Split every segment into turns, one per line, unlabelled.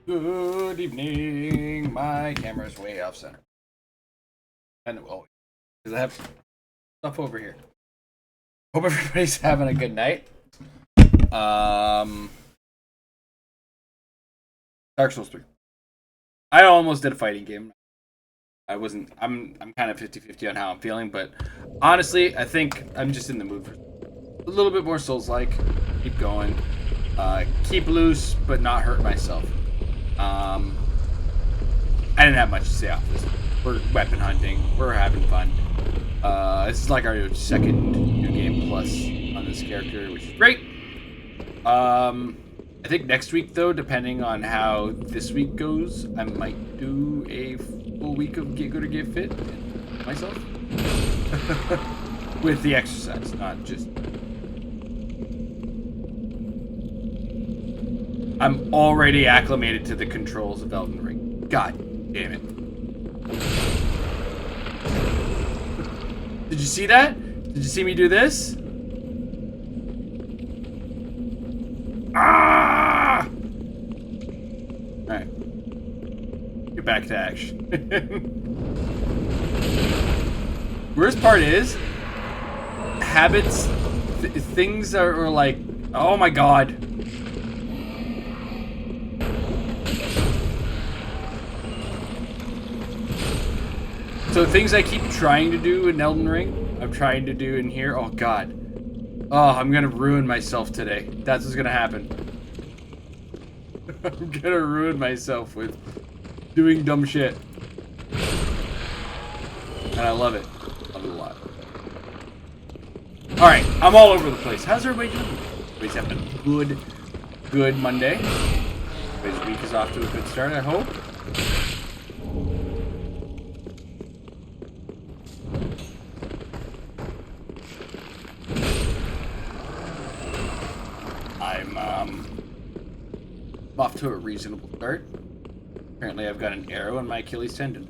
Good evening. My camera's way off center. And oh, because I have stuff over here. Hope everybody's having a good night. Dark Souls 3. I almost did a fighting game. I'm kind of 50-50 on how I'm feeling, but honestly, I think I'm just in the mood for a little bit more Souls-like. Keep going. Keep loose, but not hurt myself. I didn't have much to say off this. We're weapon hunting. We're having fun. This is like our second new game plus on this character, which is great. I think next week, though, depending on how this week goes, I might do a full week of Git Good or Git Fit myself. With the exercise, not just... I'm already acclimated to the controls of Elden Ring. God damn it. Did you see that? Did you see me do this? Ah! Alright. Get back to action. Worst part is, habits, things are like, oh my god. So things I keep trying to do in Elden Ring, I'm trying to do in here. Oh god. Oh, I'm gonna ruin myself today. That's what's gonna happen. I'm gonna ruin myself with doing dumb shit. And I love it. Love it a lot. Alright, I'm all over the place. How's everybody doing? Everybody's having a good Monday. Everybody's week is off to a good start, I hope. I'm off to a reasonable start. Apparently I've got an arrow in my Achilles tendon.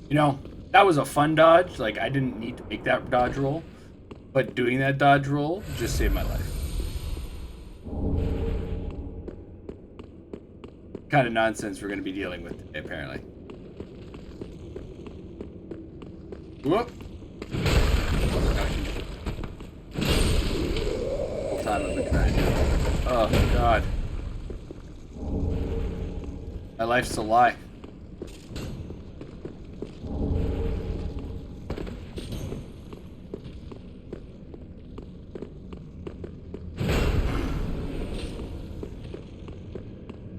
You know, that was a fun dodge. Like, I didn't need to make that dodge roll. But doing that dodge roll just saved my life. Kind of nonsense we're going to be dealing with today, apparently. Whoop! Whole time I've been trying to. Oh, God. My life's a lie.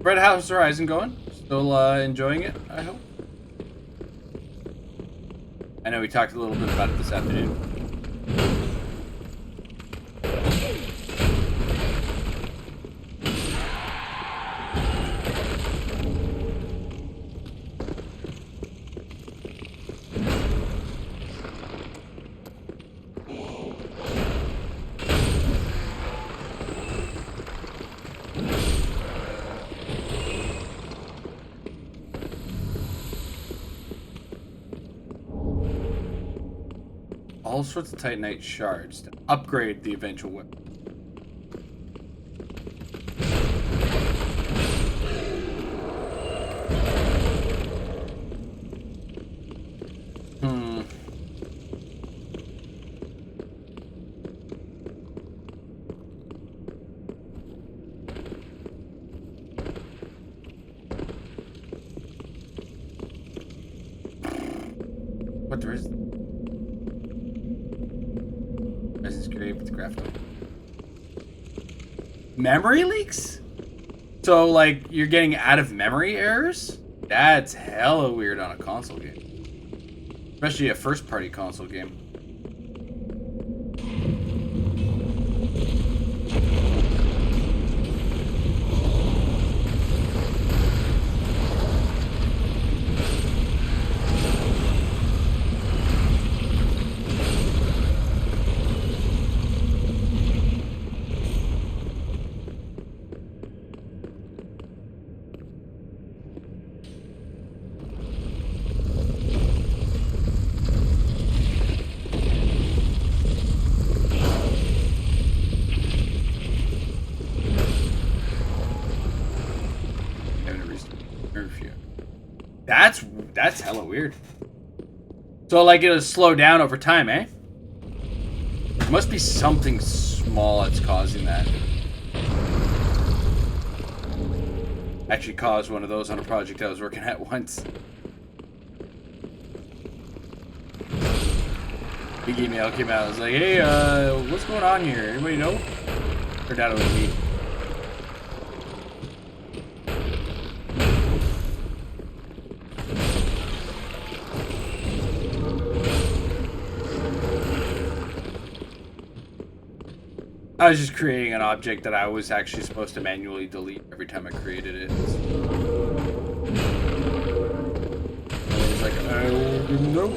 Brett, how's Horizon going? Still enjoying it, I hope? I know we talked a little bit about it this afternoon. All sorts of Titanite shards to upgrade the eventual weapon. What there is? Memory leaks? So, like, you're getting out of memory errors? That's hella weird on a console game. Especially a first-party console game. That's hella weird. So like it'll slow down over time, eh? There must be something small that's causing that. Actually caused one of those on a project I was working at once. Big email came out. I was like, hey, what's going on here? Anybody know? Turned out it was me. I was just creating an object that I was actually supposed to manually delete every time I created it. I was like, I didn't know.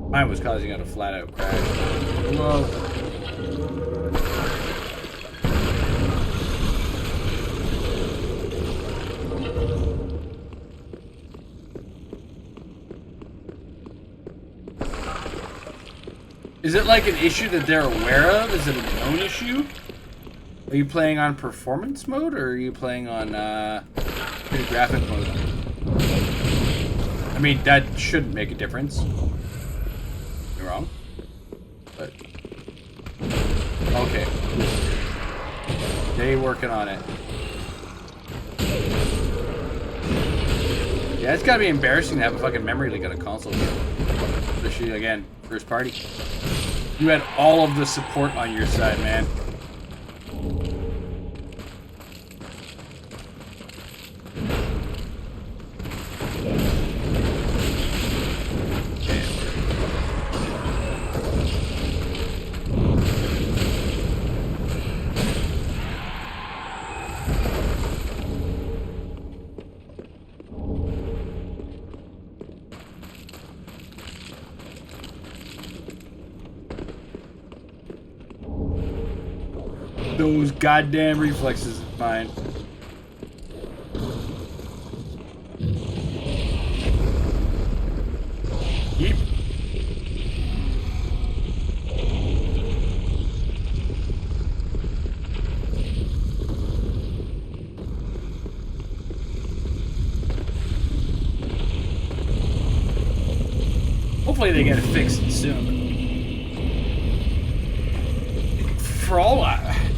Mine was causing it a flat out crash. Whoa. Is it like an issue that they're aware of? Is it a known issue? Are you playing on performance mode or are you playing on pretty graphic mode? I mean, that shouldn't make a difference. You're wrong. But okay. They working on it. Yeah, it's gotta be embarrassing to have a fucking memory leak on a console game. Especially again, first party. You had all of the support on your side, man. Those goddamn reflexes of mine. Yeep. Hopefully they get it fixed soon. For all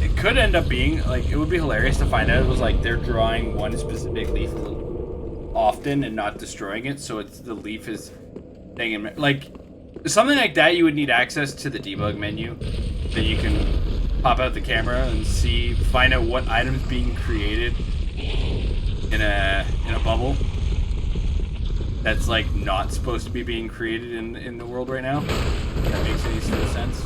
it could end up being like, it would be hilarious to find out it was like they're drawing one specific leaf a little often and not destroying it, so it's the leaf is staying in, like something like that. You would need access to the debug menu that you can pop out the camera and find out what items being created in a bubble that's like not supposed to be being created in the world right now. If that makes any sort of sense.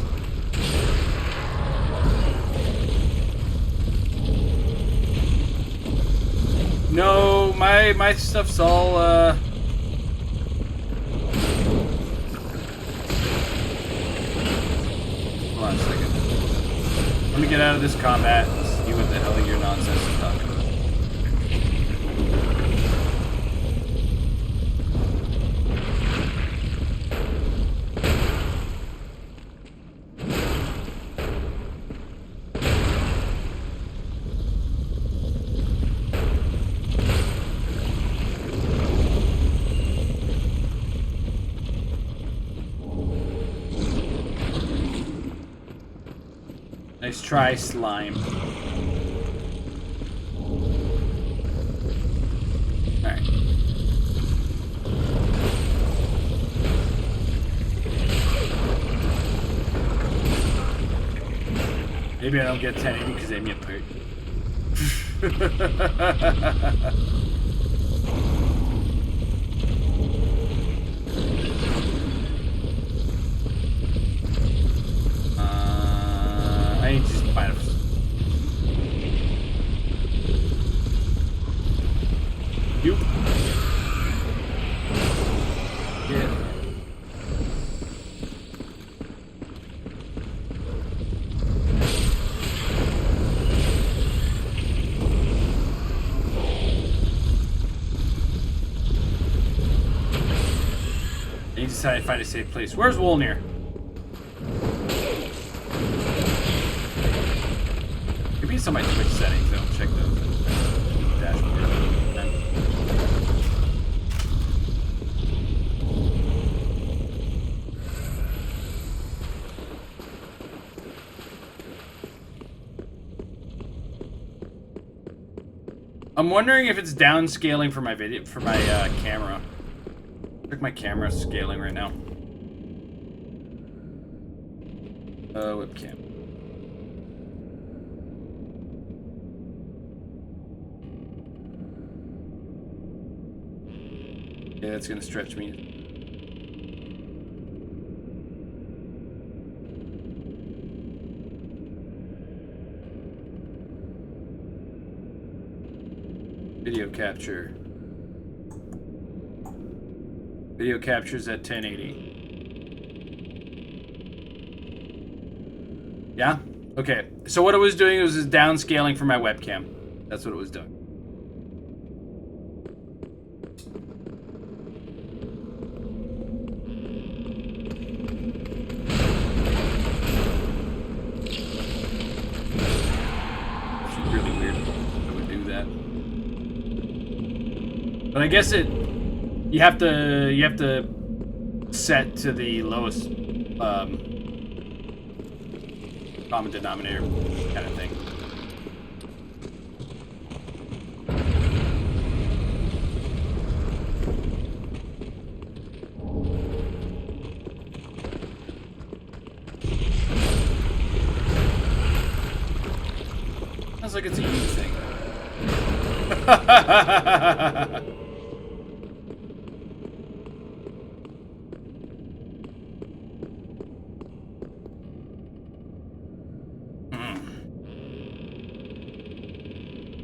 No, my stuff's all hold on a second. Let me get out of this combat and see what the hell your nonsense is talking about. Nice try, slime. Alright. Maybe I don't get 1080 because they have me a pert. I need to just find a... You. Yeah. I need to find a safe place. Where's Wolnir? Maybe it's on my Twitch settings. I don't check those. Dashboard. I'm wondering if it's downscaling for my video, for my camera. Check my camera scaling right now. Webcam. Yeah, that's gonna stretch me. Video capture. Video captures at 1080. Yeah? Okay. So what it was doing was downscaling for my webcam. That's what it was doing. It's really weird that it would do that. But I guess you have to set to the lowest common denominator kind of thing. Sounds like it's a you thing.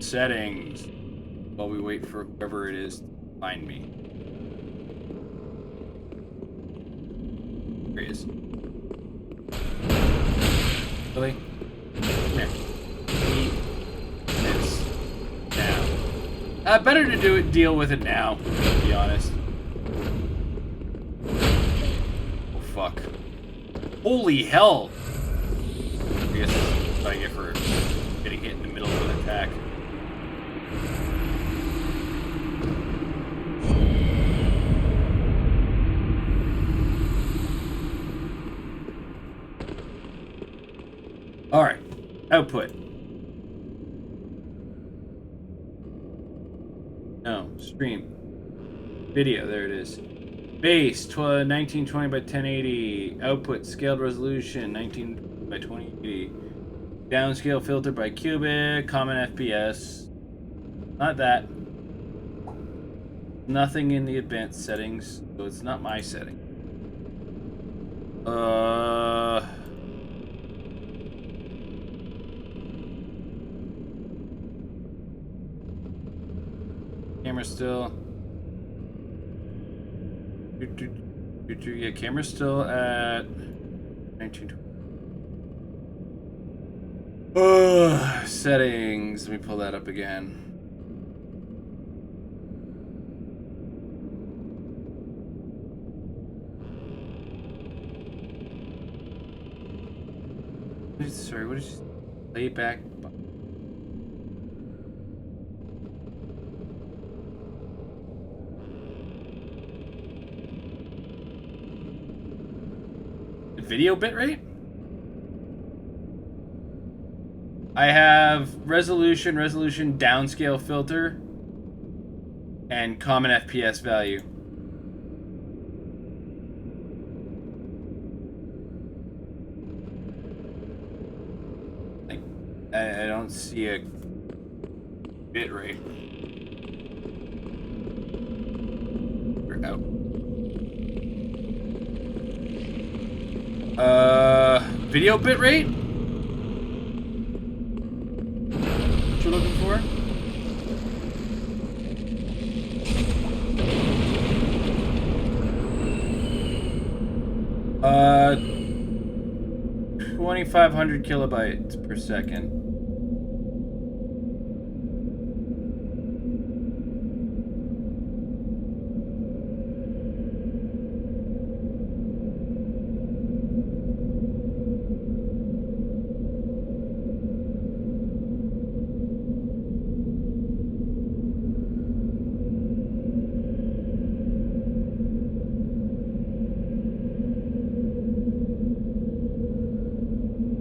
Settings while we wait for whoever it is to find me. There he is. Really? Come here. Eat this now. Better to deal with it now, to be honest. Oh fuck. Holy hell! I guess that's what I get for getting hit in the middle of an attack. All right, output. No, stream. Video, there it is. Base, 1920 by 1080. Output, scaled resolution, 19 by 2080. Downscale filter by cubic, common FPS. Not that. Nothing in the advanced settings, so it's not my setting. Camera still. Yeah, camera's still at 1920. Settings. Let me pull that up again. Sorry, what is playback? Video bitrate? I have resolution, downscale filter, and common FPS value. I don't see a bitrate. We're out. Video bitrate? What you're looking for? Uh, 2,500 kilobytes per second.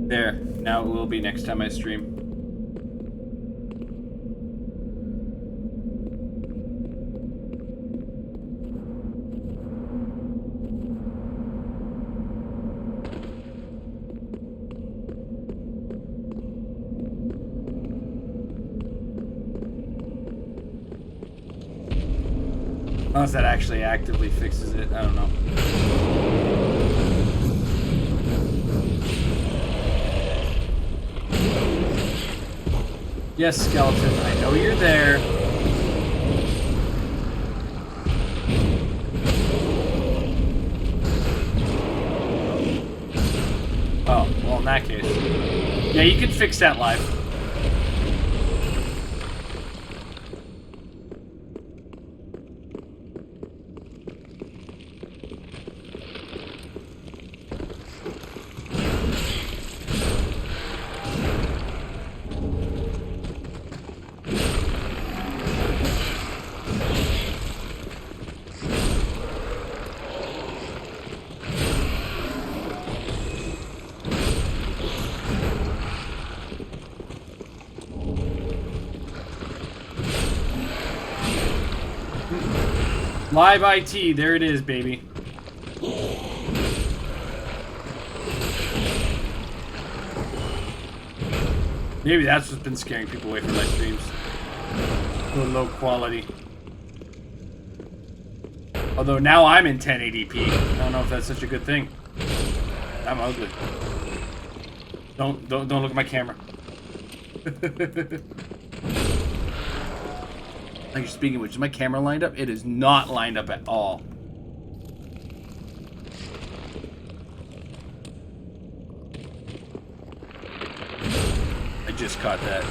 There. Now it will be next time I stream. Unless that actually actively fixes it. I don't know. Yes, skeleton, I know you're there. Oh, well, in that case. Yeah, you can fix that live. Live IT, there it is, baby. Maybe that's what's been scaring people away from my streams. The low quality. Although now I'm in 1080p. I don't know if that's such a good thing. I'm ugly. Don't look at my camera. Like, speaking of which, is my camera lined up? It is not lined up at all. I just caught that.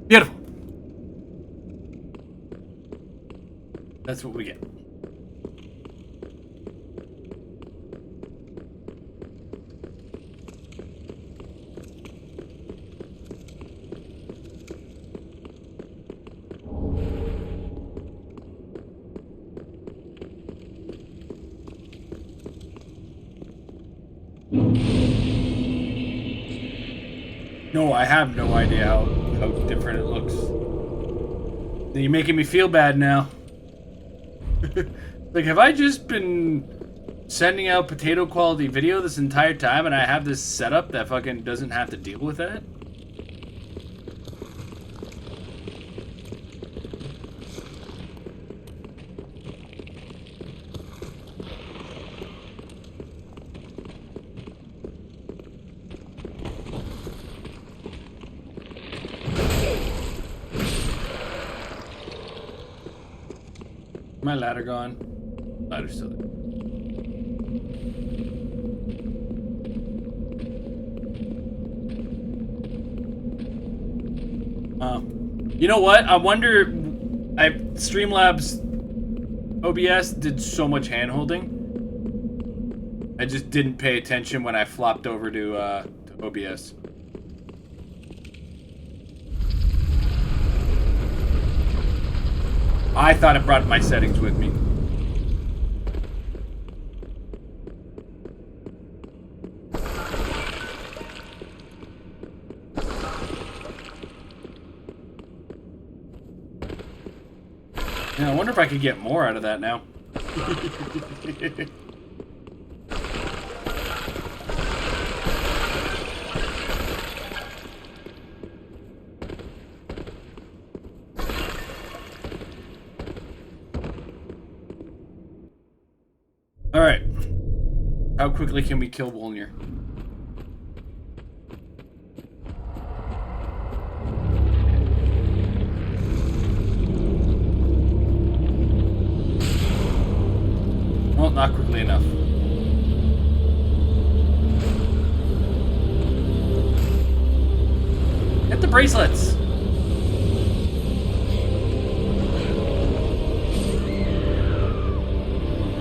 Beautiful. That's what we get. No, I have no idea how different it looks. You're making me feel bad now. Like, have I just been sending out potato quality video this entire time and I have this setup that fucking doesn't have to deal with that? My ladder gone. Ladder's still there. You know what? I wonder. Streamlabs OBS did so much hand holding. I just didn't pay attention when I flopped over to OBS. I thought it brought my settings with me. Yeah, I wonder if I could get more out of that now. Alright. How quickly can we kill Wolnir? Well, not quickly enough. bracelets.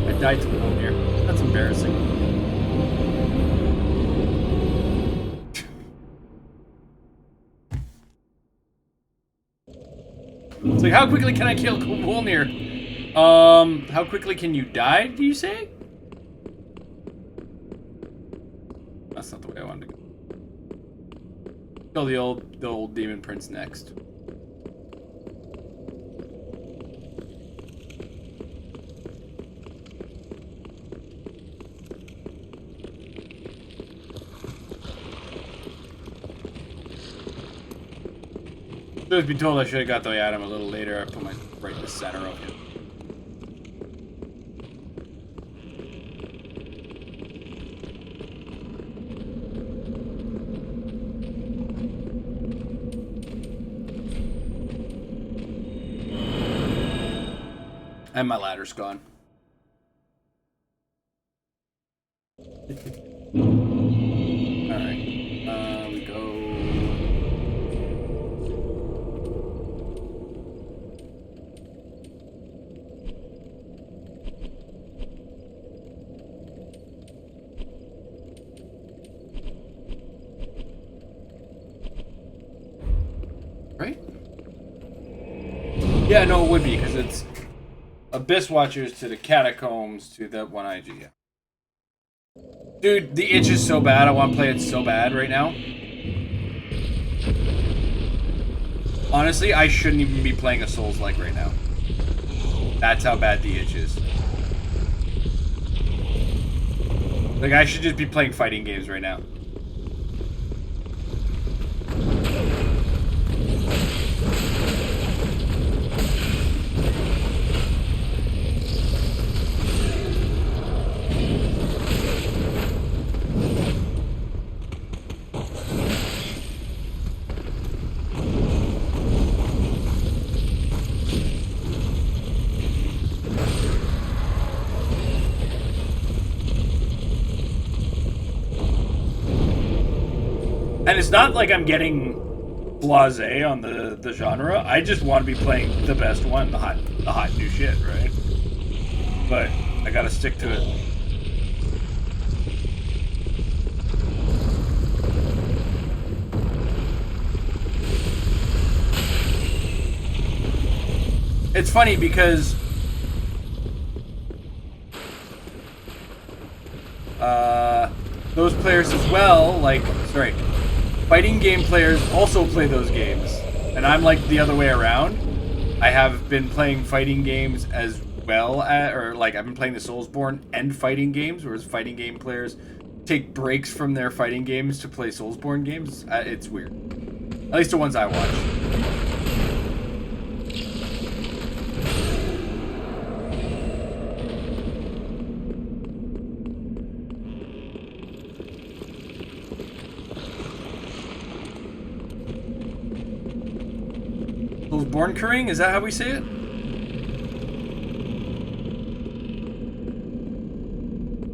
I died to one here. That's embarrassing. It's like, how quickly can I kill Wolnir? How quickly can you die, do you say? That's not the way I wanted to go. Kill the old demon prince next. Truth be told, I should have got the item a little later. I put my right in the center of him. And my ladder's gone. Alright. We go. Right? Yeah, no, it would be, because it's Abyss Watchers to the Catacombs to the 1IG. Yeah. Dude, the itch is so bad. I want to play it so bad right now. Honestly, I shouldn't even be playing a Souls-like right now. That's how bad the itch is. Like, I should just be playing fighting games right now. And it's not like I'm getting blasé on the genre. I just want to be playing the best one, the hot new shit, right? But I gotta stick to it. It's funny because those players as well, like, sorry, fighting game players also play those games. And I'm like the other way around. I have been playing fighting games as well, or like I've been playing the Soulsborne and fighting games, whereas fighting game players take breaks from their fighting games to play Soulsborne games. It's weird. At least the ones I watch. Born currying? Is that how we say it?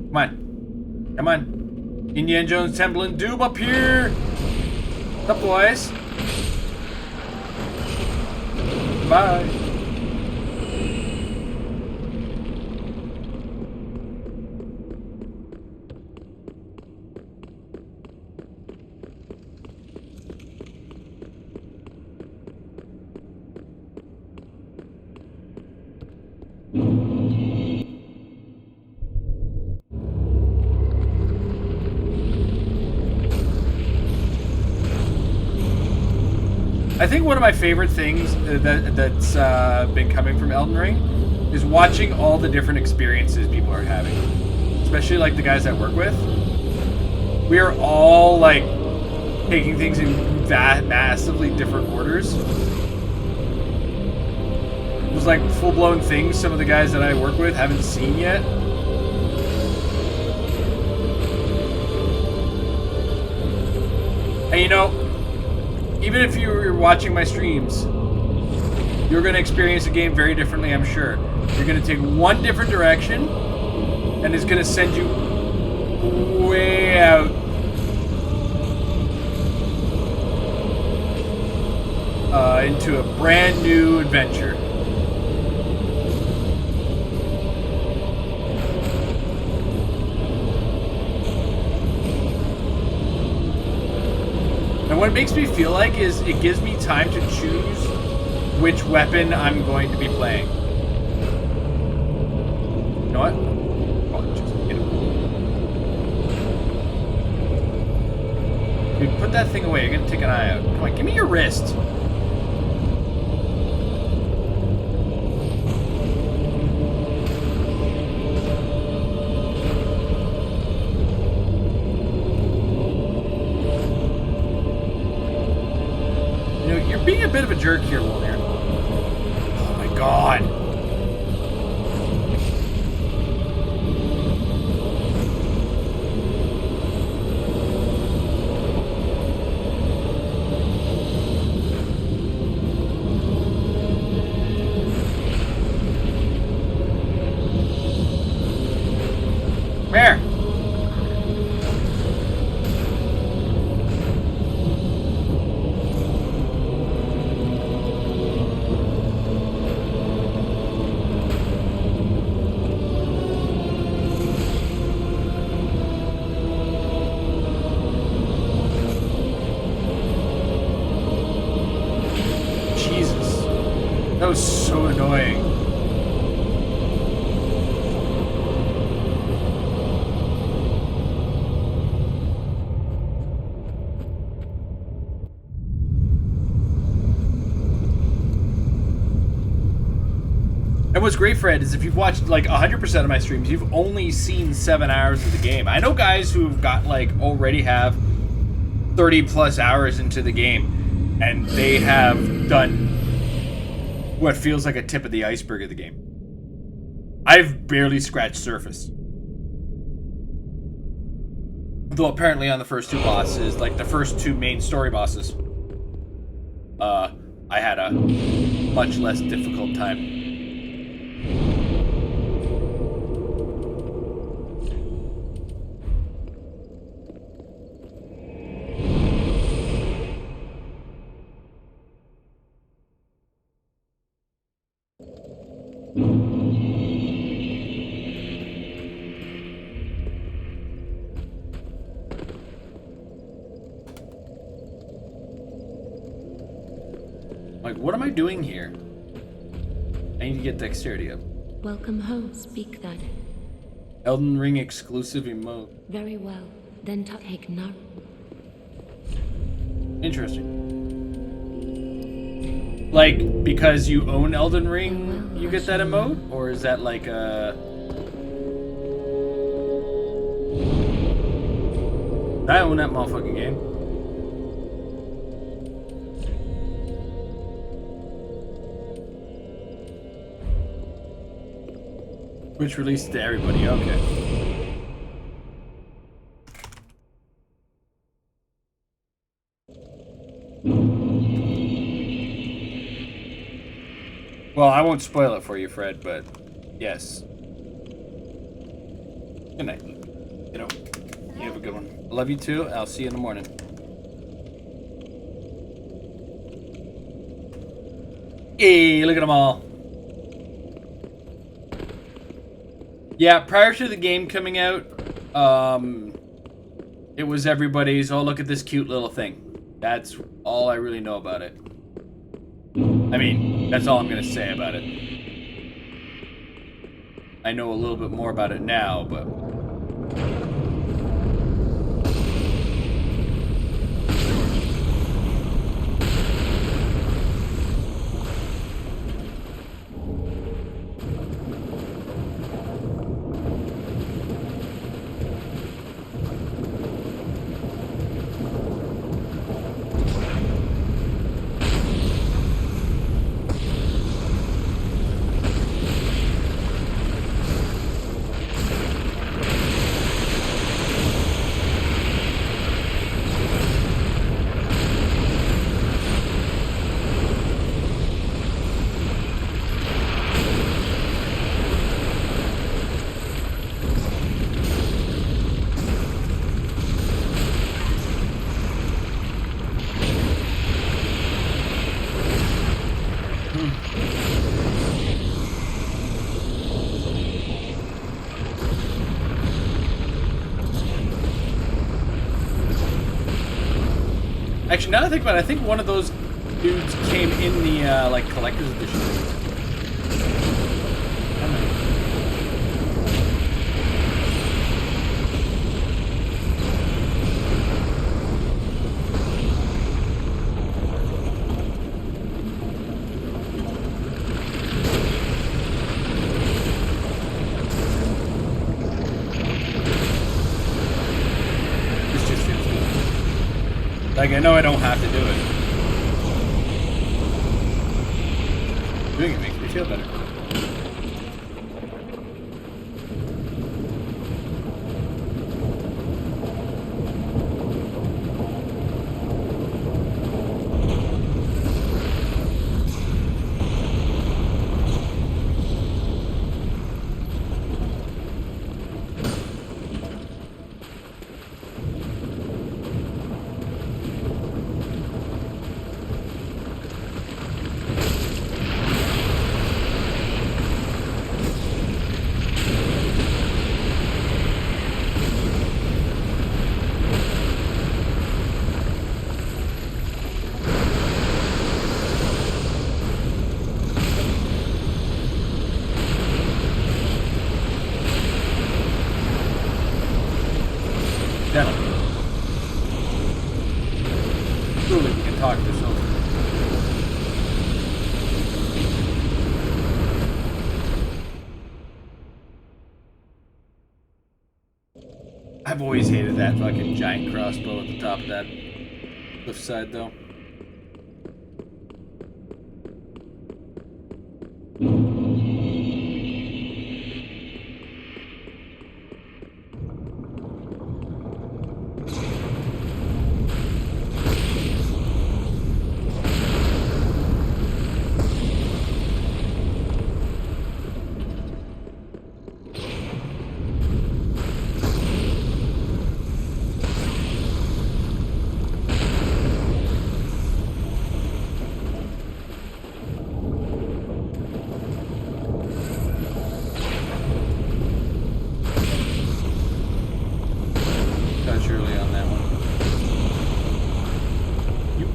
Come on. Come on. Indiana Jones, Temple and Doom up here! What's up, boys? Bye. I think one of my favorite things that's been coming from Elden Ring is watching all the different experiences people are having. Especially like the guys I work with. We are all like taking things in massively different orders. There's like full-blown things some of the guys that I work with haven't seen yet. And you know, even if you're watching my streams, you're going to experience a game very differently, I'm sure. You're going to take one different direction, and it's going to send you way out. into a brand new adventure. And what it makes me feel like is it gives me time to choose which weapon I'm going to be playing. You know what? Oh, just hit him. Dude, put that thing away. You're gonna take an eye out. Come on, give me your wrist. You're being a bit of a jerk here, Wolner. Oh my god. Where? That was so annoying. And what's great, Fred, is if you've watched like 100% of my streams, you've only seen 7 hours of the game. I know guys who've got like already have 30 plus hours into the game, and they have done what feels like a tip of the iceberg of the game. I've barely scratched surface. Though apparently on the first 2 bosses, like the first 2 main story bosses, I had a much less difficult time. Like, what am I doing here? I need to get dexterity up.
Welcome home, speak then.
Elden Ring exclusive emote.
Very well, then take no.
Interesting. Like, because you own Elden Ring, you get that emote? Or is that like a... I own that motherfucking game. Which released to everybody, okay. Well, I won't spoil it for you, Fred, but yes. Good night. You know, you have a good one. I love you too. I'll see you in the morning. Hey, look at them all. Yeah, prior to the game coming out, it was everybody's, oh, look at this cute little thing. That's all I really know about it. I mean, that's all I'm going to say about it. I know a little bit more about it now, but... Actually, now that I think about it, I think one of those dudes came in the like collector's edition. I don't know. This just feels good. Like, I know I don't have to do it. Doing it makes me feel better. Gentlemen. Truly, we can talk this over. I've always hated that fucking giant crossbow at the top of that cliffside, though. Early on that one. Yep.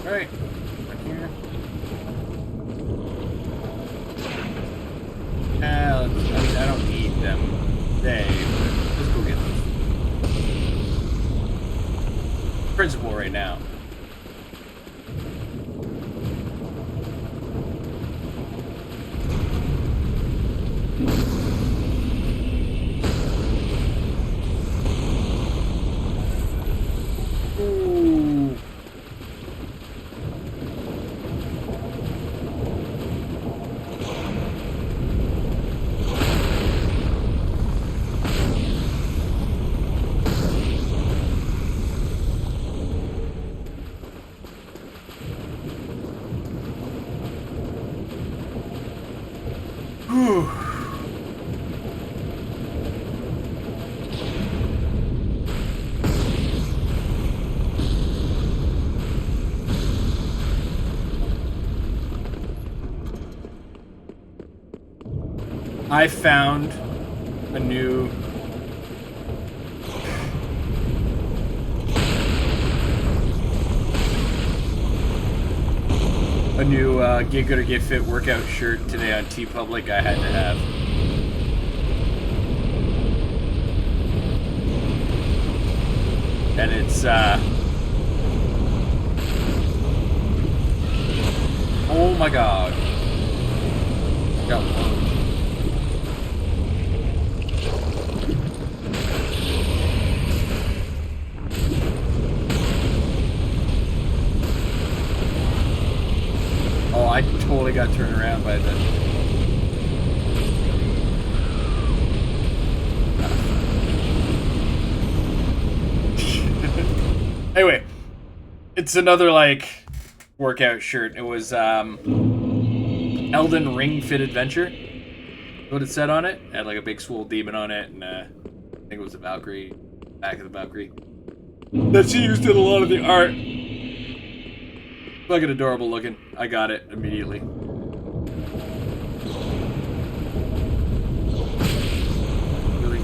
Alright. Right here. I mean, I don't need them today, but let's go get them. Principal right now. I found a new Git Good or Git Fit workout shirt today on TeePublic. I had to have. And it's oh my god. Got one. Oh, I totally got turned around by the... Anyway, it's another, like, workout shirt. It was, Elden Ring Fit Adventure. What it said on it. It had, like, a big swole demon on it, and, I think it was the Valkyrie. Back of the Valkyrie. That she used in a lot of the art. Fucking adorable looking. I got it immediately. Really?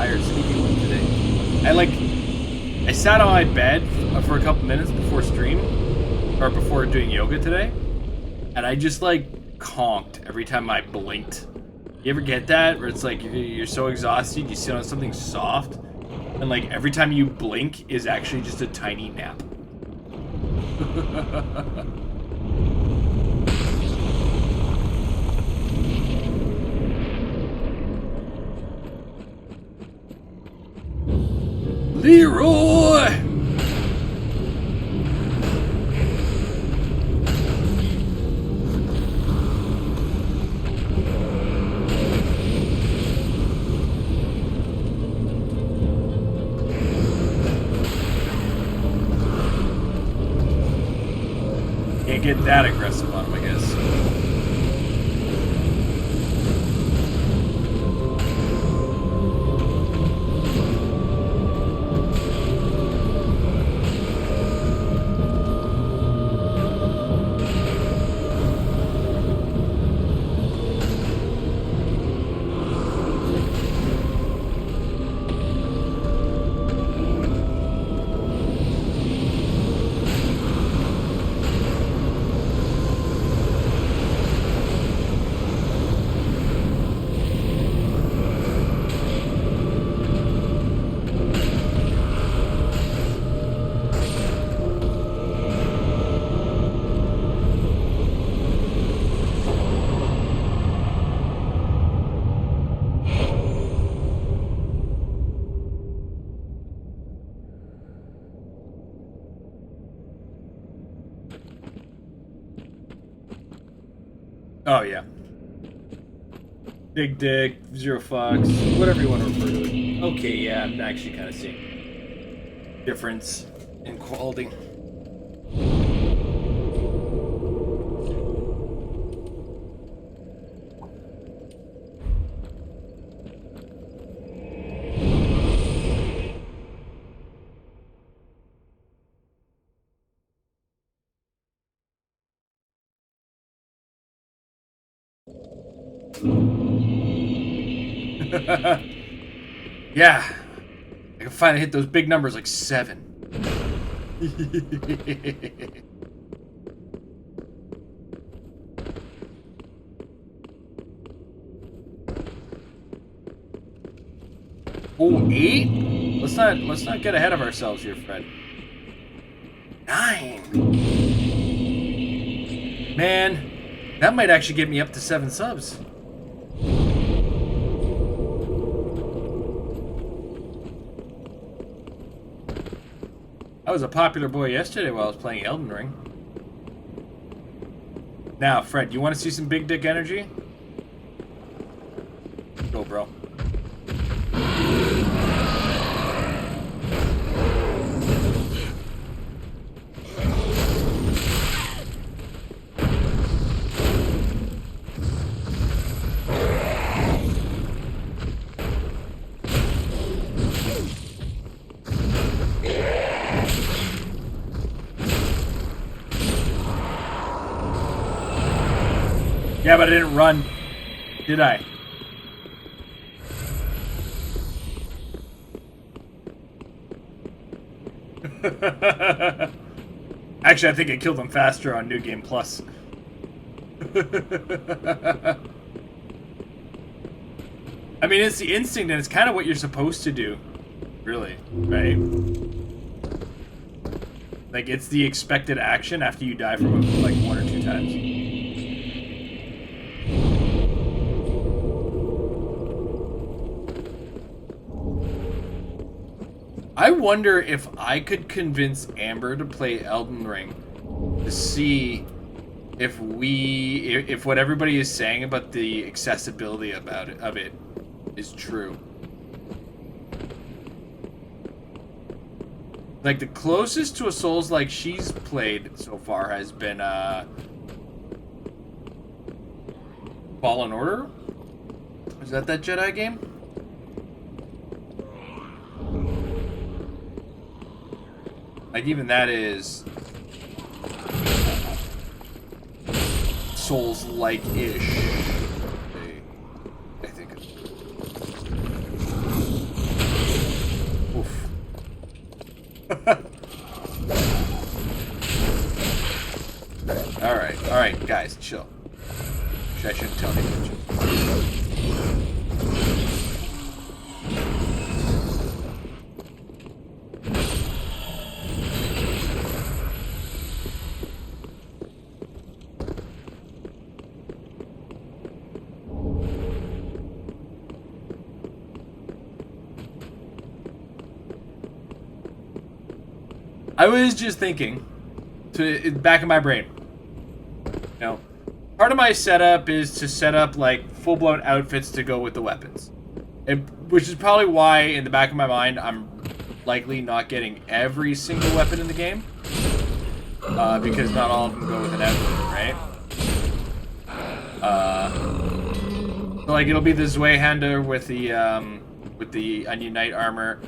tired, sleepy one today. I sat on my bed for a couple minutes before stream, or before doing yoga today, and I just like conked every time I blinked. You ever get that? Where it's like you're so exhausted, you sit on something soft, and like every time you blink is actually just a tiny nap. Leroy! Can't get that aggressive on him, I guess. Oh, yeah. Big dick, zero fucks, whatever you want to refer to it. Okay, yeah, I'm actually kind of seeing difference in quality. Yeah, I can finally hit those big numbers like 7. Oh, 8? Let's not get ahead of ourselves here, Fred. 9. Man, that might actually get me up to 7 subs. I was a popular boy yesterday while I was playing Elden Ring. Now, Fred, you want to see some big dick energy? Go, bro. Yeah, but I didn't run, did I? Actually, I think I killed him faster on New Game Plus. I mean, it's the instinct, and it's kind of what you're supposed to do, really, right? Like, it's the expected action after you die from it, like 1 or 2 times. I wonder if I could convince Amber to play Elden Ring to see if what everybody is saying about the accessibility of it is true. Like, the closest to a Souls-like she's played so far has been Fallen Order? Is that Jedi game? Like, even that is Souls-like-ish, I think. Alright, guys, chill. I shouldn't tell anyone. I was just thinking, back in my brain, you know, part of my setup is to set up like full-blown outfits to go with the weapons, which is probably why in the back of my mind I'm likely not getting every single weapon in the game, because not all of them go with an outfit, right? So like it'll be the Zweihander with the Onion Knight armor.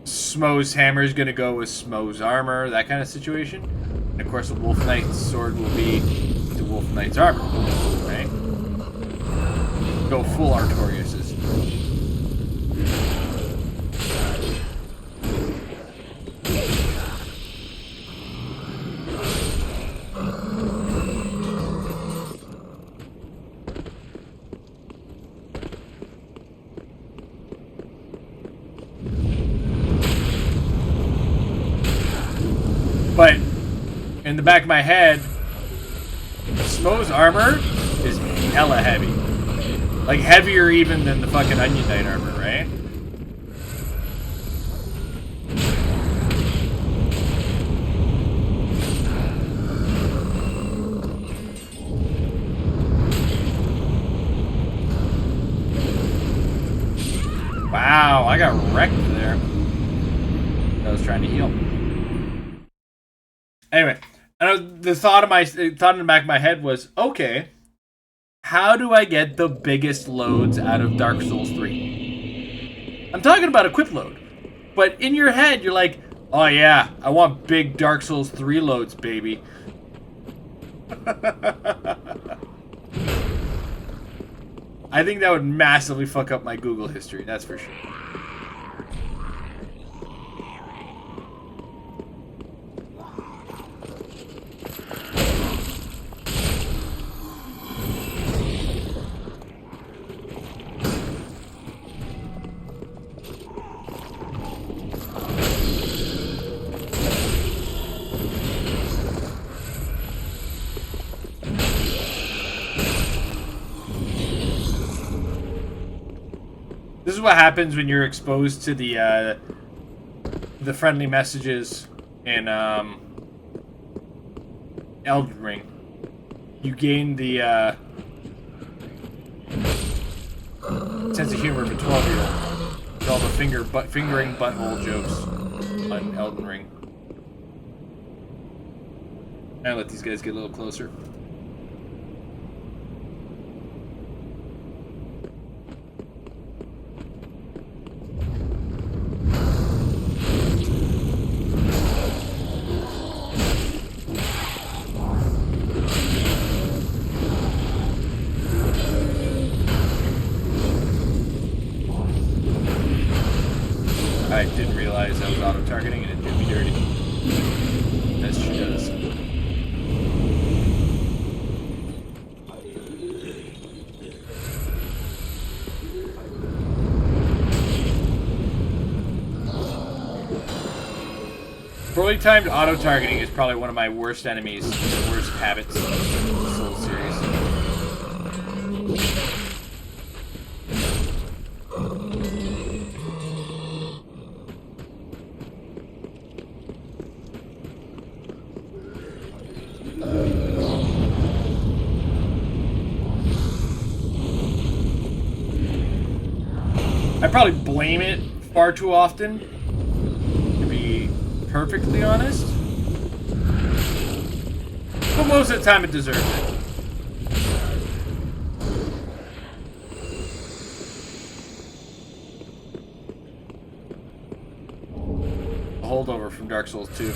Smo's hammer is gonna go with Smo's armor, that kind of situation. And of course, the Wolf Knight's sword will be the Wolf Knight's armor, right? Go full Artorias's. But in the back of my head, Smo's armor is hella heavy. Like heavier even than the fucking Onion Knight armor, right? Wow, I got wrecked there. I was trying to heal. Anyway, the thought in the back of my head was, okay, how do I get the biggest loads out of Dark Souls 3? I'm talking about equip load, but in your head you're like, oh yeah, I want big Dark Souls 3 loads, baby. I think that would massively fuck up my Google history, that's for sure. This is what happens when you're exposed to the friendly messages in Elden Ring. You gain the sense of humor of a 12-year-old. With all the fingering butthole jokes on Elden Ring. I'll let these guys get a little closer. I didn't realize I was auto-targeting and it did me dirty. As she does. Poorly timed auto-targeting is probably one of my worst enemies, worst habits in the Souls series. I probably blame it far too often, to be perfectly honest. But most of the time it deserves it. A holdover from Dark Souls 2.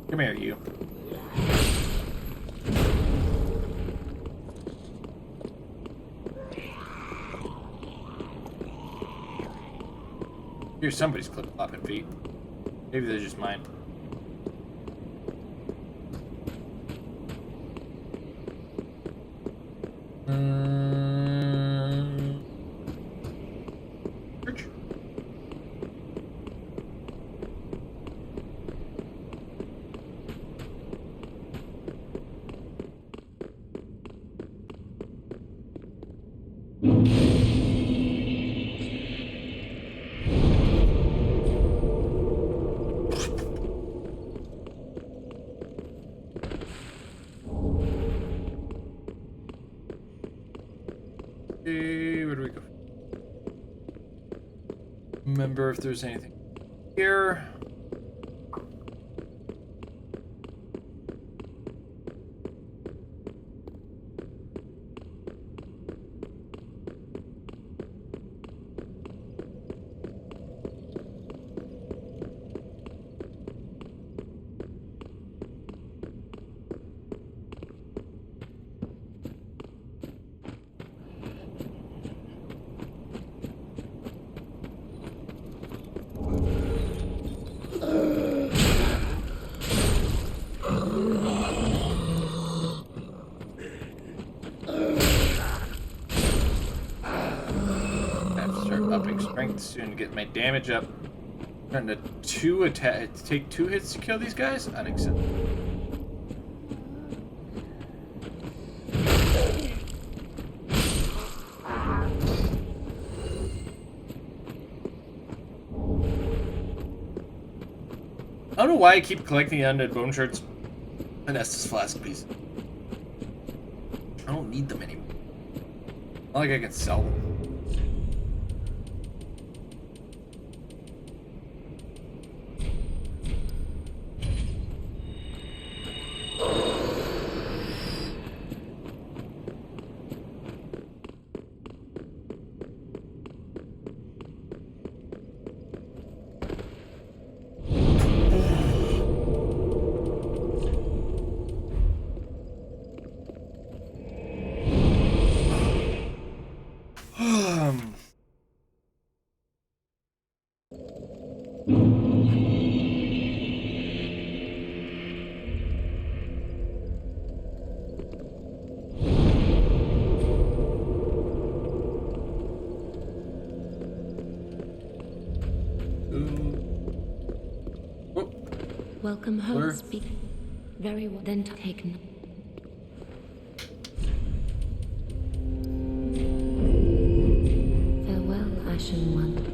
Come here, you. Here's somebody's clip-flopping feet. Maybe they're just mine. Church. Okay, where do we go? Remember if there's anything here. Upping strength soon to get my damage up. Trying to take 2 hits to kill these guys? Unacceptable. I don't know why I keep collecting the undead bone shards and Estus flask piece. I don't need them anymore. Not like I can sell them.
Welcome home, speak. Very well, then take note. Farewell, Ashen One.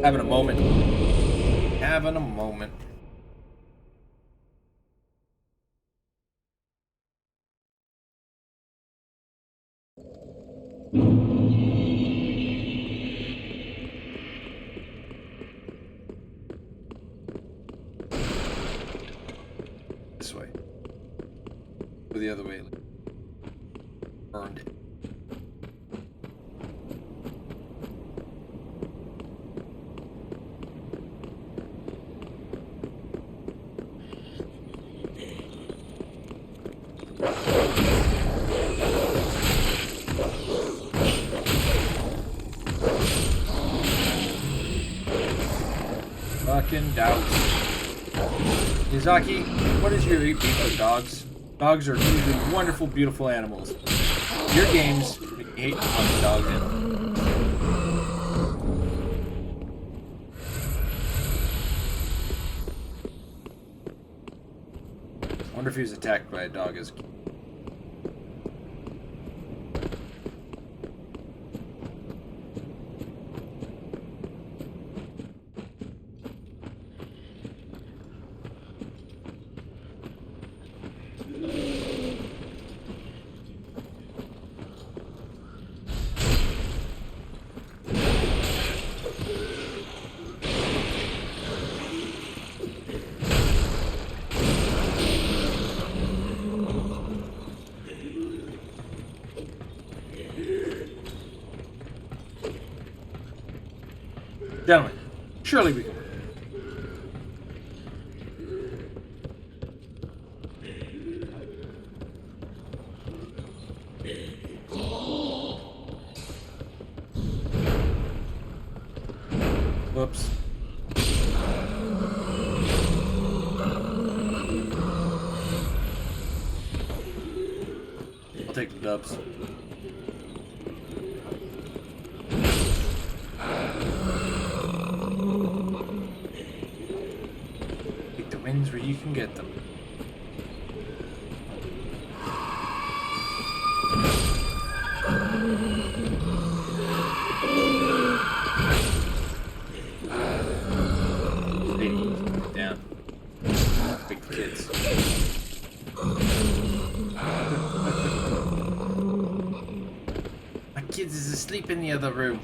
Having a moment. Having a moment. This way. Or the other way. Burned it. Fucking doubt. Izaki, what is your beef with dogs? Dogs are usually wonderful, beautiful animals. Your games make me hate to punch dogs in. I wonder if he was attacked by a dog as a kid. Gentlemen, surely we can work. Whoops. I'll take the dubs. Take the wins where you can get them. Down. Big kids. My kids is asleep in the other room.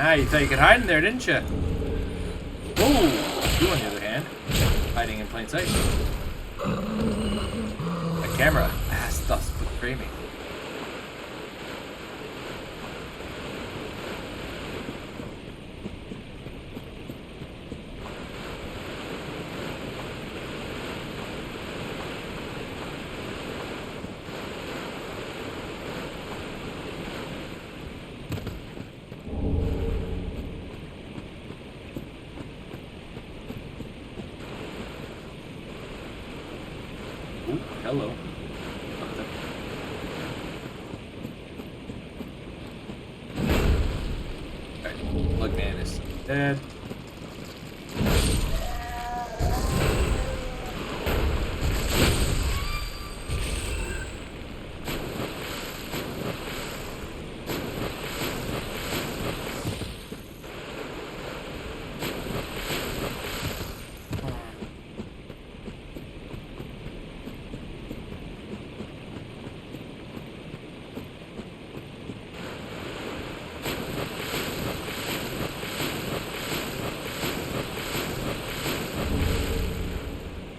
Ah, you thought you could hide in there, didn't you? Oh, you on the other hand, hiding in plain sight. The camera has thus betrayed me. Ooh, hello. Alright, Plug Man is dead.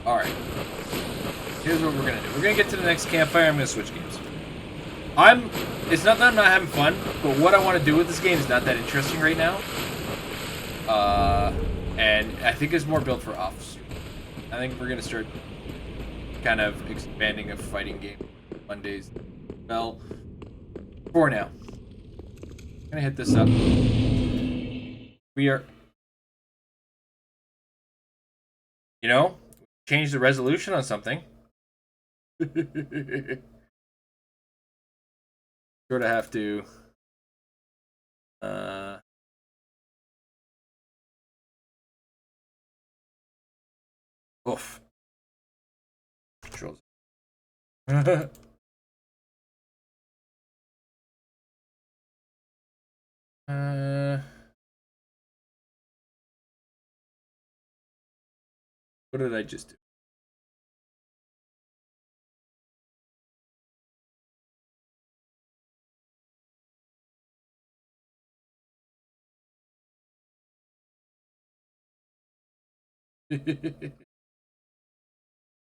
Alright. Here's what we're gonna do. We're gonna get to the next campfire. I'm gonna switch games. It's not that I'm not having fun, but what I want to do with this game is not that interesting right now. And I think it's more built for off. I think we're gonna start kind of expanding a fighting game Mondays. Well, for now. I'm gonna hit this up. We are, change the resolution on something. Sort of have to oof. Controls. What did I just do?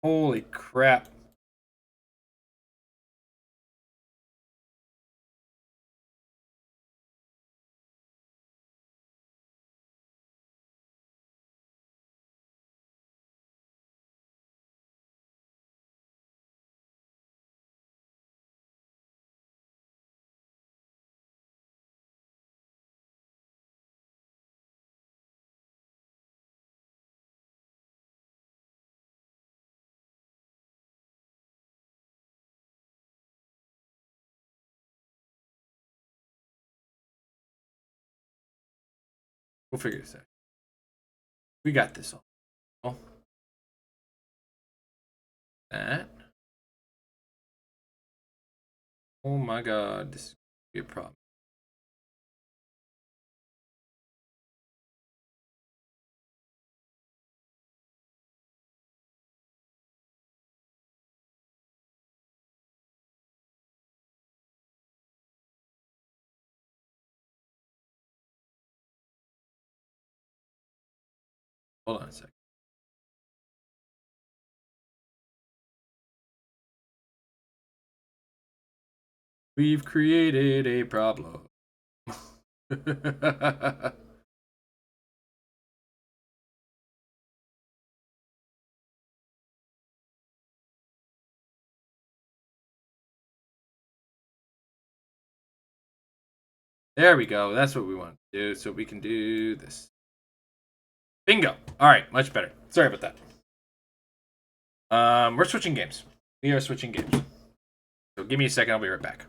Holy crap. We'll figure this out. We got this all. Oh. That. Oh my god, this is gonna be a problem. Hold on a second. We've created a problem. There we go. That's what we want to do. So we can do this. Bingo. All right, much better. Sorry about that. We're switching games. We are switching games. So give me a second. I'll be right back.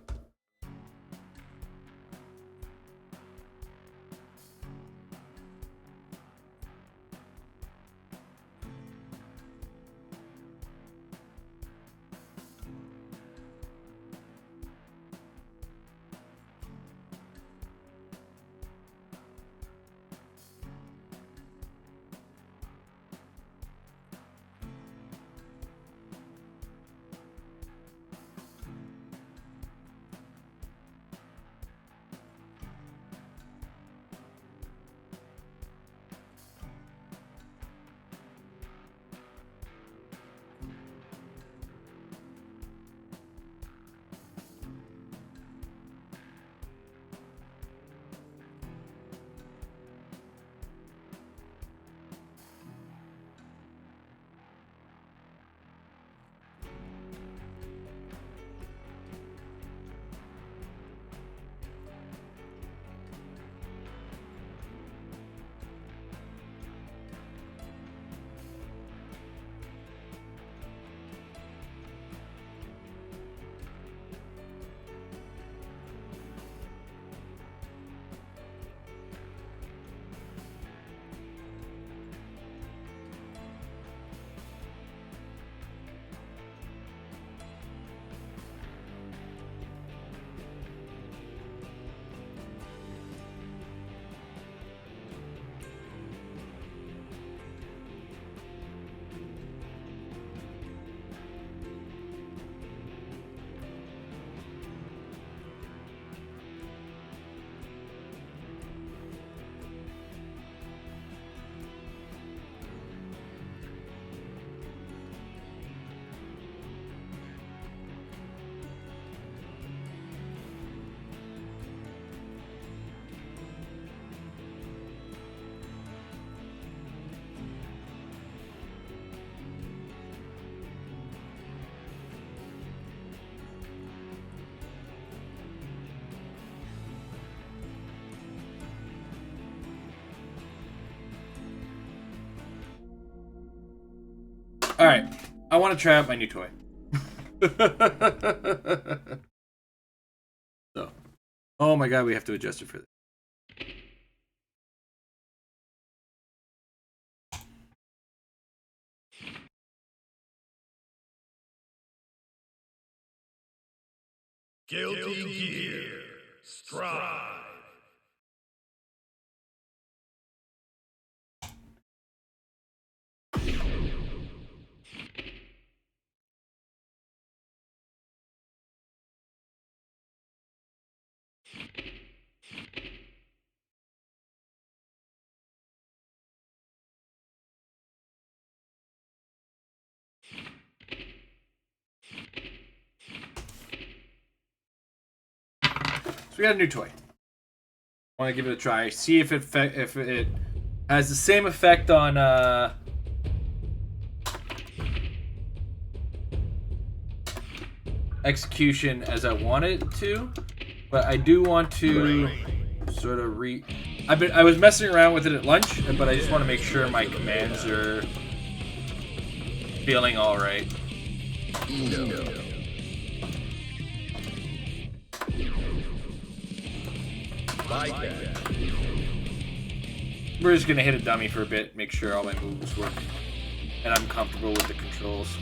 All right, I want to try out my new toy. So, oh my god, we have to adjust it for this.
Guilty Gear Strive.
So we got a new toy. I want to give it a try. See if it has the same effect on execution as I want it to. But I do want to sort of I was messing around with it at lunch, but I just want to make sure my commands are feeling all right. We're just gonna hit a dummy for a bit, make sure all my moves work, and I'm comfortable with the controls.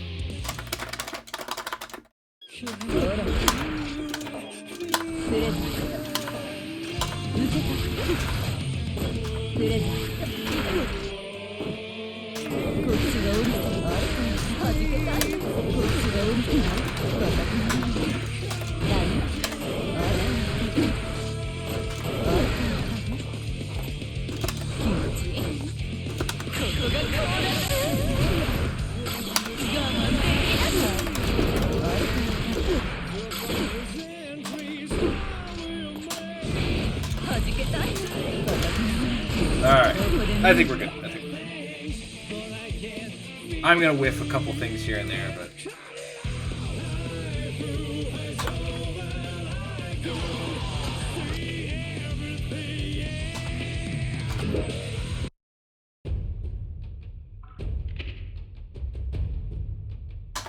I think we're good. I'm gonna whiff a couple things here and there, but.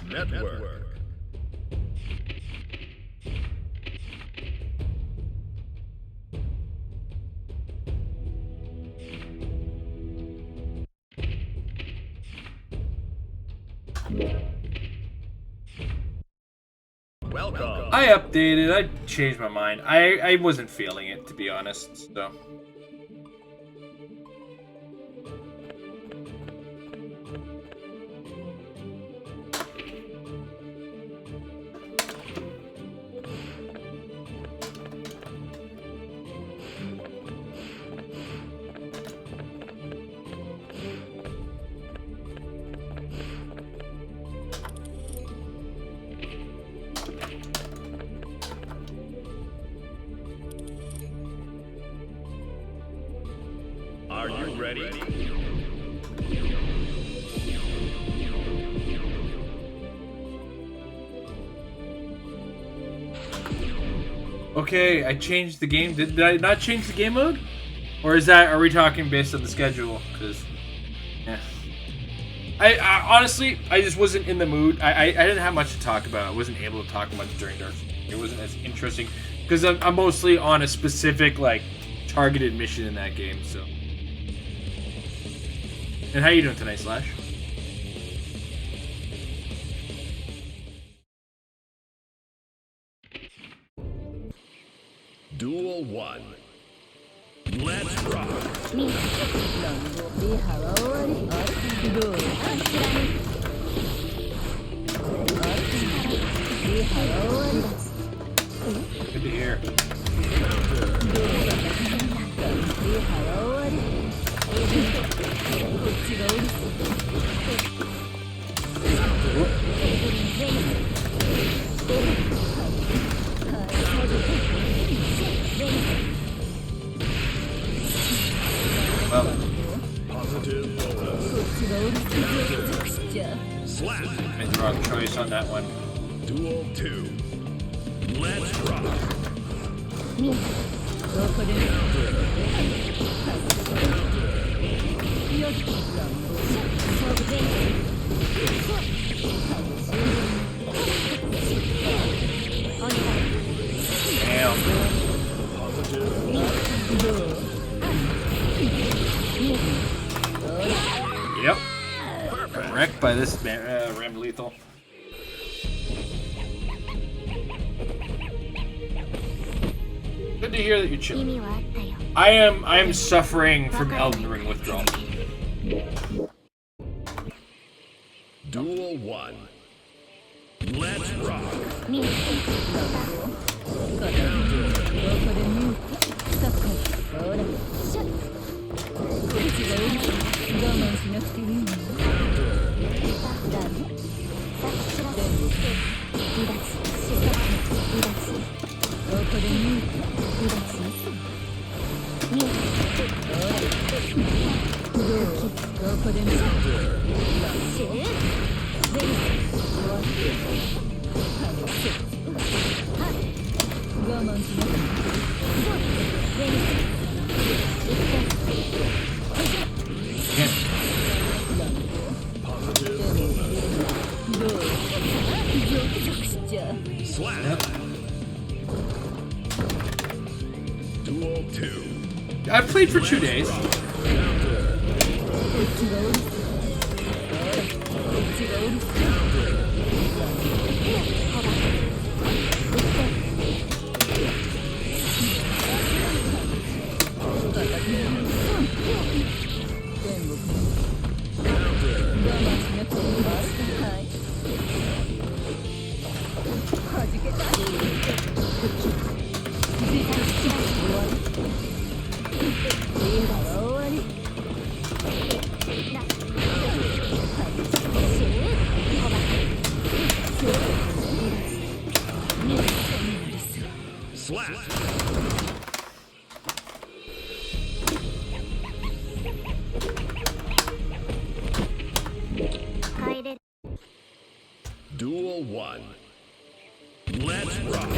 Network. Welcome.
I updated. I changed my mind. I wasn't feeling it, to be honest. So.
Are you ready?
Okay, I changed the game. Did I not change the game mode? Or is that, are we talking based on the schedule? Because, yeah. I honestly, I just wasn't in the mood. I didn't have much to talk about. I wasn't able to talk much during Dark Souls. It wasn't as interesting. Because I'm mostly on a specific, like, targeted mission in that game, so. And how you doing tonight, Slash?
Duel 1. Let's rock.
Good to hear.
Positive slap.
Made the wrong choice on that one.
Duel 2. Let's rock.
Damn. Yep. Wrecked by this Ram Lethal. Good to hear that you're chilling. I am suffering from Elden Ring withdrawal.
Duel 1. Let's rock. Slap. Duel 2.
I've played for 2 days.
Duel 1. Let's rock.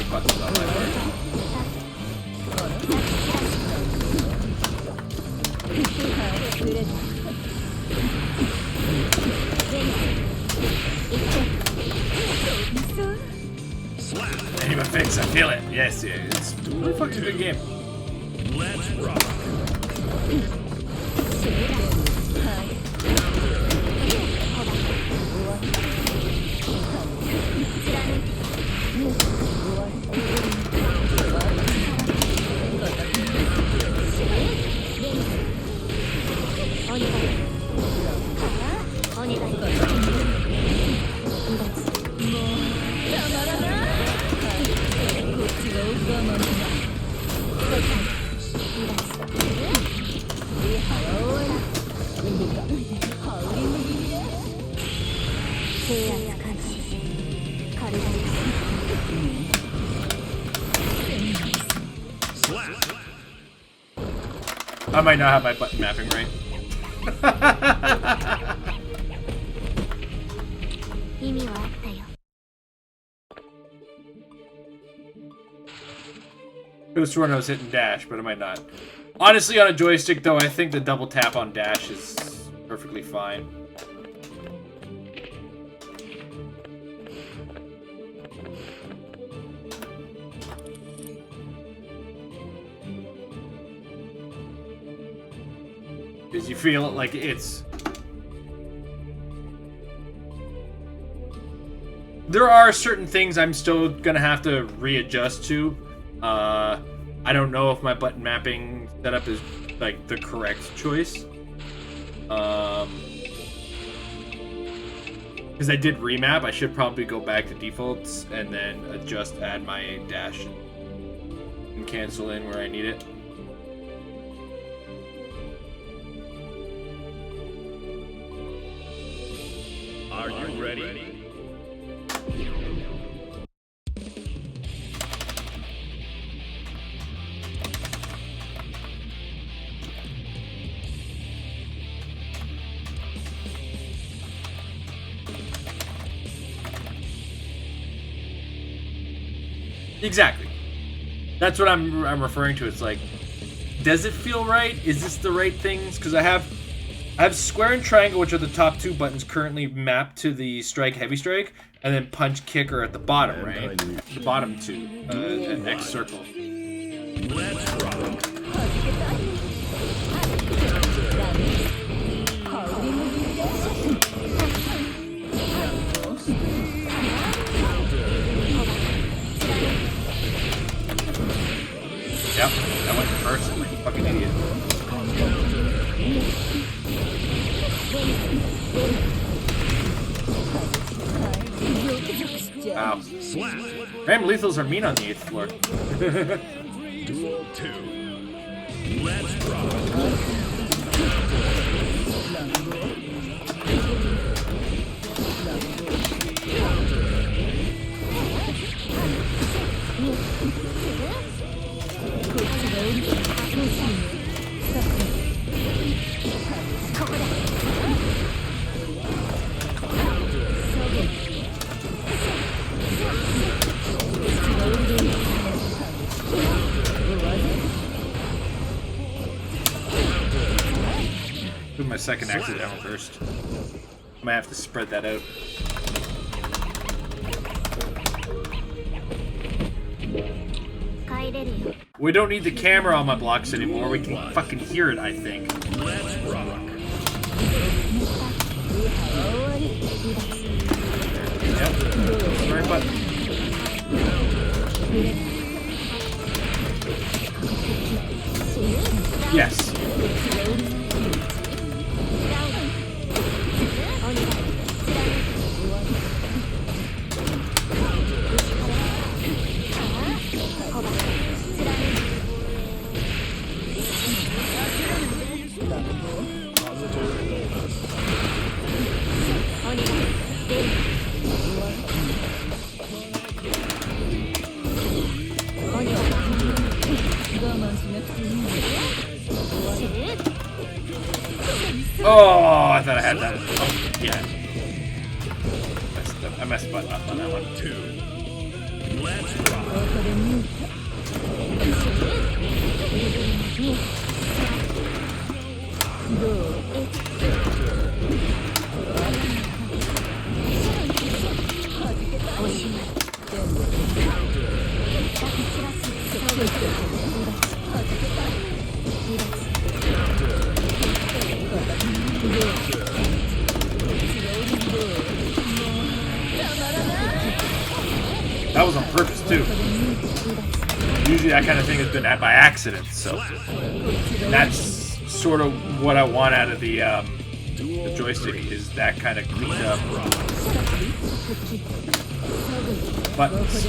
Buttons on my part.
Slap.
Anima fix, I feel it. Yes, yeah, it's a really fucking good game.
Let's rock. Slap.
I might not have my button mapping right.
意味はあったよ。
Could have sworn I was hitting dash, but I might not. Honestly, on a joystick, though, I think the double tap on dash is perfectly fine. Because you feel like it's... There are certain things I'm still gonna have to readjust to. I don't know if my button mapping setup is like the correct choice. Because I did remap, I should probably go back to defaults and then add my dash and cancel in where I need it.
Are you ready?
Exactly. That's what I'm referring to. It's like, does it feel right? Is this the right things? Because I have square and triangle, which are the top two buttons, currently mapped to the strike, heavy strike, and then punch, kick are at the bottom, right? The bottom two, and X circle.
Let's rock.
Yep, that went first. I'm like a fucking idiot. Wow.
Slap.
Ram lethals are mean on the 8th floor.
Duel 2. Let's rock.
Do my second accidental burst. I might have to spread that out. We don't need the camera on my blocks anymore. We can fucking hear it, I think.
Let's rock.
Yep. Right button. Yes. Oh, I thought I had that. Oh, yeah. I messed up on that one.
2. Let's rock.
That was on purpose too. Usually that kind of thing has been by accident, so that's sort of what I want out of the joystick, is that kind of cleaned up buttons.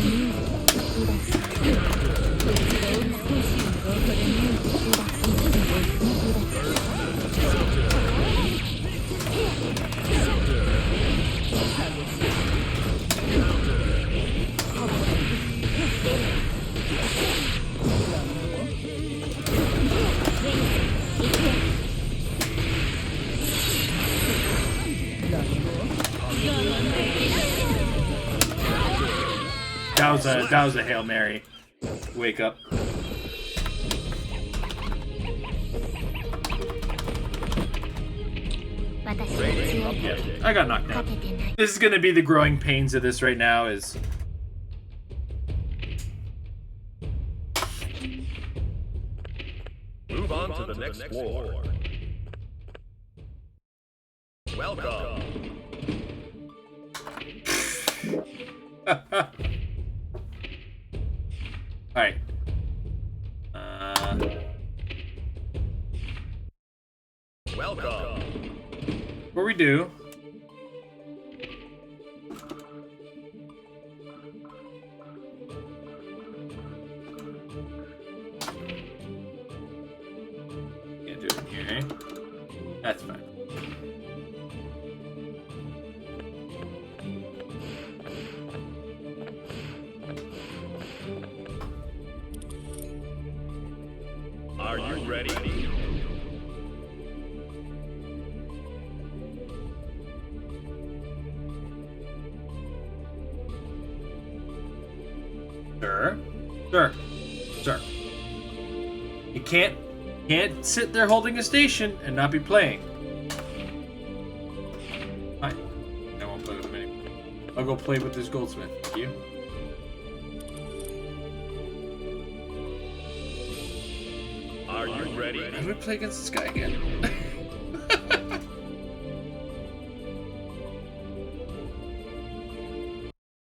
That was a Hail Mary. Wake up. Yeah, I got knocked out. This is gonna be the growing pains of this right now is
Move on to the next floor. Welcome.
Alright.
Welcome.
Before we do, can't do it here. That's fine.
Are you ready?
Sir. You can't sit there holding a station and not be playing. Fine. I won't play with him anymore. I'll go play with this goldsmith. Thank you.
Are you ready?
How do we play against this guy again?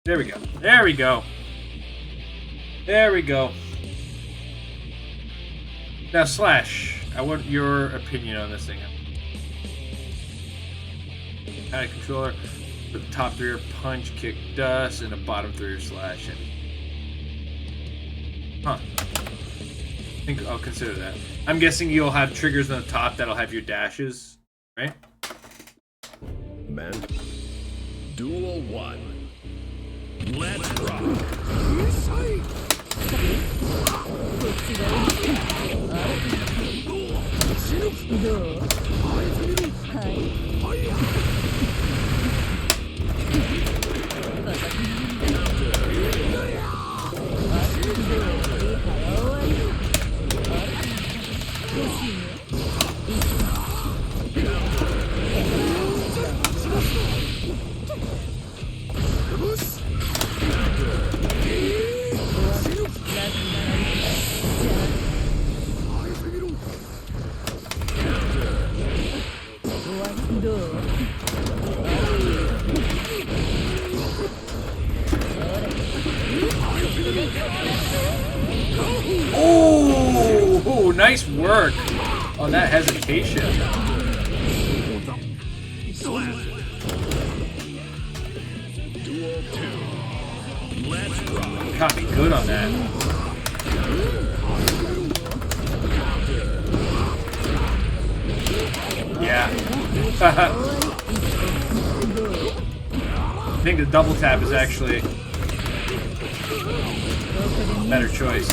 There we go. There we go. There we go. Now, Slash, I want your opinion on this thing. High controller, the top three are punch, kick, dust, and the bottom three are slash. Huh. I think I'll consider that. I'm guessing you'll have triggers on the top that'll have your dashes, right?
Man. Duel 1. Let's rock.
Oh, nice work on that hesitation.
Duel 2. Let's rock.
Caught me good on that. Yeah. I think the double tap is actually a better choice.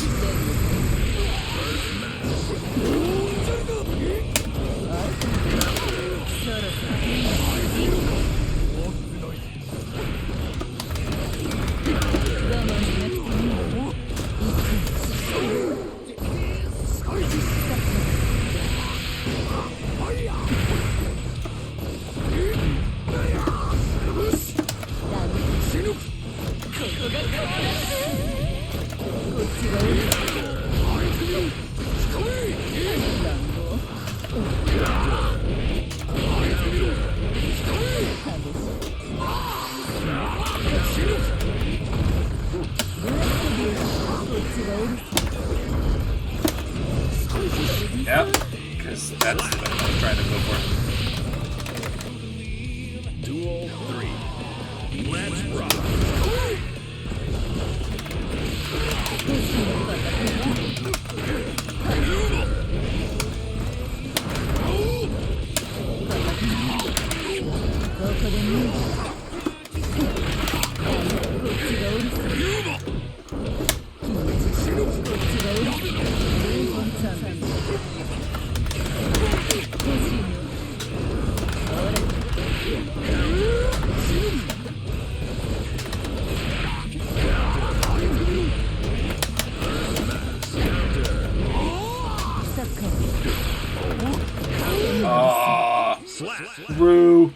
Slap.
Through.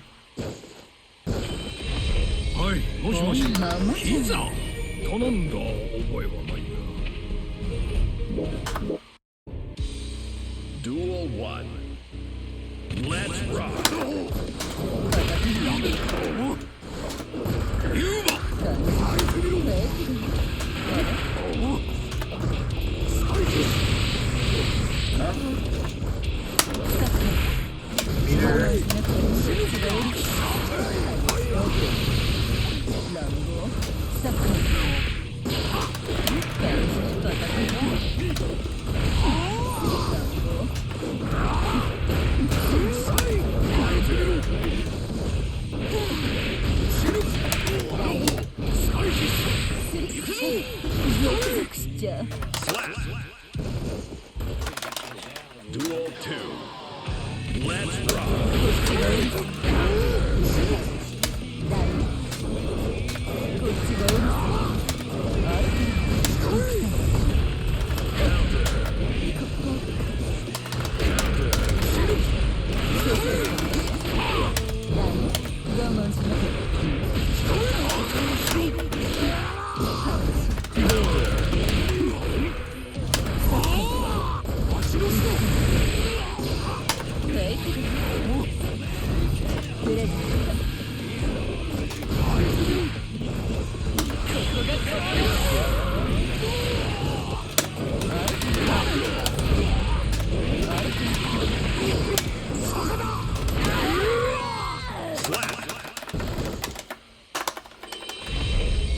はいもしもしピザ頼んだ覚えはないな Duel 1 Let's rock ユーマSlap Duel 2 Let's rock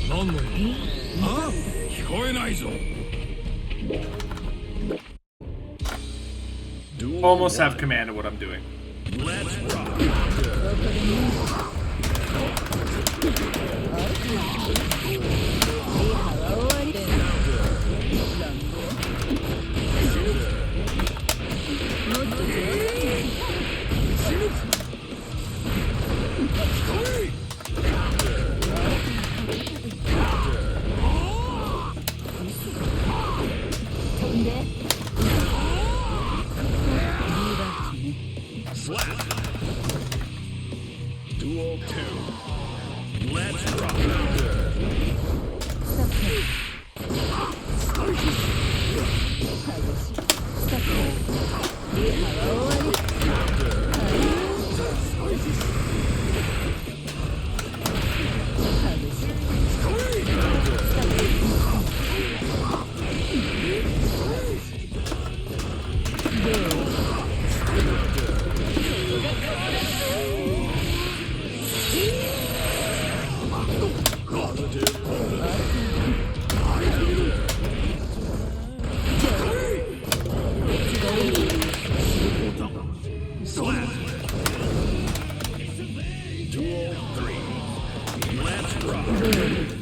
何の意味あ聞こえないぞ
Almost have command of what I'm doing.
Let's rock Slap Duel 2 Let's rock Slap Duel 3 Let's rock Slap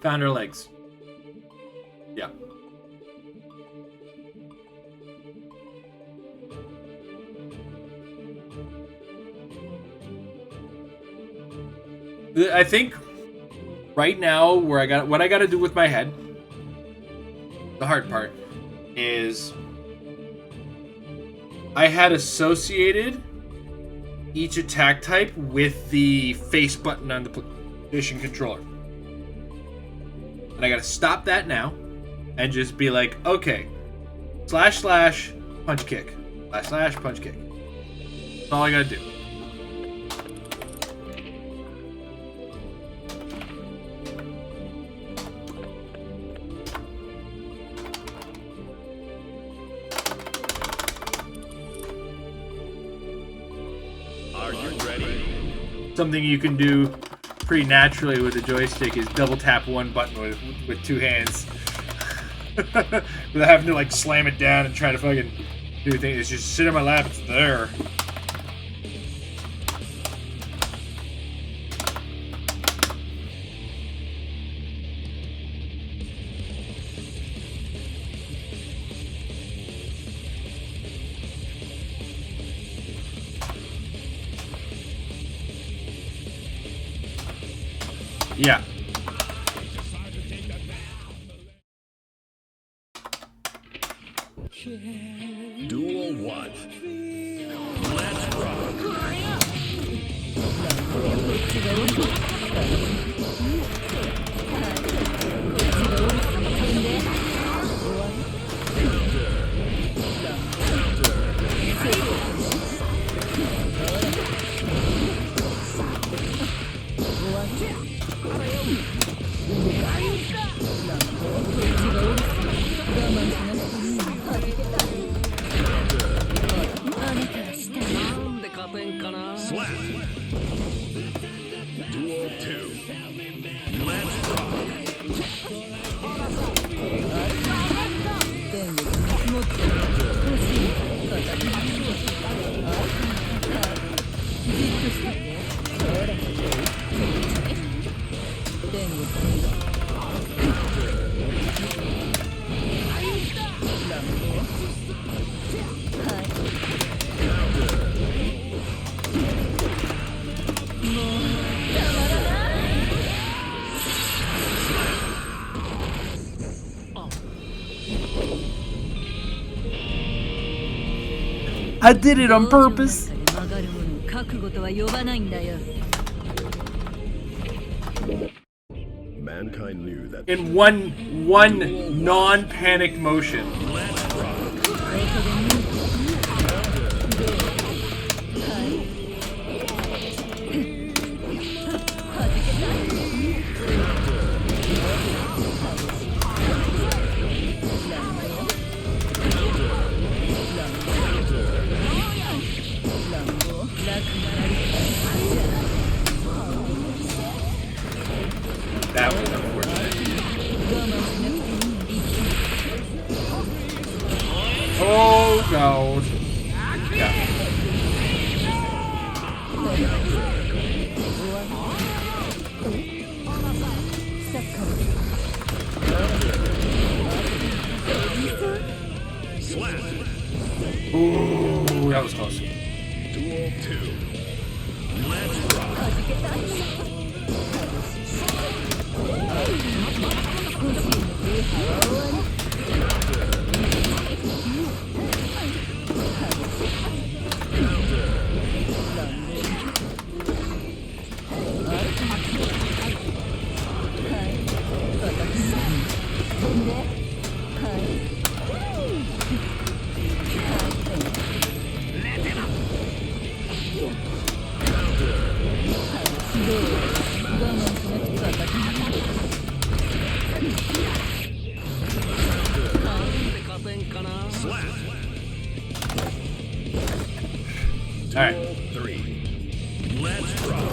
Found her legs. Yeah. I think right now what I got to do with my head, the hard part, is I had associated each attack type with the face button on the PlayStation controller. And I gotta stop that now and just be like, okay, / punch kick. / punch kick. That's all I gotta do. something you can do pretty naturally with a joystick is double tap one button with two hands. Without having to like slam it down and try to fucking do things. It's just sit on my lap, it's there. Yeah.
Duel 1. Let's rock. Slap. Duel 2. Let's rock.
I did it on purpose.
Mankind knew that
In one non-panicked motion. That was unfortunate. Oh god. Yeah.
slap.
Ooh, that was close.
Duel 2. Let's rock.
All right.
Duel 3. Let's rock.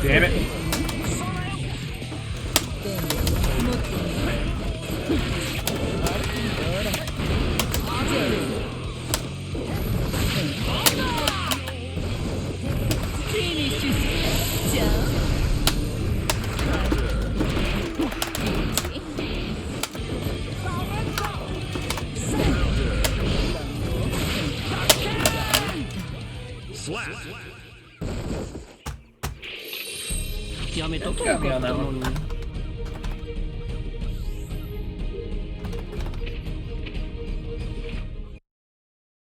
Damn it.
Slap.
Got me on that one.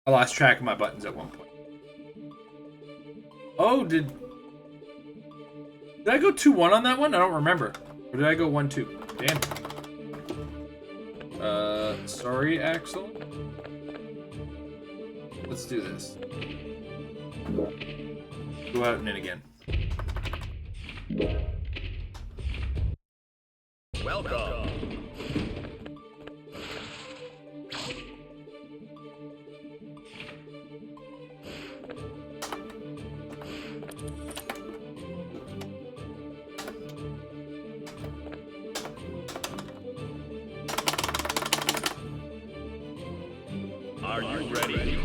I lost track of my buttons at one point. Oh, did I go 2-1 on that one? I don't remember. Or did I go 1-2? Damn. Sorry, Axel. Let's do this. Go out and in again.
Welcome. Are you ready?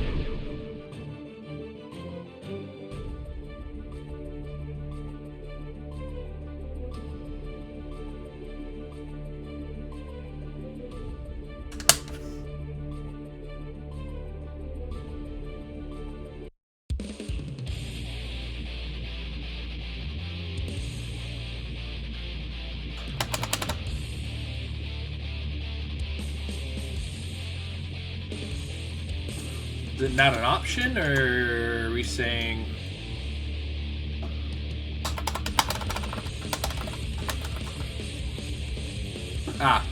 Is it not an option, or are we saying... Ah.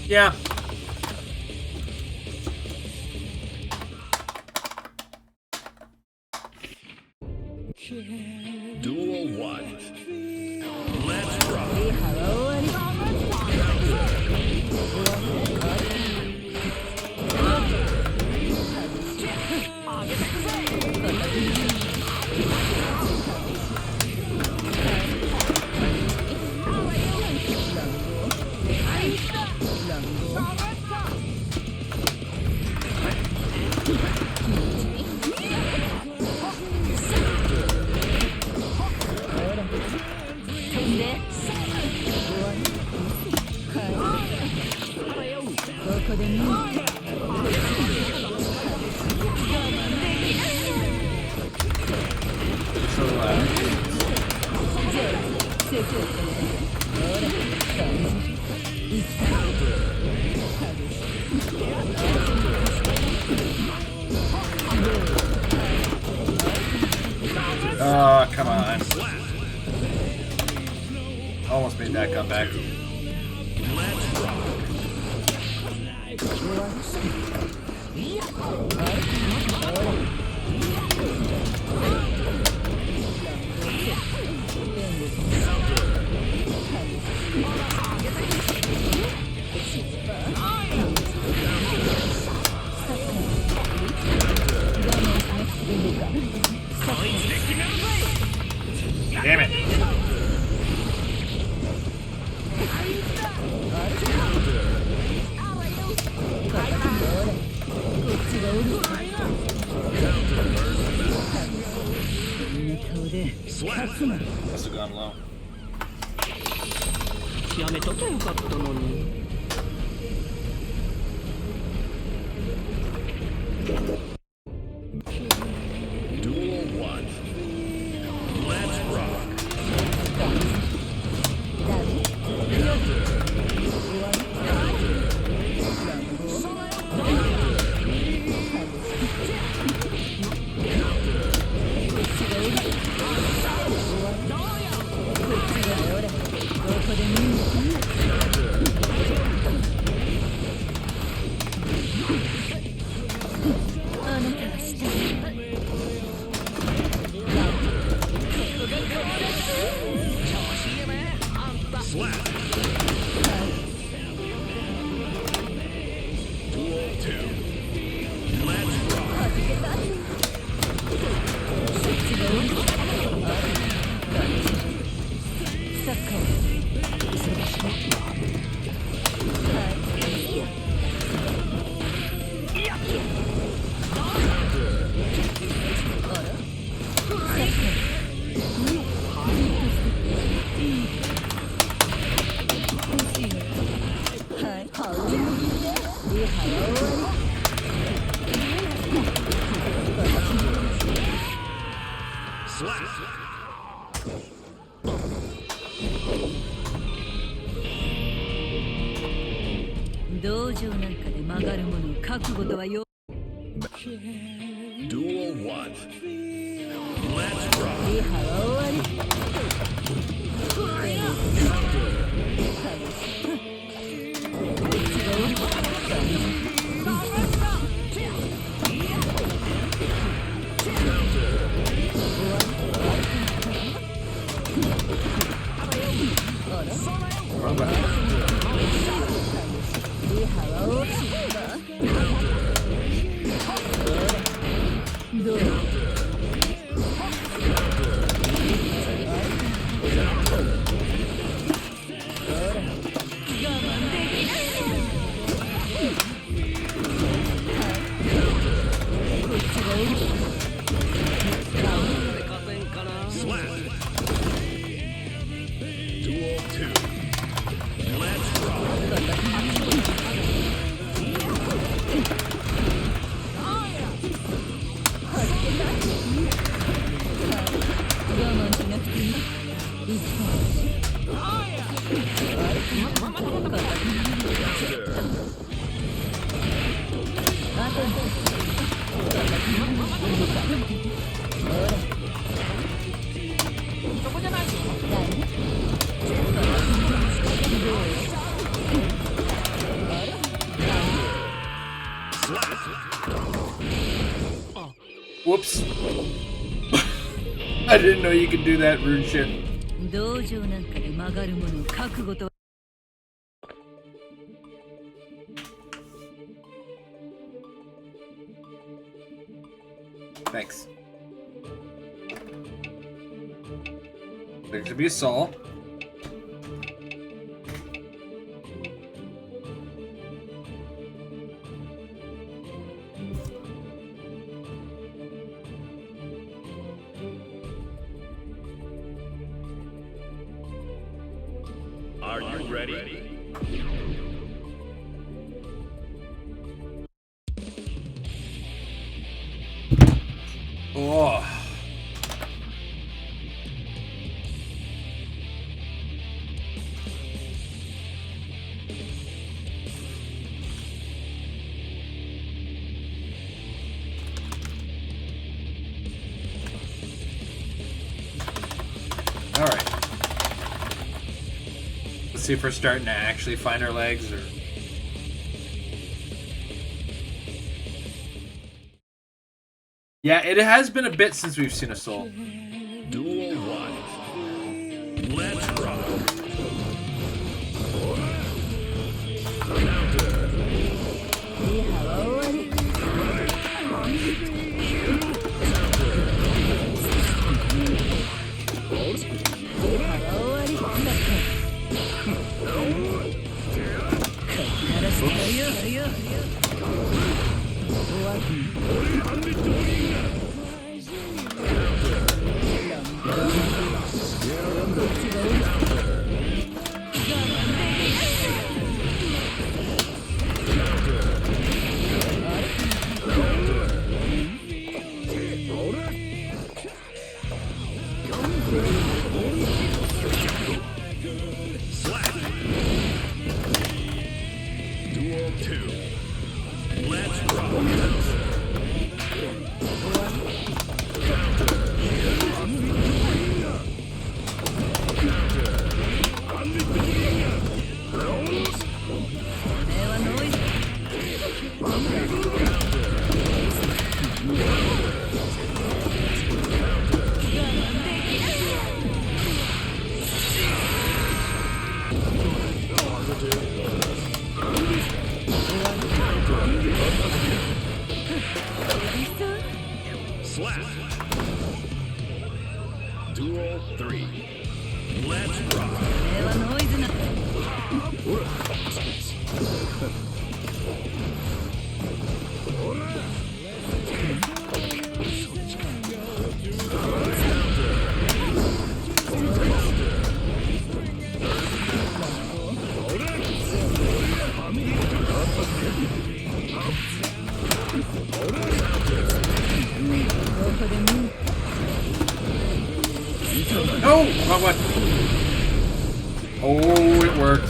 Yeah.
Duel 1. Let's rock.
Oh, come on. Almost made that comeback. Damn it. Must have gone low.
やめときゃよかったのに。
Duel 1. Let's rock. Slap. Duel 2. Let's rock. Slap.
道場なんかで曲がるものを覚悟とはよ。
Duel 1. Let's rock.
リハは終わり。どう
Whoops. I didn't know you could do that rude shit.
道場なんかで曲がるもの覚悟と
Thanks. There could be a saw.
Are you ready?
Oh. All right. Let's see if we're starting to actually find our legs, or yeah, it has been a bit since we've seen a soul.
Duel 1. Let's rock. Duel 2. Let's rock. Slap. Duel 3. Let's rock.
これはノイズな
No! Wrong one. Oh, it worked.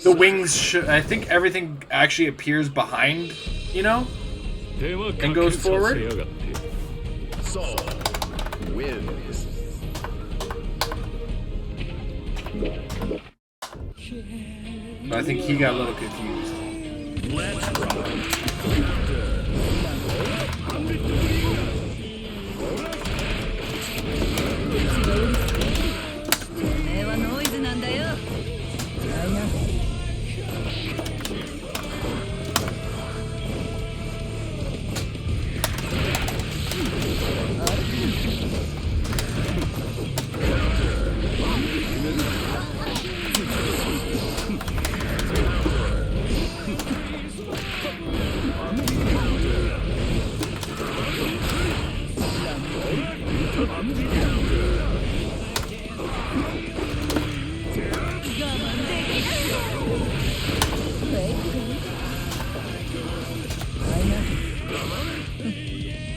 The wings should, I think everything actually appears behind, you know? And goes forward.
Soul wins.
But I think he got a little confused.
Let's rock.
おめえはノイズなんだよ。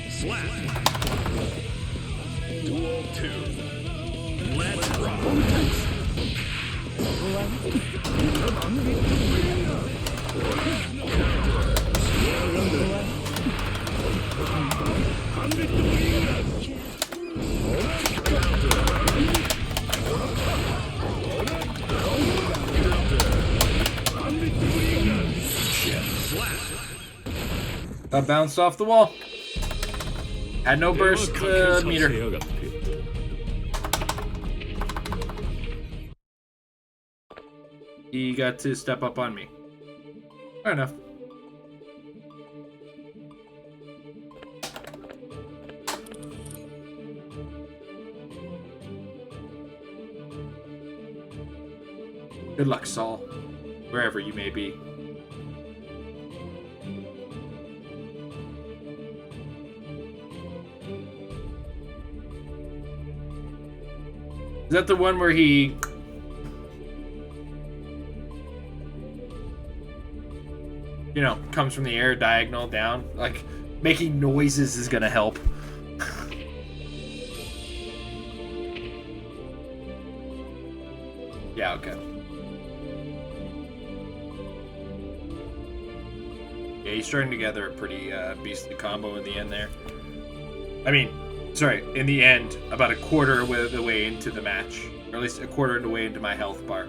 Slap. Duel 2. Let's rock.
Bounced off the wall. Had no burst meter. He got to step up on me. Fair enough. Good luck, Saul, wherever you may be. Is that the one where he... you know, comes from the air diagonal down? Like, making noises is gonna help. Yeah, okay. Yeah, he's strung together a pretty beastly combo in the end there. I mean, sorry, in the end, about a quarter of the way into the match. Or at least a quarter of the way into my health bar.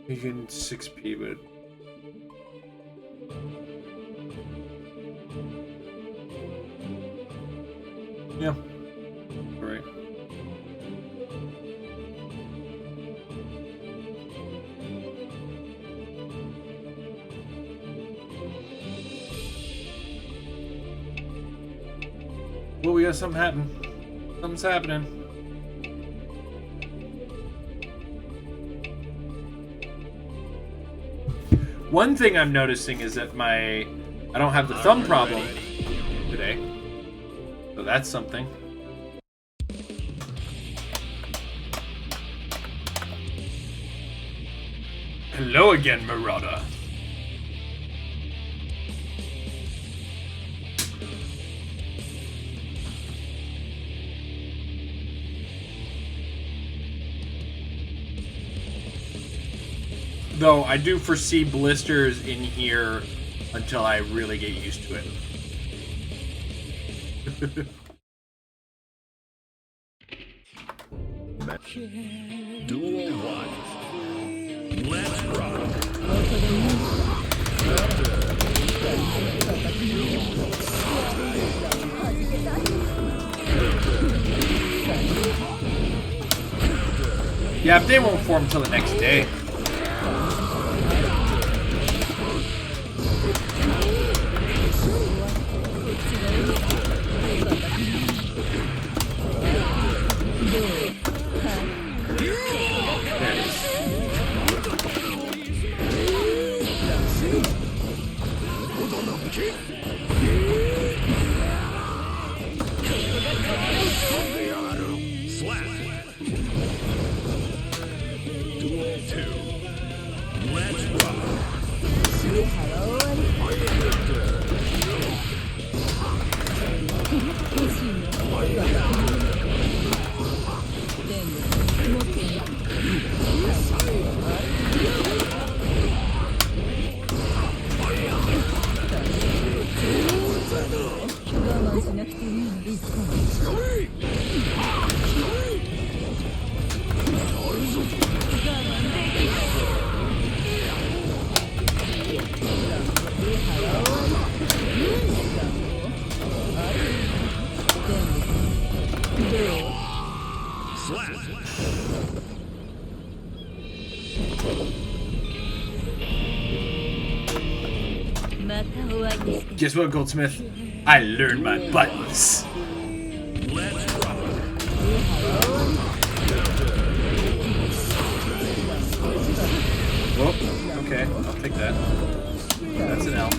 You can 6p, but... yeah. Alright. Well, we got something happening. Something's happening. One thing I'm noticing is that I don't have the thumb problem today. So that's something. Hello again, Marauder. Though I do foresee blisters in here until I really get used to it.
Duel 1. Let's rock.
Yeah, update won't form until the next day.
Slap. Duel 2. Let's rock.
Guess what, Goldsmith? I learned my buttons. Oh, okay, I'll take that. That's an L.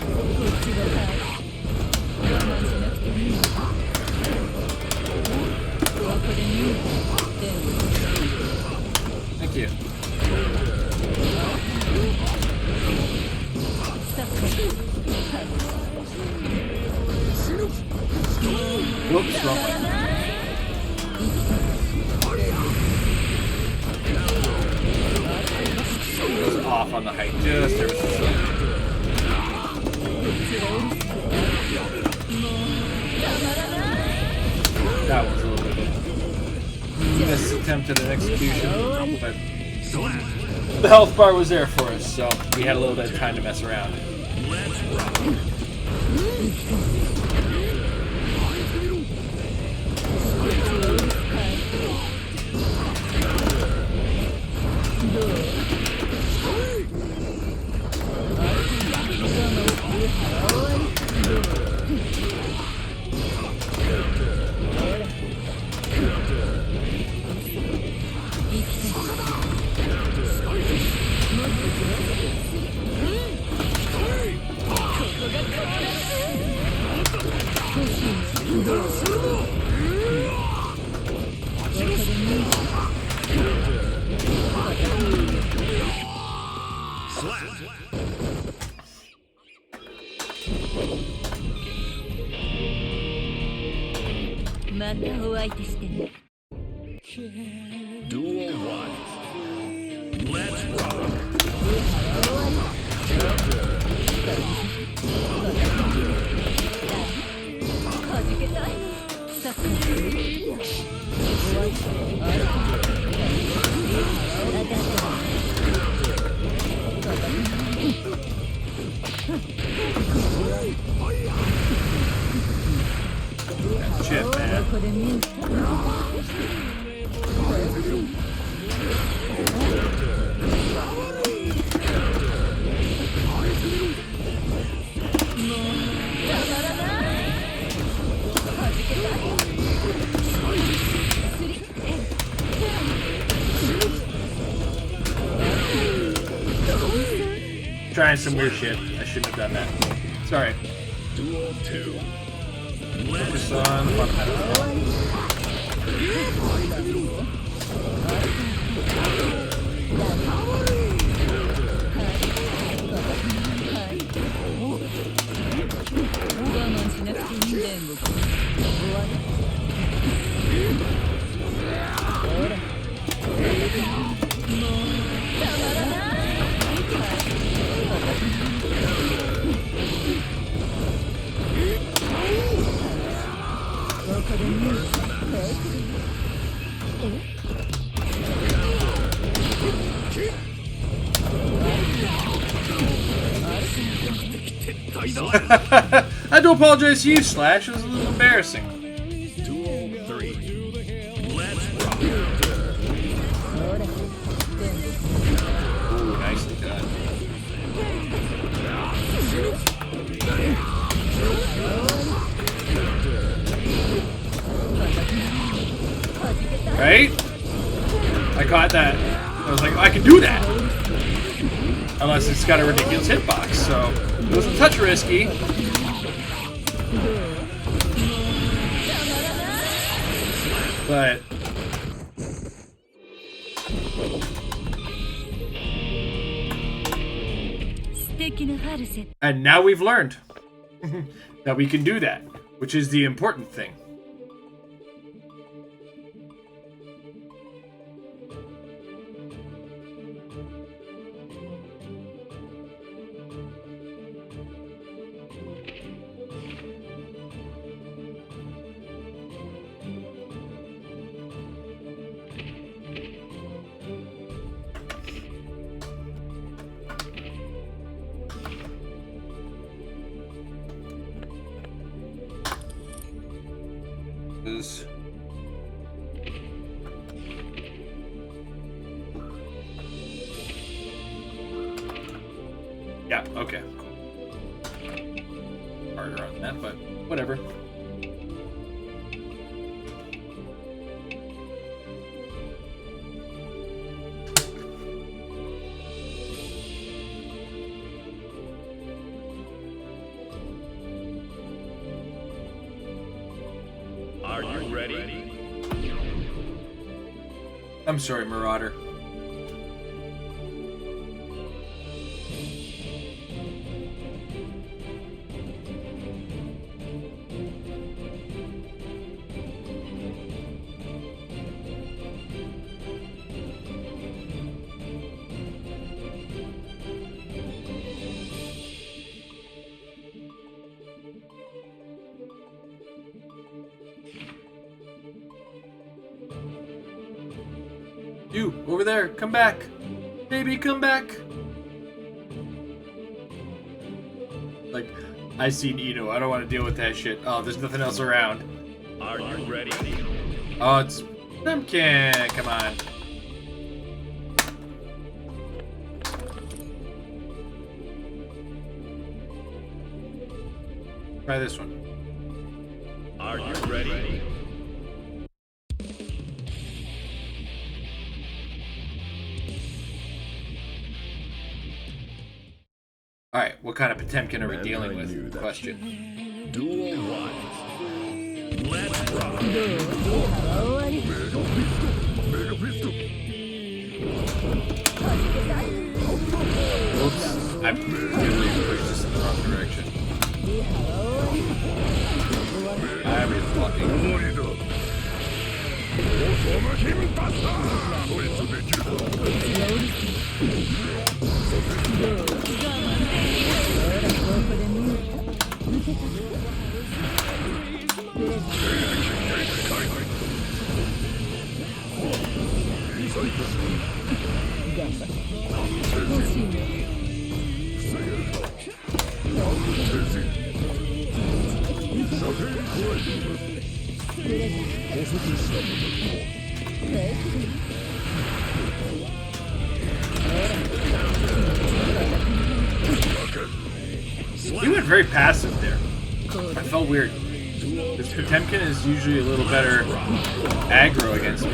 Thank you. Whoops, wrong way. Goes off on the height just ever so slightly. That was a little bit missed attempt at an execution. But the health bar was there for us, so we had a little bit of time to mess around.
Duel 1. Let's rock.
Shit, man. Trying some weird shit. I shouldn't have done that. Sorry.
Duel 2.
Focus on fundamentals. I do apologize to you, Slash. It was a little embarrassing.
Duel 3. Let's rock.
Ooh, nicely done. Right? I caught that. I was like, I can do that. Unless it's got a ridiculous hitbox, so it was a touch risky. But
敵のファルセット
And now we've learned that we can do that, which is the important thing. Is yeah, okay, cool. Harder on that, but whatever.
Are you ready?
I'm sorry, Marauder. You, over there, come back. Baby, come back. Like, I seen Ito. I don't want to deal with that shit. Oh, there's nothing else around.
Are you ready?
Oh, it's Pumpkin. Come on. Try this one.
Are you ready?
All right, what kind of Potemkin are we dealing with? Question.
Duel 1. Let's rock.
終わり
Oops, I really pushed this in the wrong direction. I'm fucking. He went very passive there. I felt weird. This Potemkin is usually a little better aggro against me.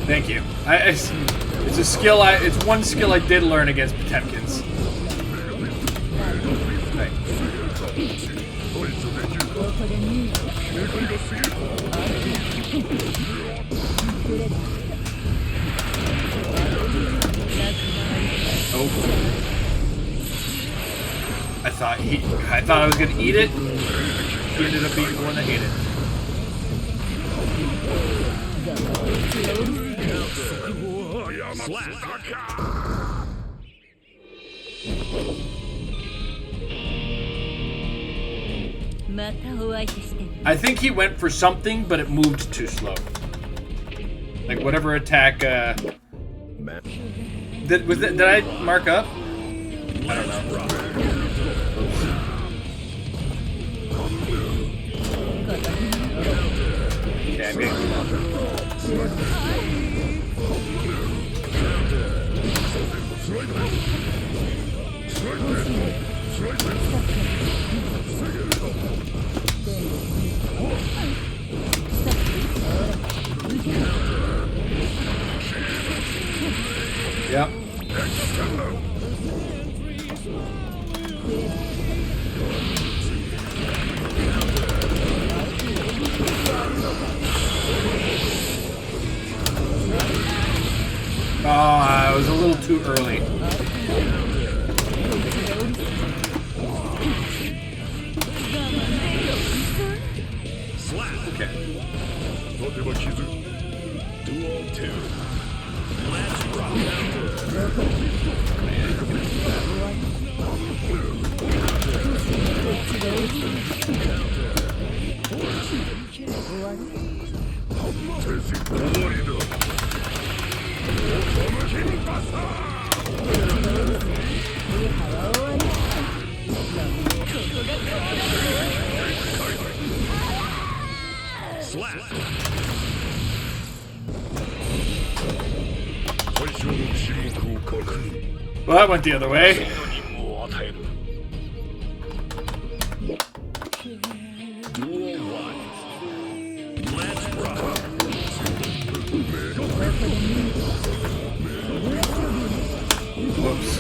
Thank you. It's a skill. It's one skill I did learn against Potemkins. Right. Oh. I thought I was gonna eat it. He ended up being the one that ate it. I think he went for something, but it moved too slow. Like whatever attack. Did I mark up? I don't know. Yeah, maybe. Yep. I was a little too early. Okay.
Duel 2. Let's rock.
Well, that went the other way.
Duel 1. Let's rock.
Whoops.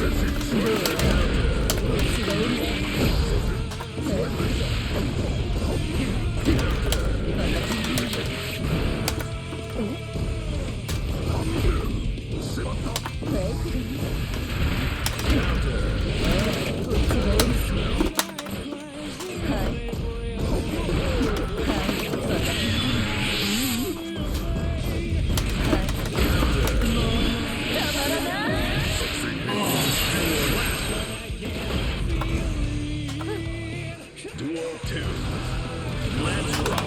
Duel 2. Let's rock.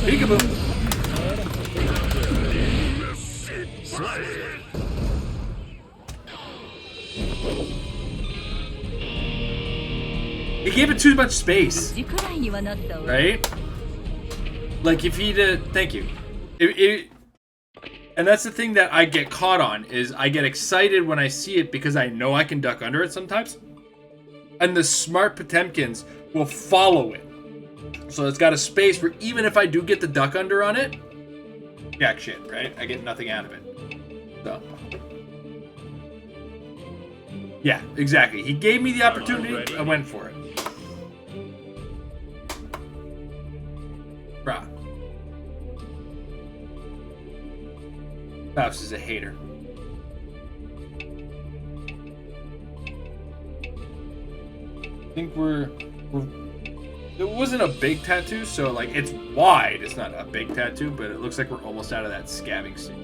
Peekaboo. He gave it too much space,
時くらいにはなったわ。
right? Like if he did, thank you. And that's the thing that I get caught on is I get excited when I see it because I know I can duck under it sometimes. And the smart Potemkins will follow it. So it's got a space where even if I do get the duck under on it, jack shit, right? I get nothing out of it. So. Yeah, exactly. He gave me the opportunity, I went for it. Bruh. Faust is a hater. I think we're it wasn't a big tattoo, so like it's wide. It's not a big tattoo, but it looks like we're almost out of that scabbing stage.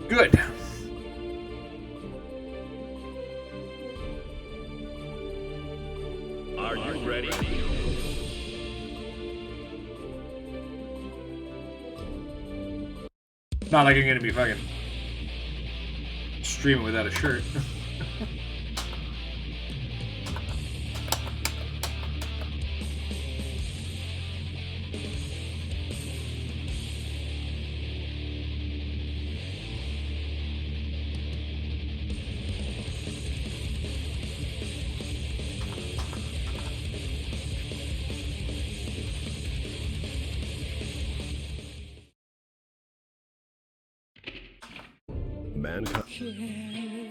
Good.
Are you ready?
Not like I'm gonna be fucking streaming without a shirt.
Mankind.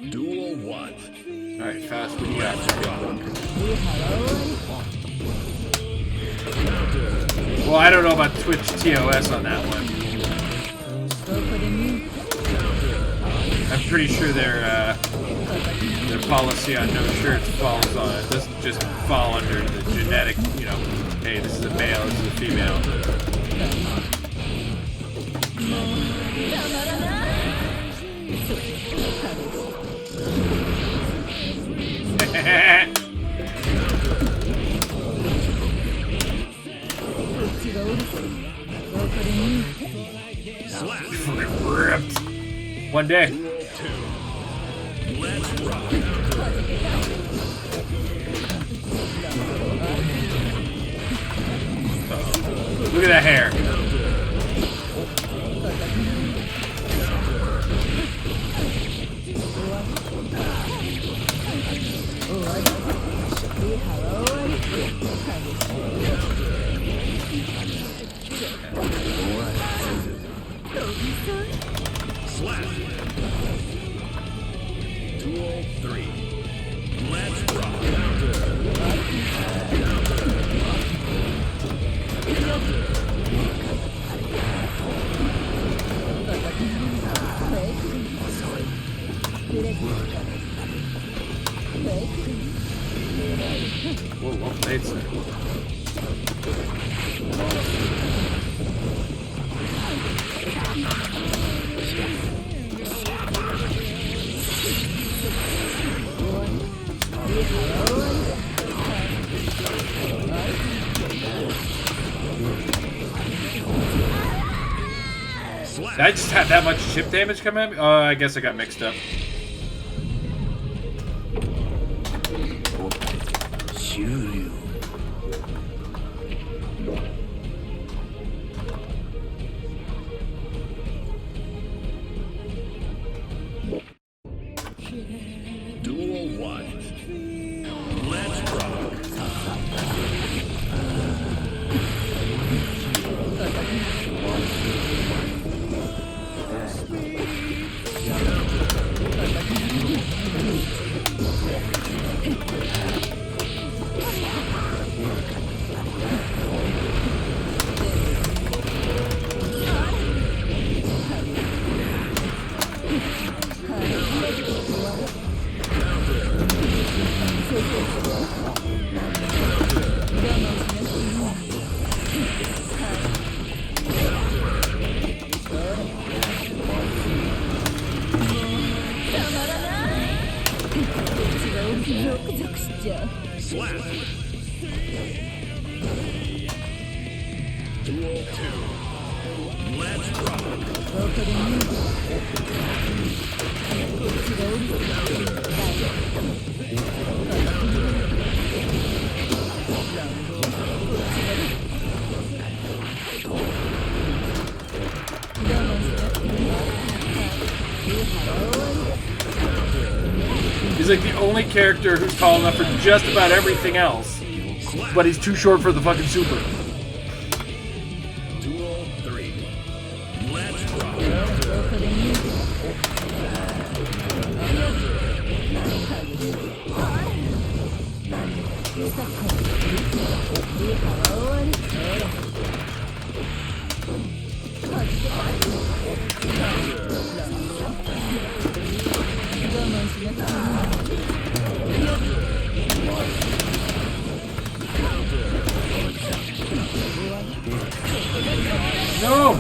Duel 1.
Alright, Faust, what do you got? Well, I don't know about Twitch TOS on that one. I'm pretty sure their policy on no shirts falls on it. Doesn't just fall under the genetic, you know, hey, this is a male, this is a female. Ripped. One day.
Let's rock.
Look at that hair. Whoa, well played, sir. Did I just have that much chip damage come at me? Oh, I guess I got mixed up.
Duel 1. Let's rock. Slap. Duel 2. Let's rock.
He's like the only character who's tall enough for just about everything else, but he's too short for the fucking super.
Duel 3. Let's rock.
No!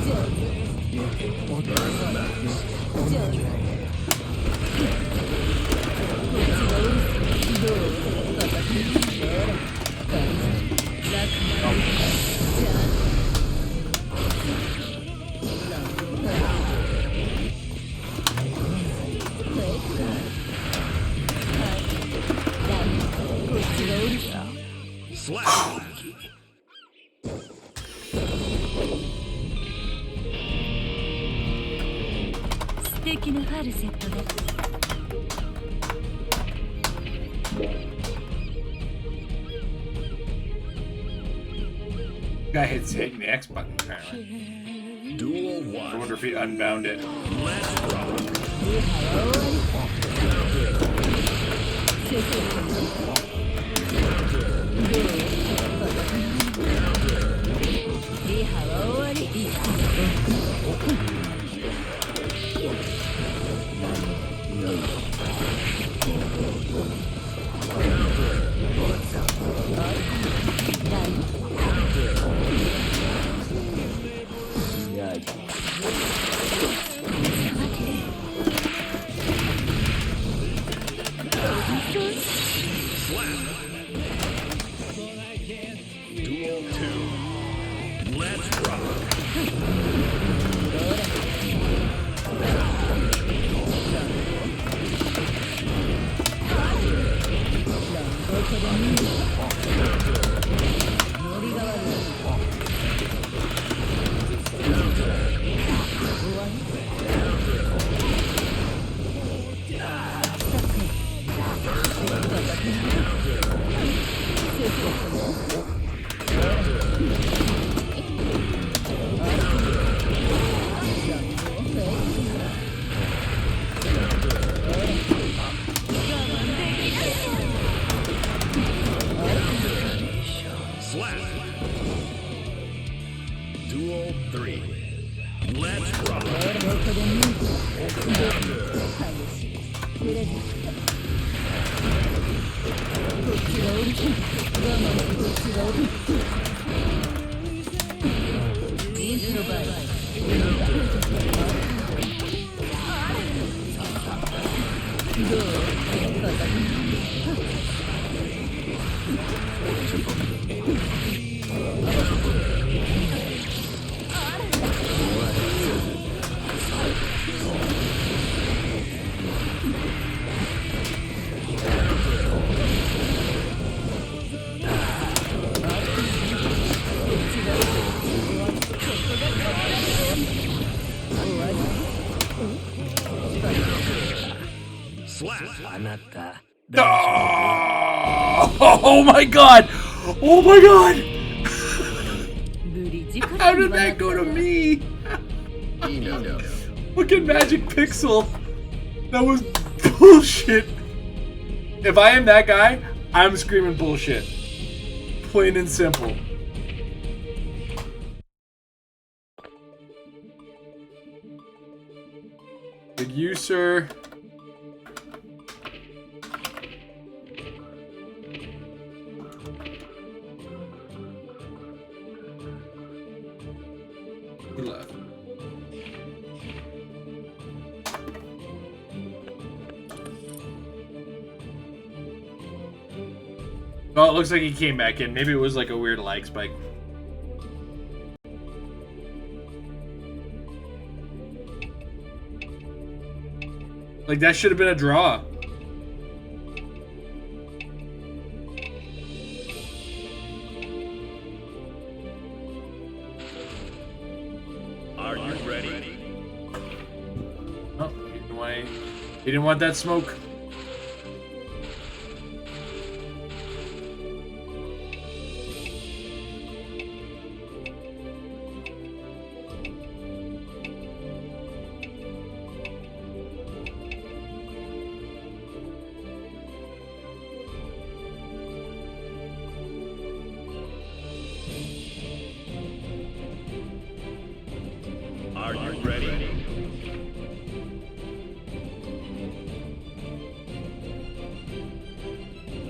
Slap.
素敵なファルセットです。
Guy hits hitting the X button apparently.
Duel
I
1.
wonder if he unbound it.
Let's rock. Duel 2. Let's rock. Slap. Duel 3. Let's rock.
Oh my god! Oh my god! How did that go to me? Look at Magic Pixel. That was bullshit. If I am that guy, I'm screaming bullshit. Plain and simple. Big you, sir. He left. Well, it looks like he came back in. Maybe it was like a weird lag spike. Like, that should have been a draw.
Are you ready?
Oh, he didn't want that smoke.
Are you ready?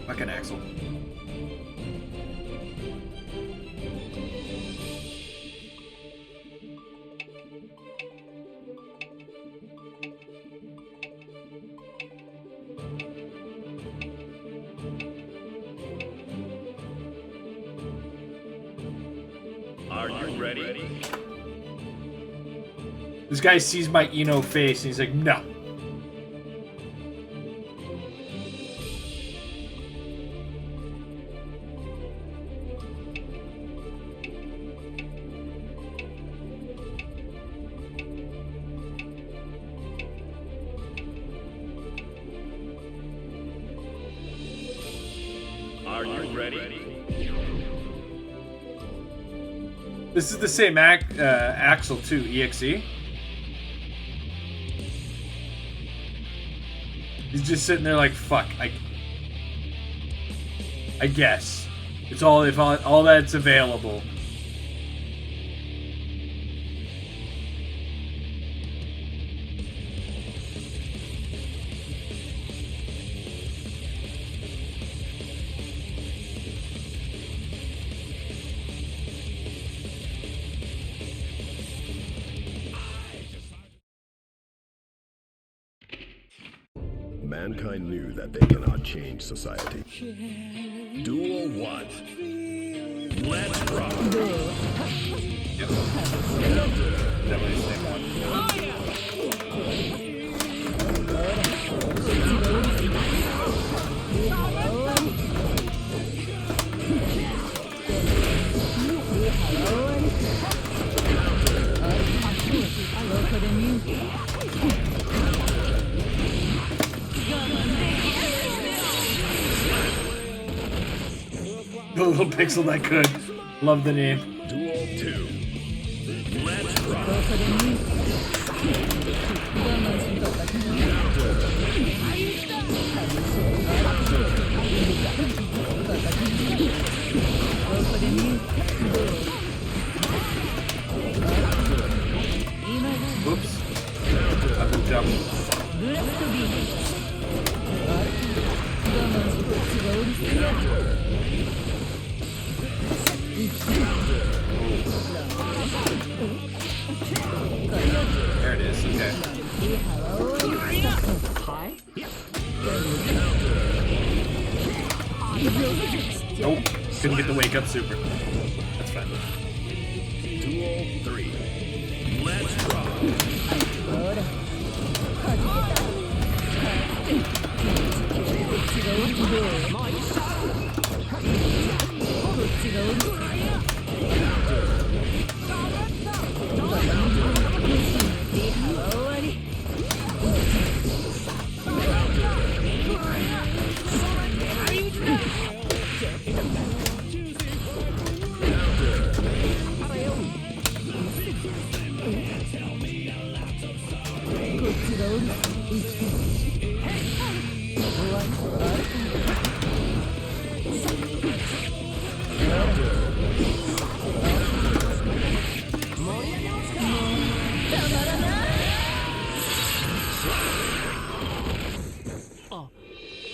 Fucking Axel.
Are you ready?
This guy sees my Eno face and he's like, no.
Are you ready?
This is the same Axel too, EXE. He's just sitting there like, fuck, I guess. It's all that's available.
Mankind knew that they cannot change society. Duel 1. Let's rock.
Definitely the same one. The little pixel that could. Love the name.
Duel 2. Let's rock.
Whoops. I've been jumping. There it is. Okay. Nope. Couldn't get the wake up super. That's fine.
Duel 3. Let's rock.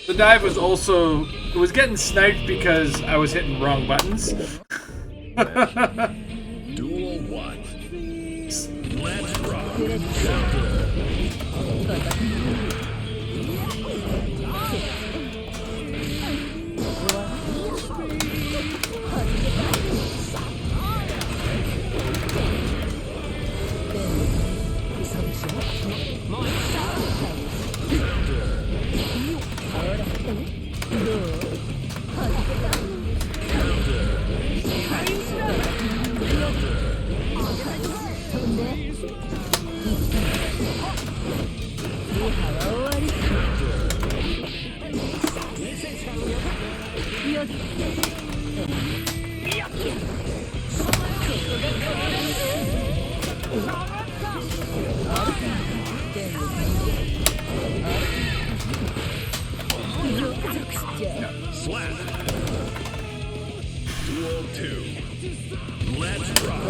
The dive was also, it was getting sniped because I was hitting wrong buttons.
Duel 1. Let's rock. Slap. Duel 2. Let's rock.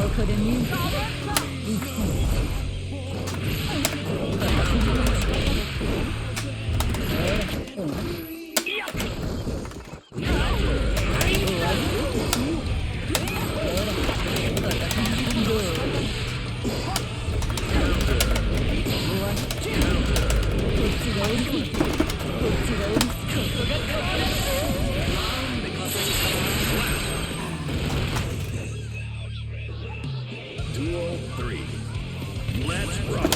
Duel 3. Let's rock.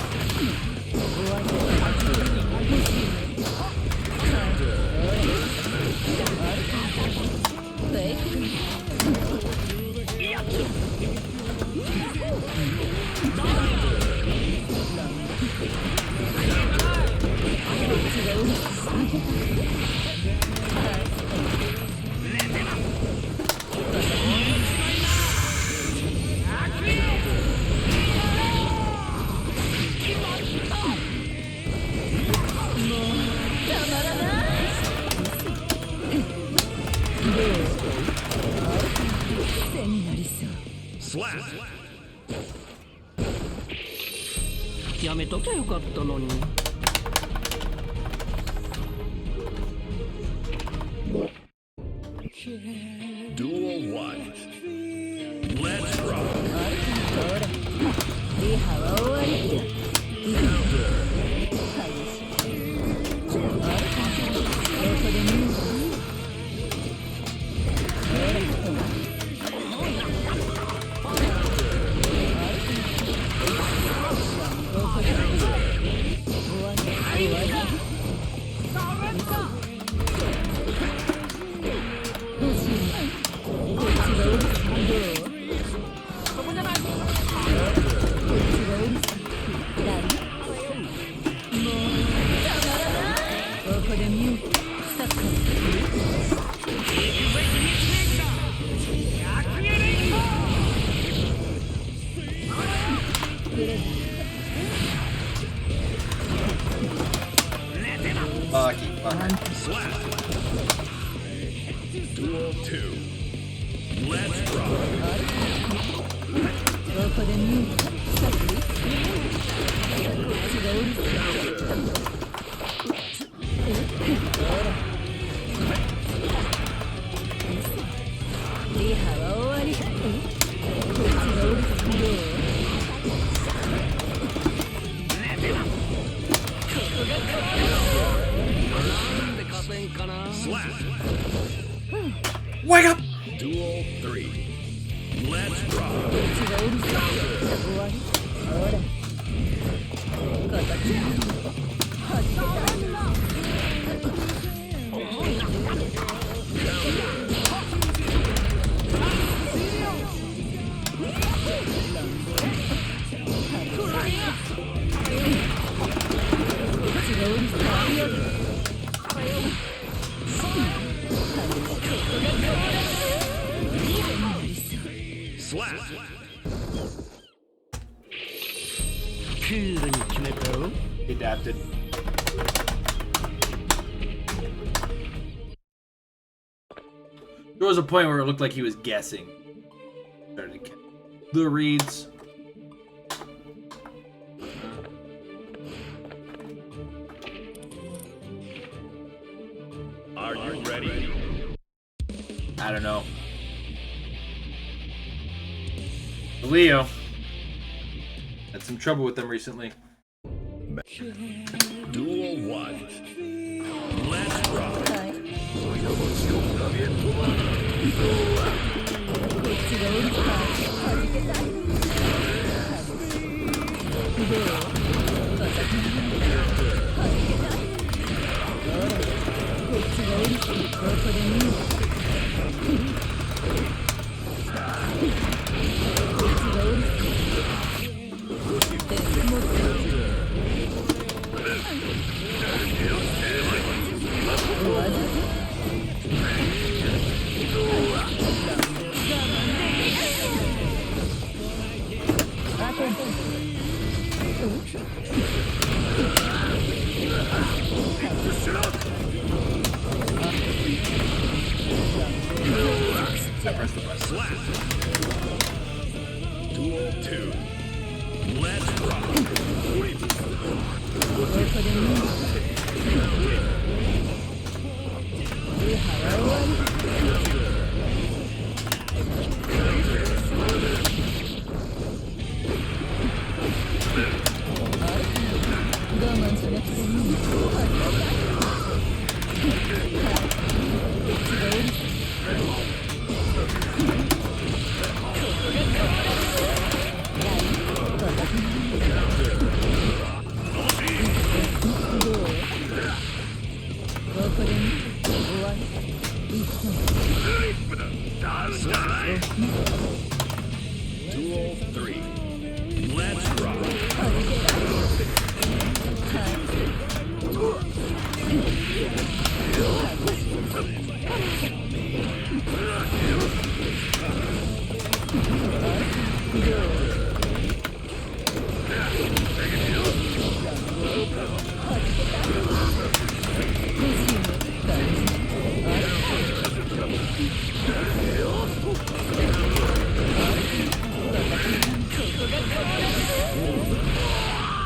Slap.
やめときゃよかったのに。
Duel 1. Let's rock.
Lucky fucker.
Slap. Duel 2. Let's rock.
いかな。
Slap.
Wake up!
Duel 3. Let's rock.
クールに決めたよ。
He adapted. There was a point where it looked like he was guessing. Started to get the reads.
Are you ready?
I don't know. Leo. Had some trouble with them recently.
Duel 1. Let's rock.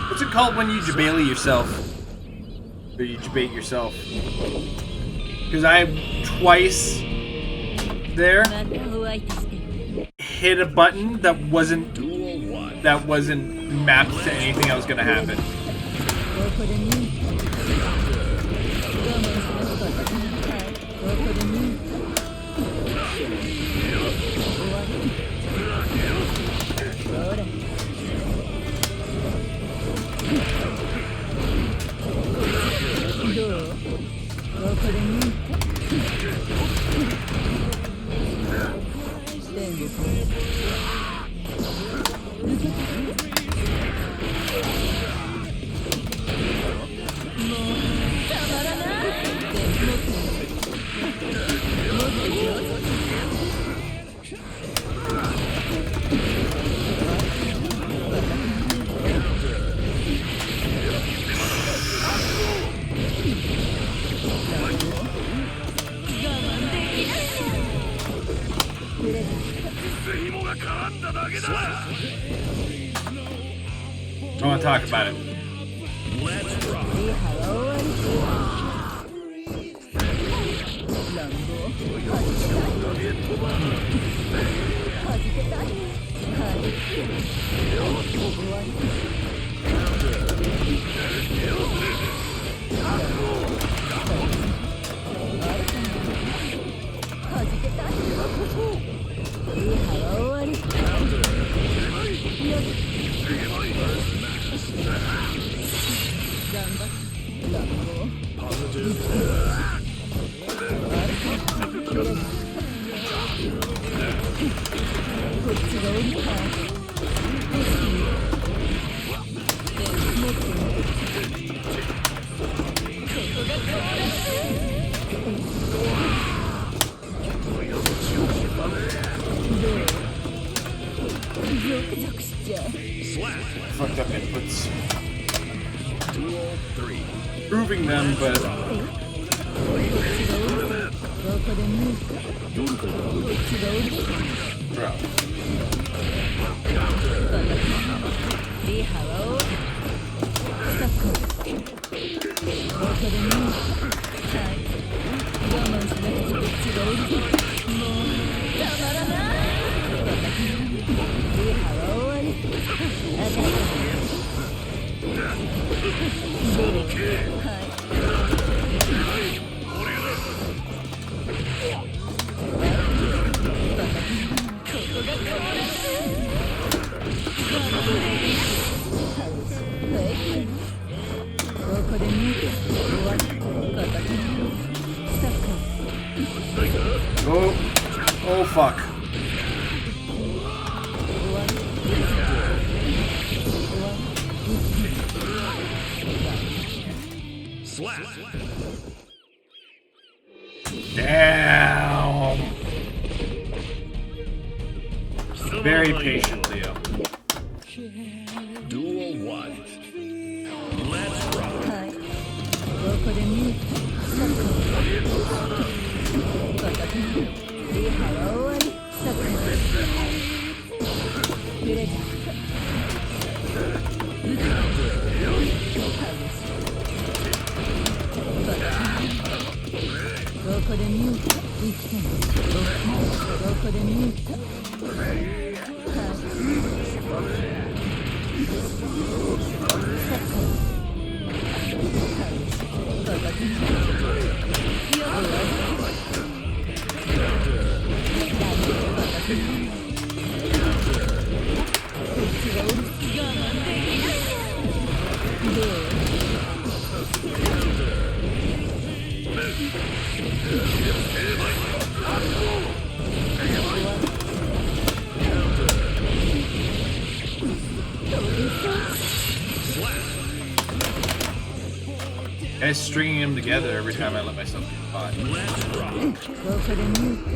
'What's it called when you jabali yourself? Or you debate yourself? Because I twice there hit a button that wasn't mapped to anything that was gonna happen. I want to talk about it.
Let's rock.
proving them, but
どこでもどっちがおる
bro.
リハはスタッフどこでもはい我慢しなきゃどっちがおるもうたまらないリハは終わりあたり
Oh, oh fuck.
Slap.
Damn. Very patient, Leo.
Duel 1. Let's rock.
はいどこでもスタッフリハは終わりスタッフ揺れたどこでミュート生きてんどこでミュート
Guys stringing them together every time I let myself get caught.
Let's rock.
どこでミュート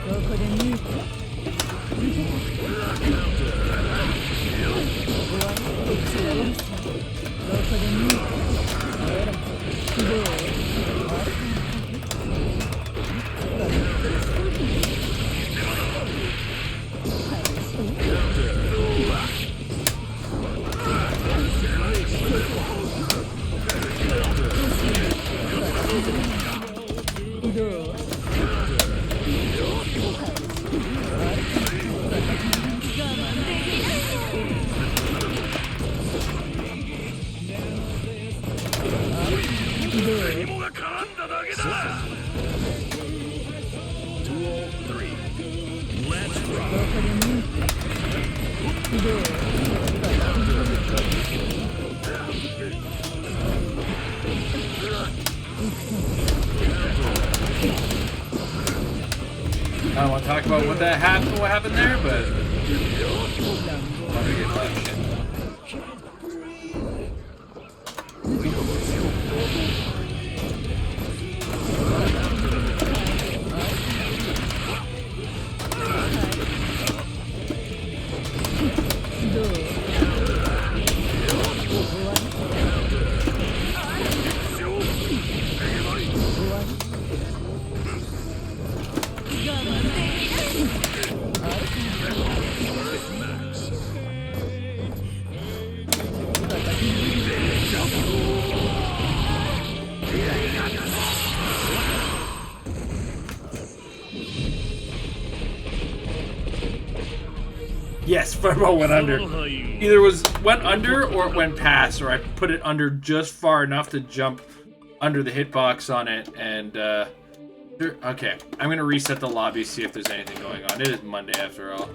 どこでミュート
Duel 3. Let's rock.
I don't want to talk about what happened there, but I'm gonna get a lot of shit. Yes, Fireball went under. Either went under or it went past, or I put it under just far enough to jump under the hitbox on it. And okay, I'm gonna reset the lobby, see if there's anything going on. It is Monday after all.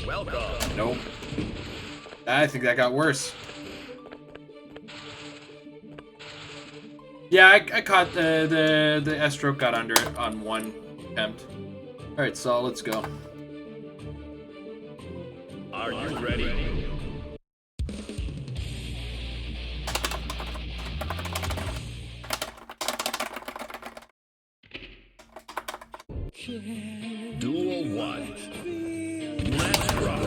Welcome.
Nope. I think that got worse. Yeah, I caught the S-stroke got under it on one attempt. All right, Saul, let's go.
Are you ready? Duel 1. Let's rock.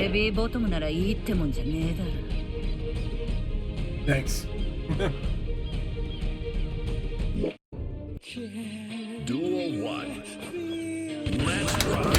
ヘビーボトムならいいってもんじゃねえだろ。
Thanks.
Duel 1. Let's rock.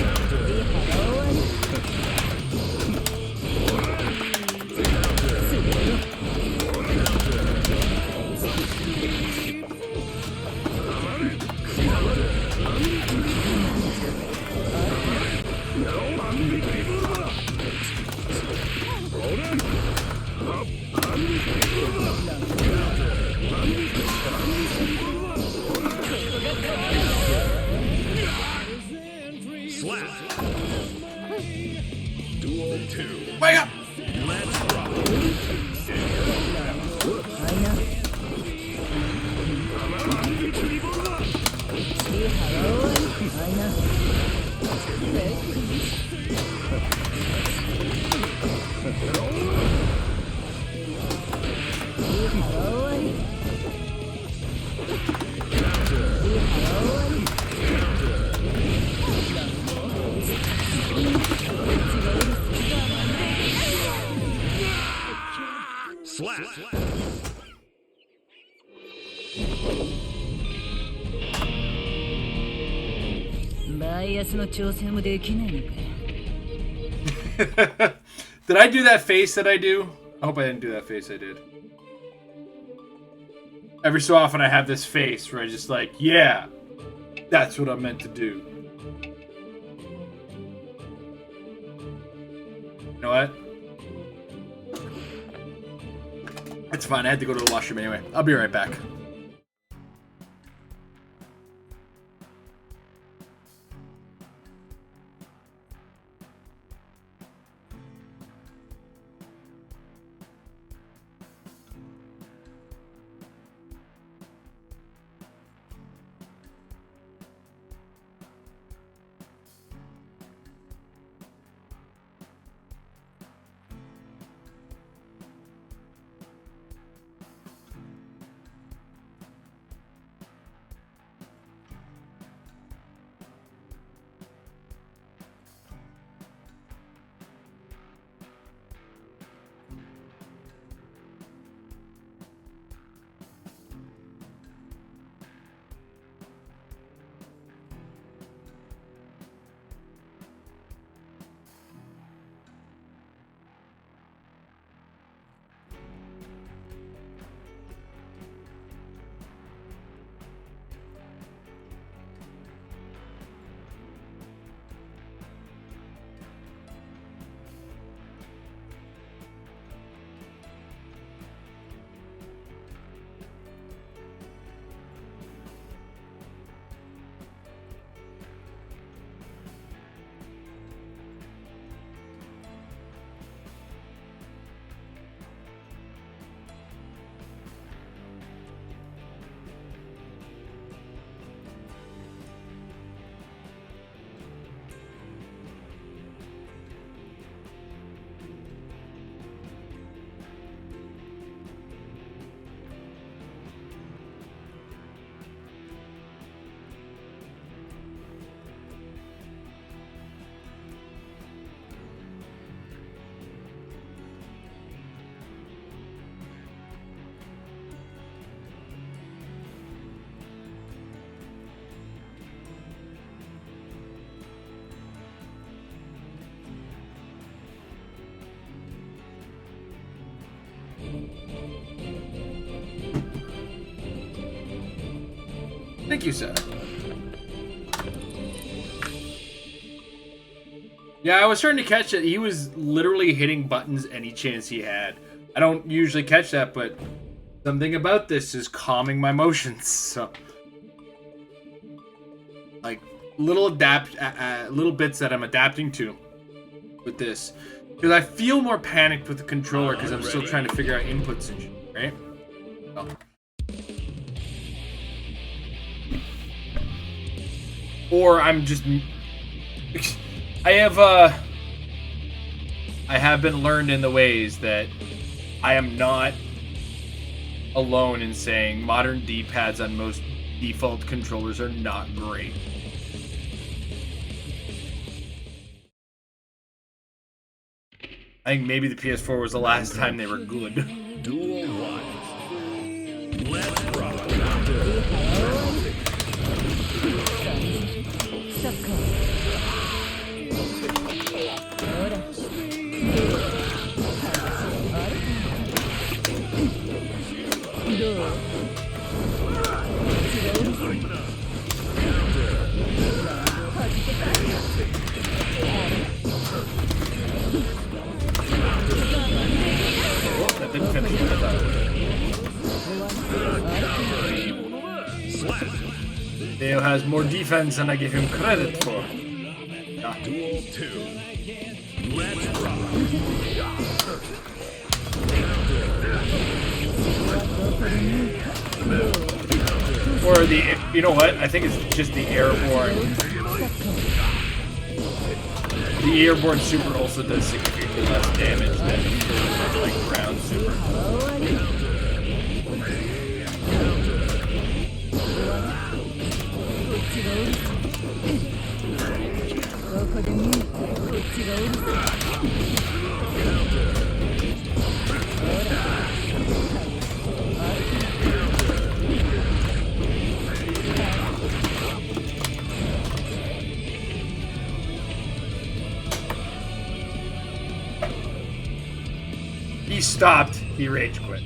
Slap.
バイアスの調整もできないのか。
Did I do that face that I do? I hope I didn't do that face I did. Every so often I have this face where I just like, yeah, that's what I'm meant to do. You know what? It's fine. I had to go to the washroom anyway. I'll be right back. Thank you, sir. Yeah, I was starting to catch that he was literally hitting buttons any chance he had. I don't usually catch that, but something about this is calming my emotions. So, like little bits that I'm adapting to with this, because I feel more panicked with the controller because I'm still trying to figure out inputs and shit, right? So. Or I'm just, I have been learned in the ways that I am not alone in saying modern D-pads on most default controllers are not great. I think maybe the PS4 was the last time they were good.
Duel 1. Let's rock.
That didn't finish what I thought. Dale has more defense than I give him credit for.
Duel 2. Let's rock.
Or the, you know what? I think it's just the airborne. The airborne super also does significantly less damage than the like ground super. he stopped. He rage quit.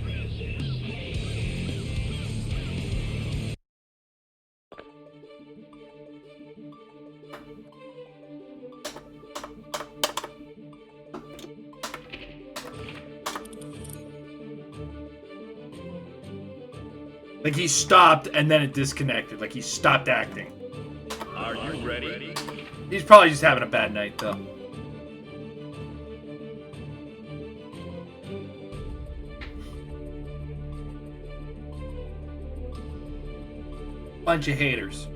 Like he stopped and then it disconnected. Like he stopped acting.
Are you ready?
He's probably just having a bad night though. Bunch of haters.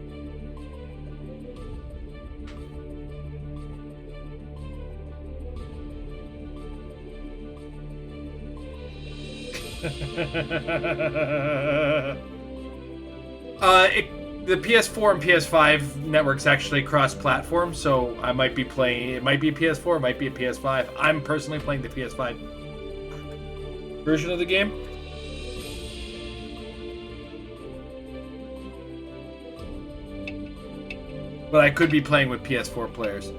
The PS4 and PS5 networks actually cross-platform, so I might be playing. It might be a PS4, it might be a PS5. I'm personally playing the PS5 version of the game. But I could be playing with PS4 players.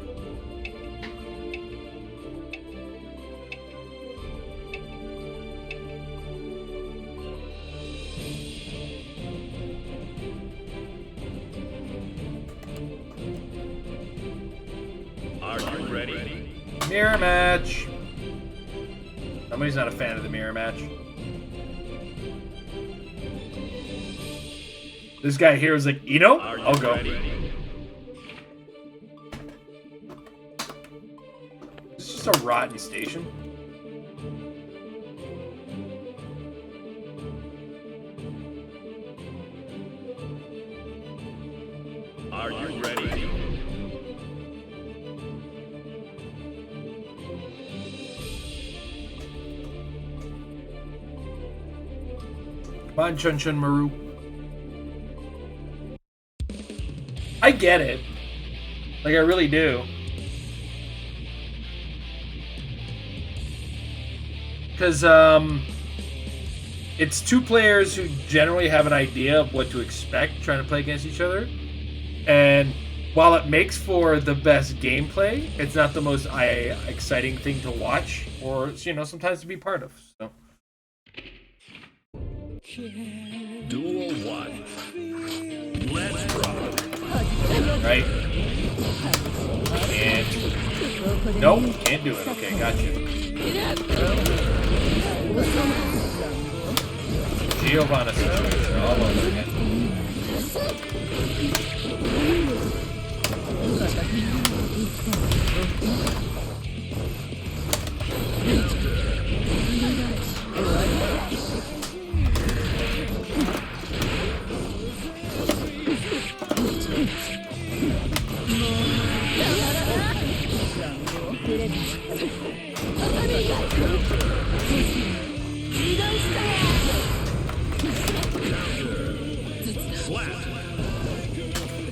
Are you ready?
Mirror match. Somebody's not a fan of the mirror match. This guy here is like, Eno? I'll go.
Ready?
It's just a rotten station.
Are you ready?
Come on, Chun Chun Maru. I get it. Like, I really do. Because, it's two players who generally have an idea of what to expect trying to play against each other. And while it makes for the best gameplay, it's not the most exciting thing to watch or, you know, sometimes to be part of. So.
Duel 1. Let's rock.
Right? And nope, can't do it. Okay, gotcha. Giovanna situation all over again.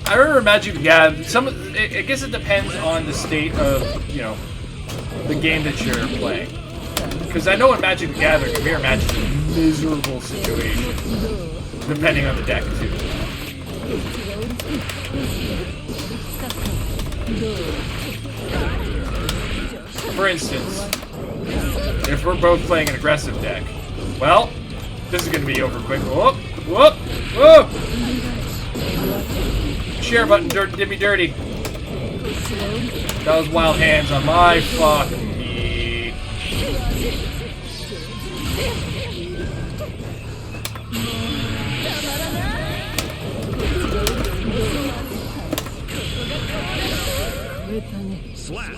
I remember Magic, yeah, I guess it depends on the state of, you know, the game that you're playing. Because I know in Magic the Gathering, mirror match is a miserable situation, depending on the deck, too. For instance, if we're both playing an aggressive deck, well, this is going to be over quick. Whoop, whoop, whoop! Share button did me dirty. That was wild hands on my fucking knee.
Slap.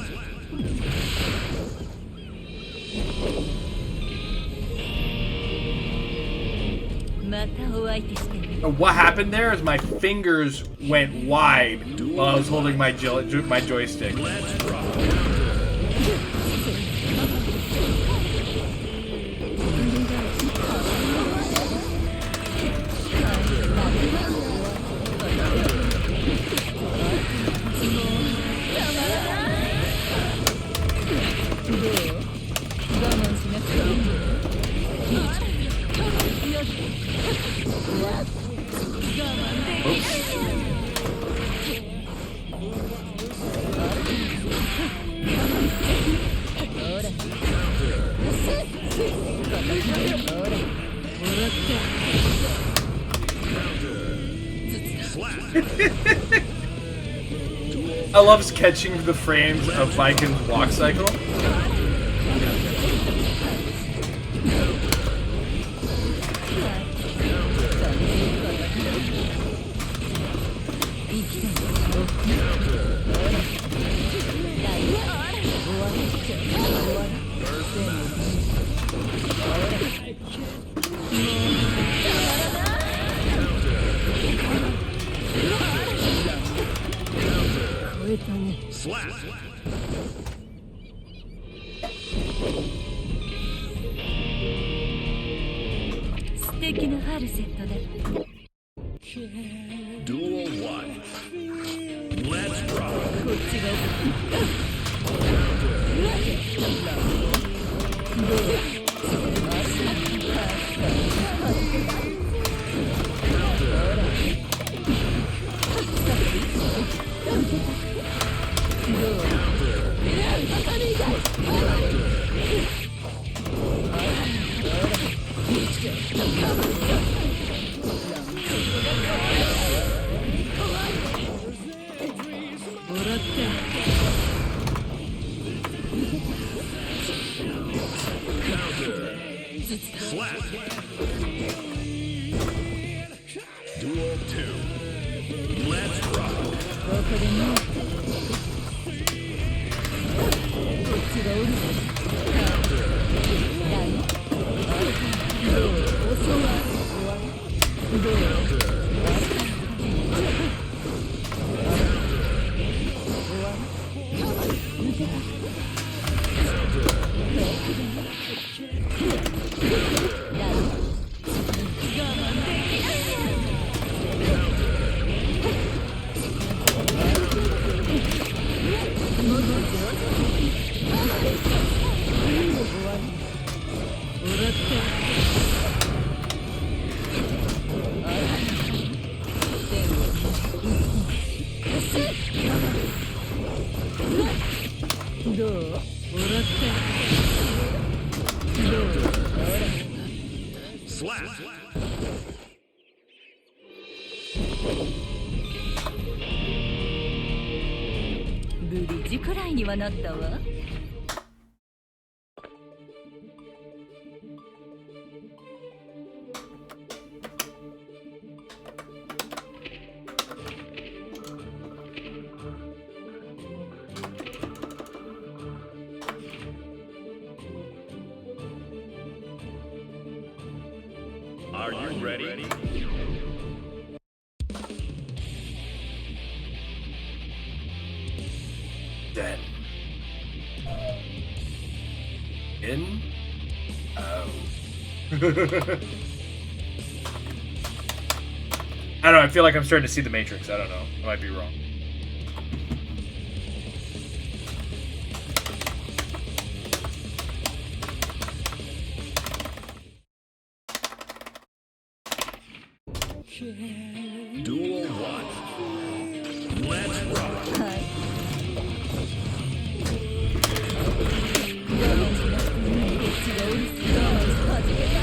What happened there is my fingers went wide while I was holding my joystick.
Let's rock.
I love catching the frames of Vikin's walk cycle.
Slap.
素敵なファルセットだ。
Duel 1. Let's rock.
こっちが
Slap. Duel 2. Let's rock.
どこでもこっちがおるどうもらった
Slap.
ブリッジくらいにはなったわ。
Are you ready?
Dead. In. Out. I don't know. I feel like I'm starting to see the Matrix. I don't know. I might be wrong.
Duel 1. Let's rock.
はい。我慢しなくてもいい。こっちがおる。我慢し始めた。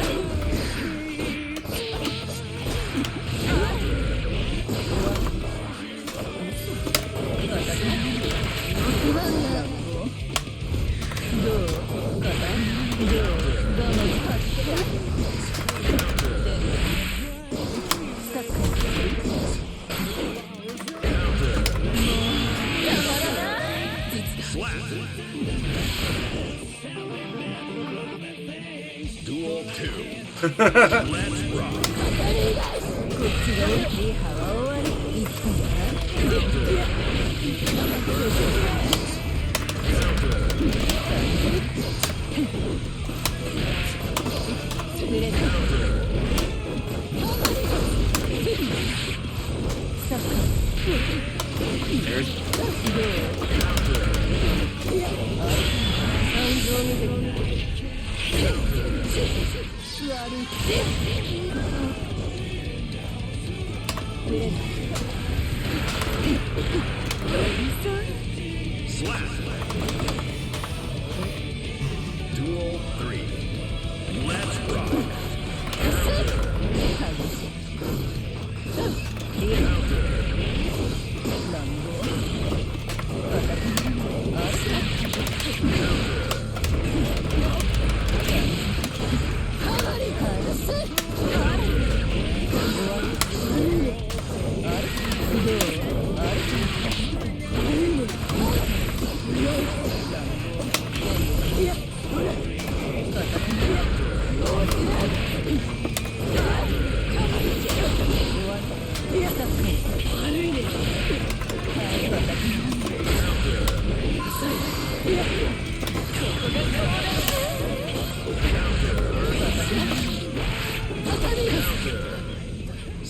どう？どう？我慢し始めた。
Slap. Duel 2. Let's rock.
こっちが大きい歯は終わり。いつもプレゼント。サッカー。
There's
プレゼント。
Slap. Duel 3. Let's rock.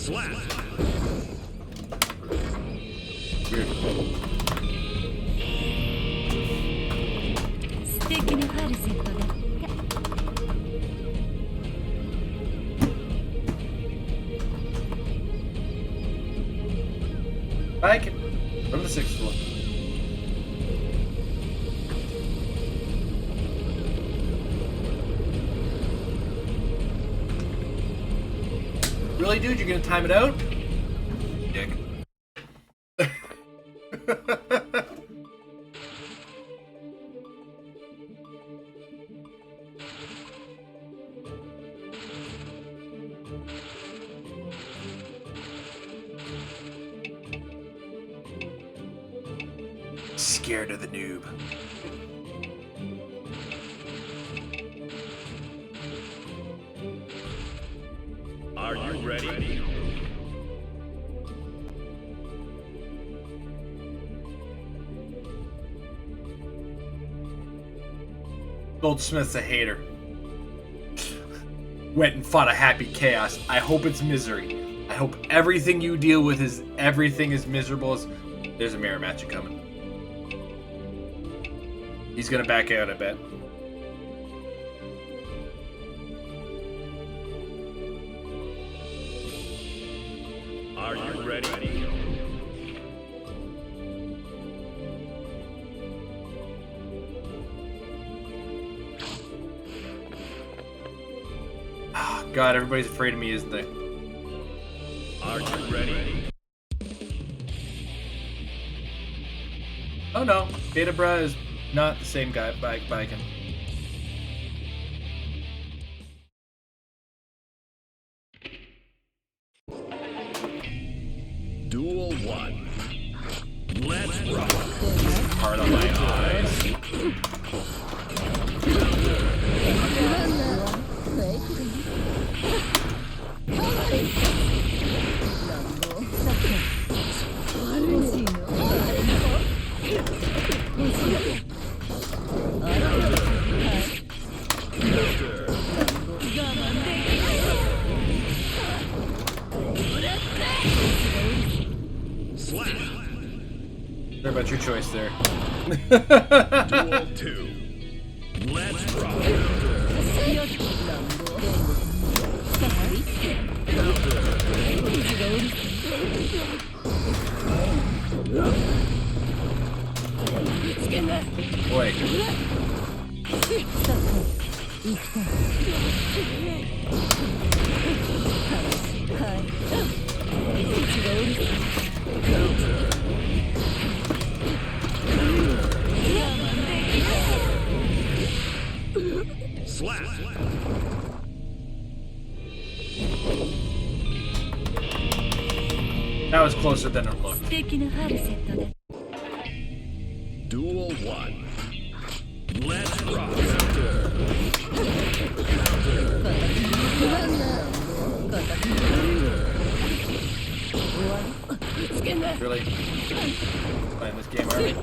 Slap.
Weird.
素敵なファルセットだった
Bike from the 6th floor. Really, dude? You're gonna time it out? Dick. Scared of the noob.
Are you ready?
Goldsmith's a hater. Went and fought a happy chaos. I hope it's misery. I hope everything you deal with is everything is miserable. There's a mirror match coming. He's gonna back out, I bet.
Are you ready?
Oh, God, everybody's afraid of me, isn't they?
Are you ready?
Oh no, Beta Bra is not the same guy biking.
Duel 1. Let's rock.
Hard on my eyes.
Slap.
Sorry about your choice there.
Duel 2. Let's rock.
Boy.
Slap.
That was closer than it looked.
素敵なファルセットだ
Duel 1. Let's rock.
Really? Playing this game already?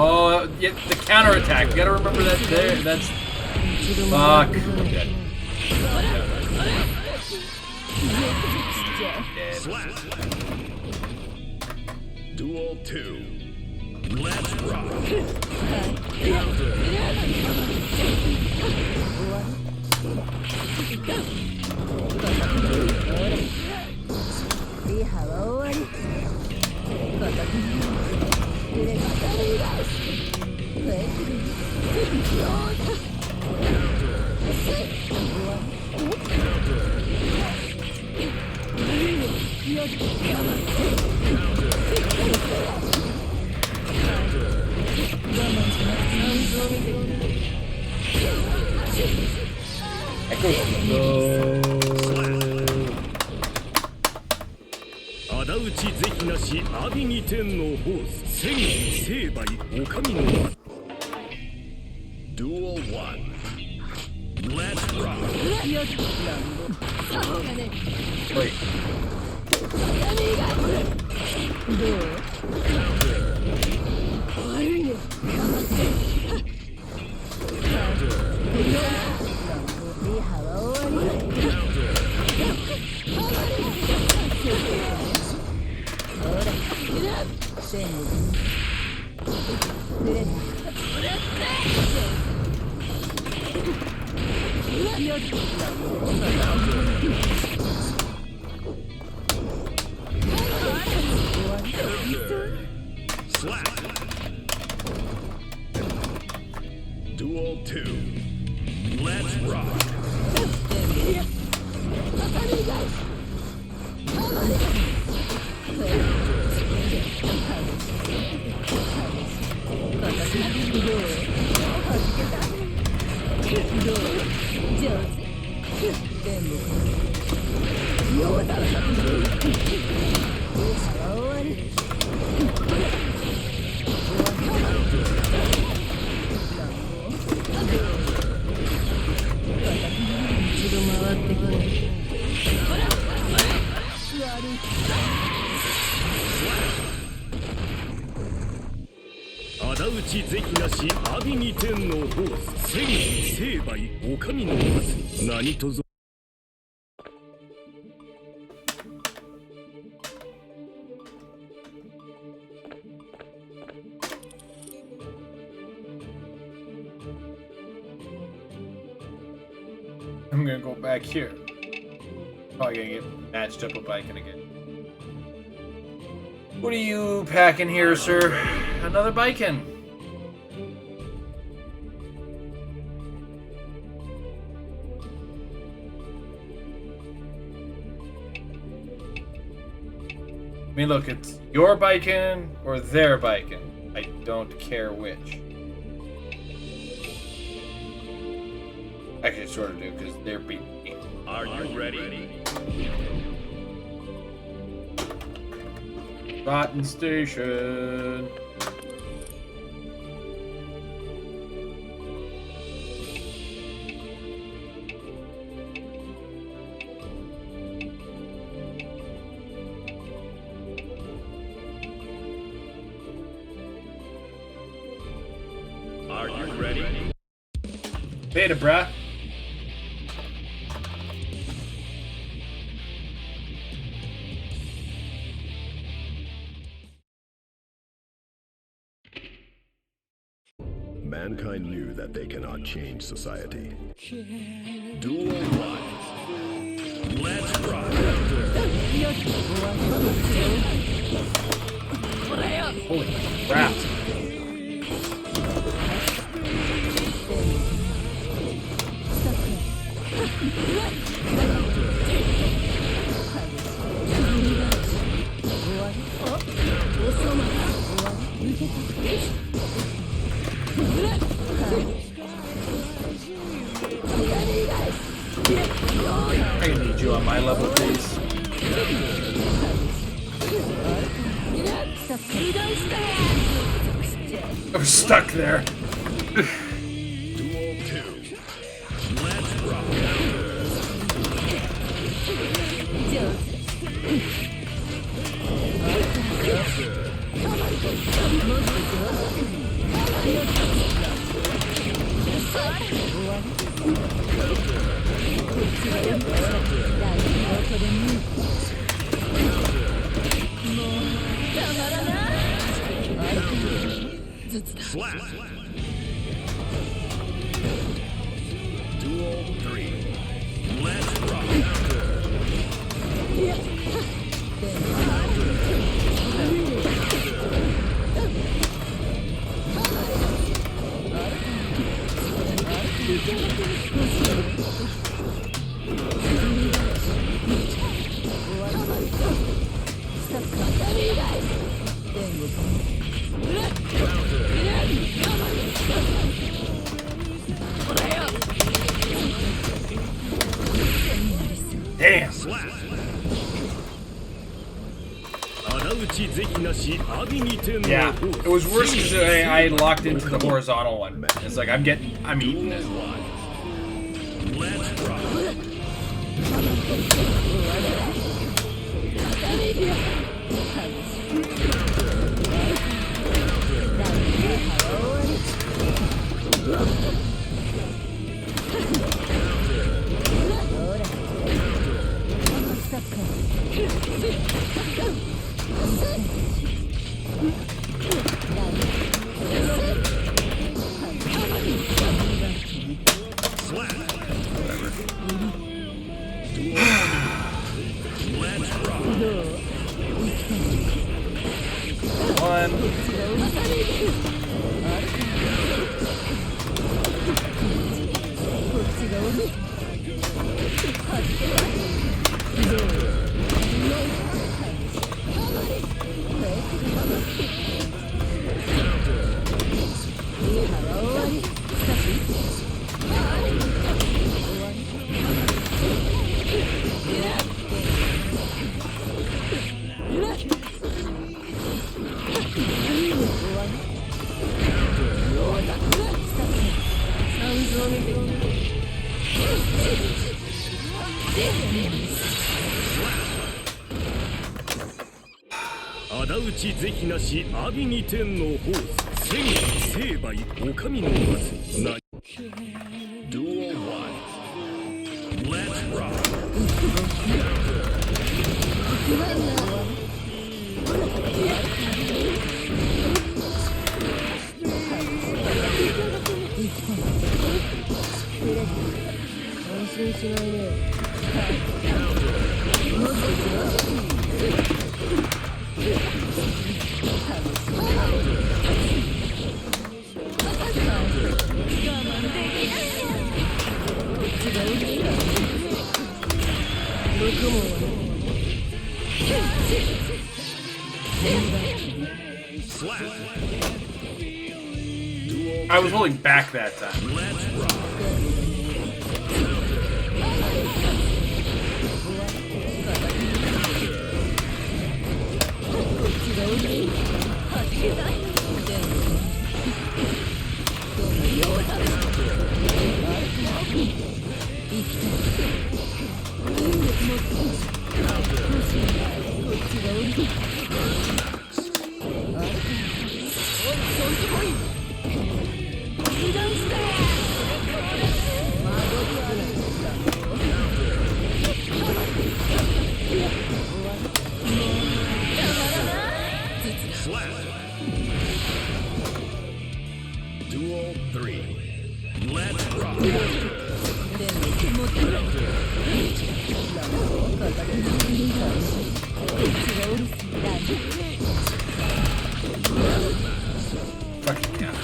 Oh, yeah, the counterattack. You gotta remember that there. That's. Fuck. Dead. Dead.
Slap. Duel 2. Let's rock.
No.
仇討ち是非なし阿ビ二天のホース戦意成敗お上の間
Duel 1. Let's rock.
Wait.
Slap. Duel 2. Let's rock.
仇討ち是非なし阿鼻二天のホース千成敗お上の松何とぞ
I'm gonna go back here. Probably gonna get matched up with Biken again. What are you packing here, sir? Another Biken. I mean, look, it's your Biken or their Biken. I don't care which. Actually, sort of do, because they're beating me.
Are you ready?
Rotten Station.
Are you ready?
Beta, bruh.
Mankind knew that they cannot change society. Duel 1. Let's rock.
Holy crap. I need you on my level, please. I'm stuck there.
Duel 2. Let's rock. Slap. Duel 3. Let's rock.
Damn.
Slap.
仇討ち是非なし阿鼻二天の
Yeah,
ホース
it was worse because I locked into the horizontal one. It's like I'm eating it.
Let's rock.
仇討ち是非なし阿鼻二天のホース千成敗お上の松な
Duel 1. Let's rock.
I was holding back that time.
Let's rock. Duel 3. Let's rock.
Fucking yeah.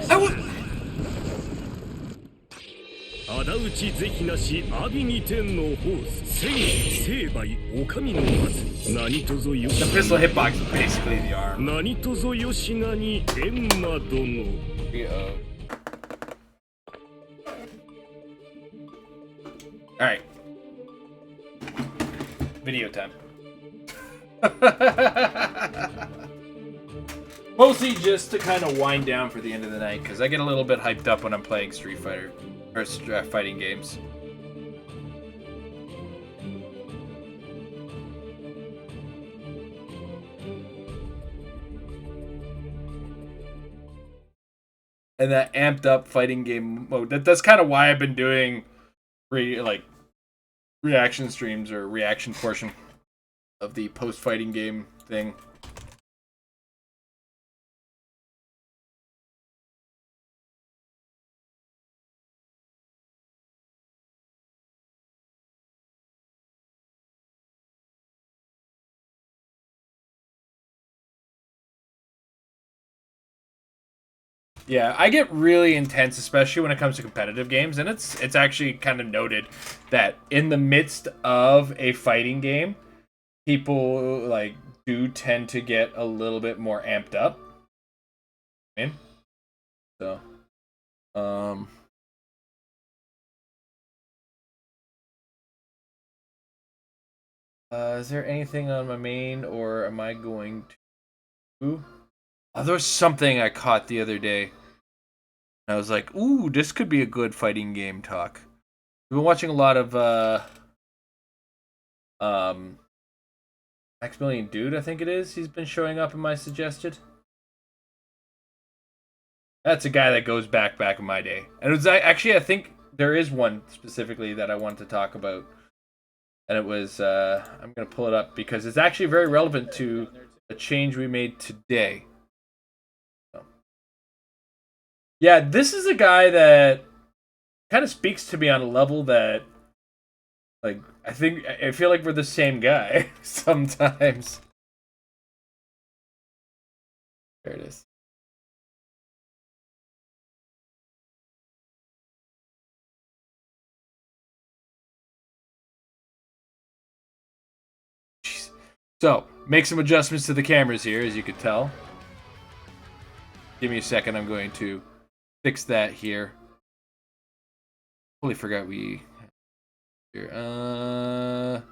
I would.
仇討ち是非なし阿鼻二天のホース千成敗お上の松何とぞよ
The
し
pistol hitbox is basically the arm.
何とぞよしなに閻魔殿
Alright. Video time. Mostly just to kind of wind down for the end of the night, because I get a little bit hyped up when I'm playing Street Fighter, or fighting games. And that amped up fighting game mode, that's kind of why I've been doing reaction streams or reaction portion of the post-fighting game thing. Yeah, I get really intense, especially when it comes to competitive games, and it's actually kind of noted that in the midst of a fighting game, people do tend to get a little bit more amped up. So, is there anything on my main, or am I going to? Oh, there was something I caught the other day. I was like, ooh, this could be a good fighting game talk. We've been watching a lot of Maximilian Dude, I think it is. He's been showing up in my suggested. That's a guy that goes back in my day. And it was actually, I think there is one specifically that I wanted to talk about. And it was, I'm going to pull it up because it's actually very relevant to a change we made today. So. Yeah, this is a guy that kind of speaks to me on a level that, like, I feel like we're the same guy sometimes. There it is. So, make some adjustments to the cameras here, as you could tell. Give me a second, I'm going to fix that here. Totally forgot we... Here, again.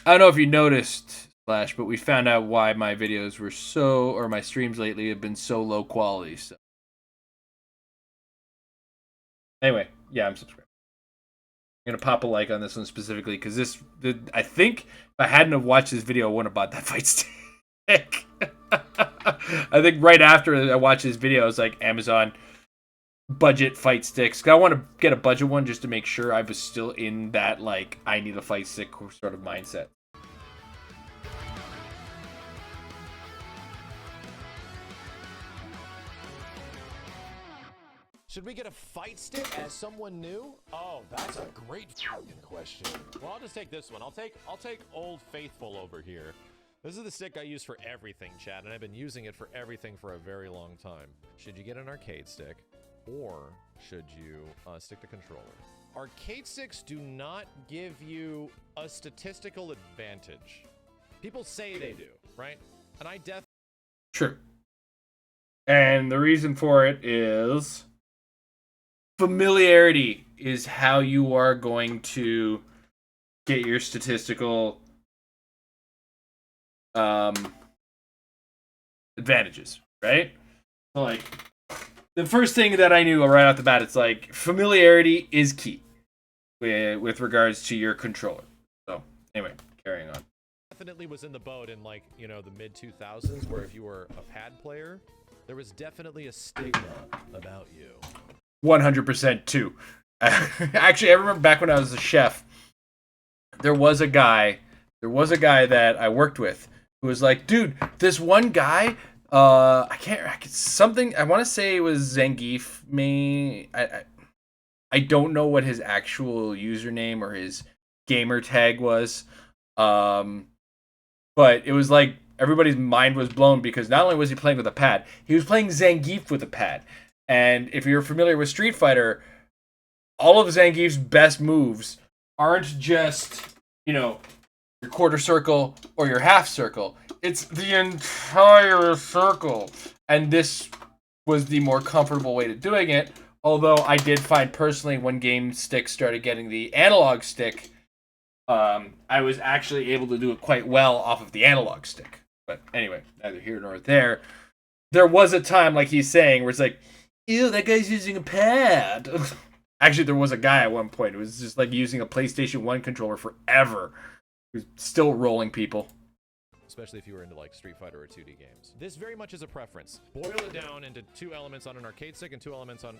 I don't know if you noticed, Flash, but we found out why my videos were or my streams lately have been so low quality, so. Anyway, yeah, I'm subscribed. I'm gonna pop a like on this one specifically because I think if I hadn't have watched this video, I wouldn't have bought that fight stick. I think right after I watched this video, I was like, Amazon budget fight sticks. I want to get a budget one just to make sure I was still in that like I need a fight stick sort of mindset.
Should we get a fight stick as someone new? Oh, that's a great fucking question.
Well, I'll just take this one. I'll take Old Faithful over here. This is the stick I use for everything, Chad, and I've been using it for everything for a very long time. Should you get an arcade stick, or should you stick to controller? Arcade sticks do not give you a statistical advantage. People say they do, right? And I definitely...
Sure. And the reason for it is... familiarity is how you are going to get your statistical advantages, right? So like the first thing that I knew right off the bat, it's like familiarity is key with regards to your controller. So anyway, carrying on.
Definitely was in the boat in like, you know, the mid 2000s where if you were a pad player, there was definitely a stigma about you.
100% too. Actually, I remember back when I was a chef, there was a guy that I worked with who was like, dude, this one guy, I want to say it was Zangief. I don't know what his actual username or his gamer tag was. But it was like everybody's mind was blown because not only was he playing with a pad, he was playing Zangief with a pad. And if you're familiar with Street Fighter, all of Zangief's best moves aren't just, you know, your quarter circle or your half circle. It's the entire circle. And this was the more comfortable way to doing it. Although I did find personally when game sticks started getting the analog stick, I was actually able to do it quite well off of the analog stick. But anyway, neither here nor there. There was a time, like he's saying, where it's like, ew, that guy's using a pad. Actually, there was a guy at one point who was just like using a PlayStation 1 controller forever. He was still rolling people.
Especially if you were into like Street Fighter or 2D games. This very much is a preference. Boil it down into two elements on an arcade stick and two elements on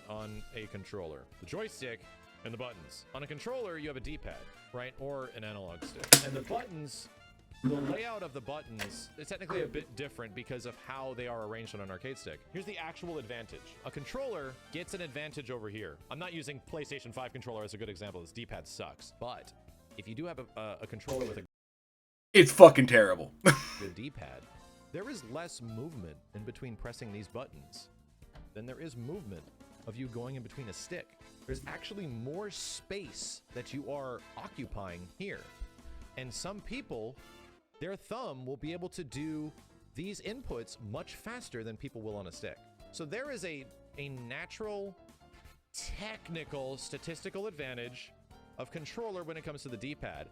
a controller. The joystick and the buttons. On a controller, you have a D-pad, right? Or an analog stick. And the buttons, the layout of the buttons is technically a bit different because of how they are arranged on an arcade stick. Here's the actual advantage. A controller gets an advantage over here. I'm not using PlayStation 5 controller as a good example. This D-pad sucks. But if you do have a controller with a
it's fucking terrible.
good D-pad, there is less movement in between pressing these buttons than there is movement of you going in between a stick. There's actually more space that you are occupying here. And some people, their thumb will be able to do these inputs much faster than people will on a stick. So there is a natural, technical, statistical advantage of controller when it comes to the D-pad.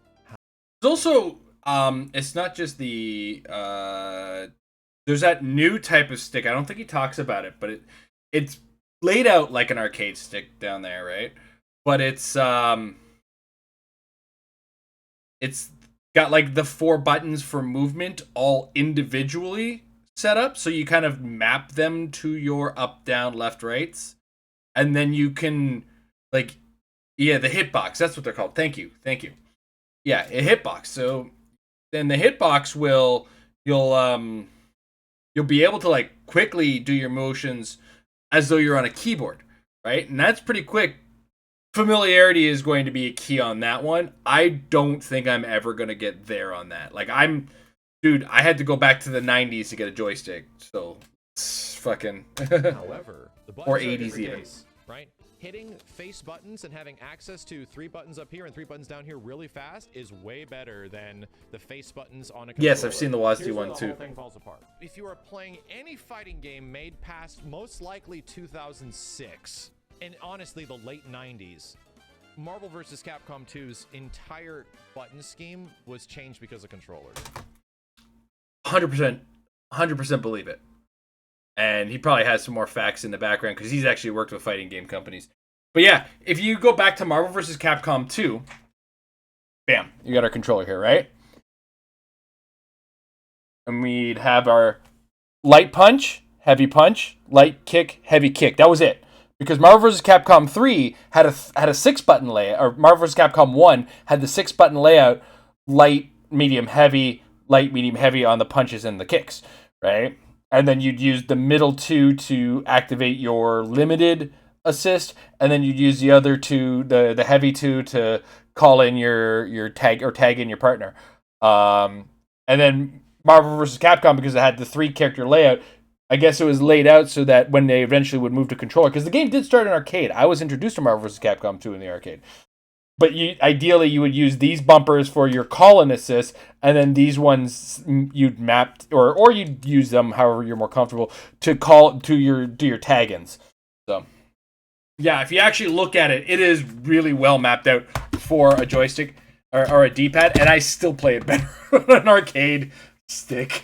There's also It's not just the there's that new type of stick. I don't think he talks about it, but it's laid out like an arcade stick down there, right? But it's got like the 4 buttons for movement all individually set up, so you kind of map them to your up, down, left, rights, and then you can like, yeah, the hitbox. That's what they're called. Thank you. Yeah, a hitbox. So then the hitbox you'll be able to like quickly do your motions as though you're on a keyboard, right? And that's pretty quick. Familiarity is going to be a key on that one. I don't think I'm ever going to get there on that. Like dude, I had to go back to the 90s to get a joystick. So it's fucking
However, the buttons
or
are a
80s
different
even.
case, right? Hitting face buttons and having access to 3 buttons up here and 3 buttons down here really fast is way better than the face buttons on a controller.
Yes, I've seen the WASD
Here's where
one
the
too.
whole thing falls apart. If you are playing any fighting game made past most likely 2006 and honestly the late 90s, Marvel vs. Capcom 2's entire button scheme was changed because of controllers.
100% believe it. And he probably has some more facts in the background because he's actually worked with fighting game companies. But yeah, if you go back to Marvel vs. Capcom 2, bam, you got our controller here, right? And we'd have our light punch, light kick, heavy kick. That was it. Because Marvel vs. Capcom 3 had a 6-button layout, or Marvel vs. Capcom 1 had the 6-button layout, light, medium, heavy on the punches and the kicks, right? And then you'd use the middle 2 to activate your limited assist, and then you'd use the other 2, the heavy 2, to call in your tag or tag in your partner. And then Marvel vs. Capcom, because it had the 3-character layout, I guess it was laid out so that when they eventually would move to controller, because the game did start in arcade. I was introduced to Marvel vs. Capcom 2 in the arcade. But ideally, you would use these bumpers for your call and assist, and then these ones you'd map, or you'd use them however you're more comfortable to call to your tag-ins. So, yeah, if you actually look at it, it is really well mapped out for a joystick or a D-pad, and I still play it better on an arcade stick.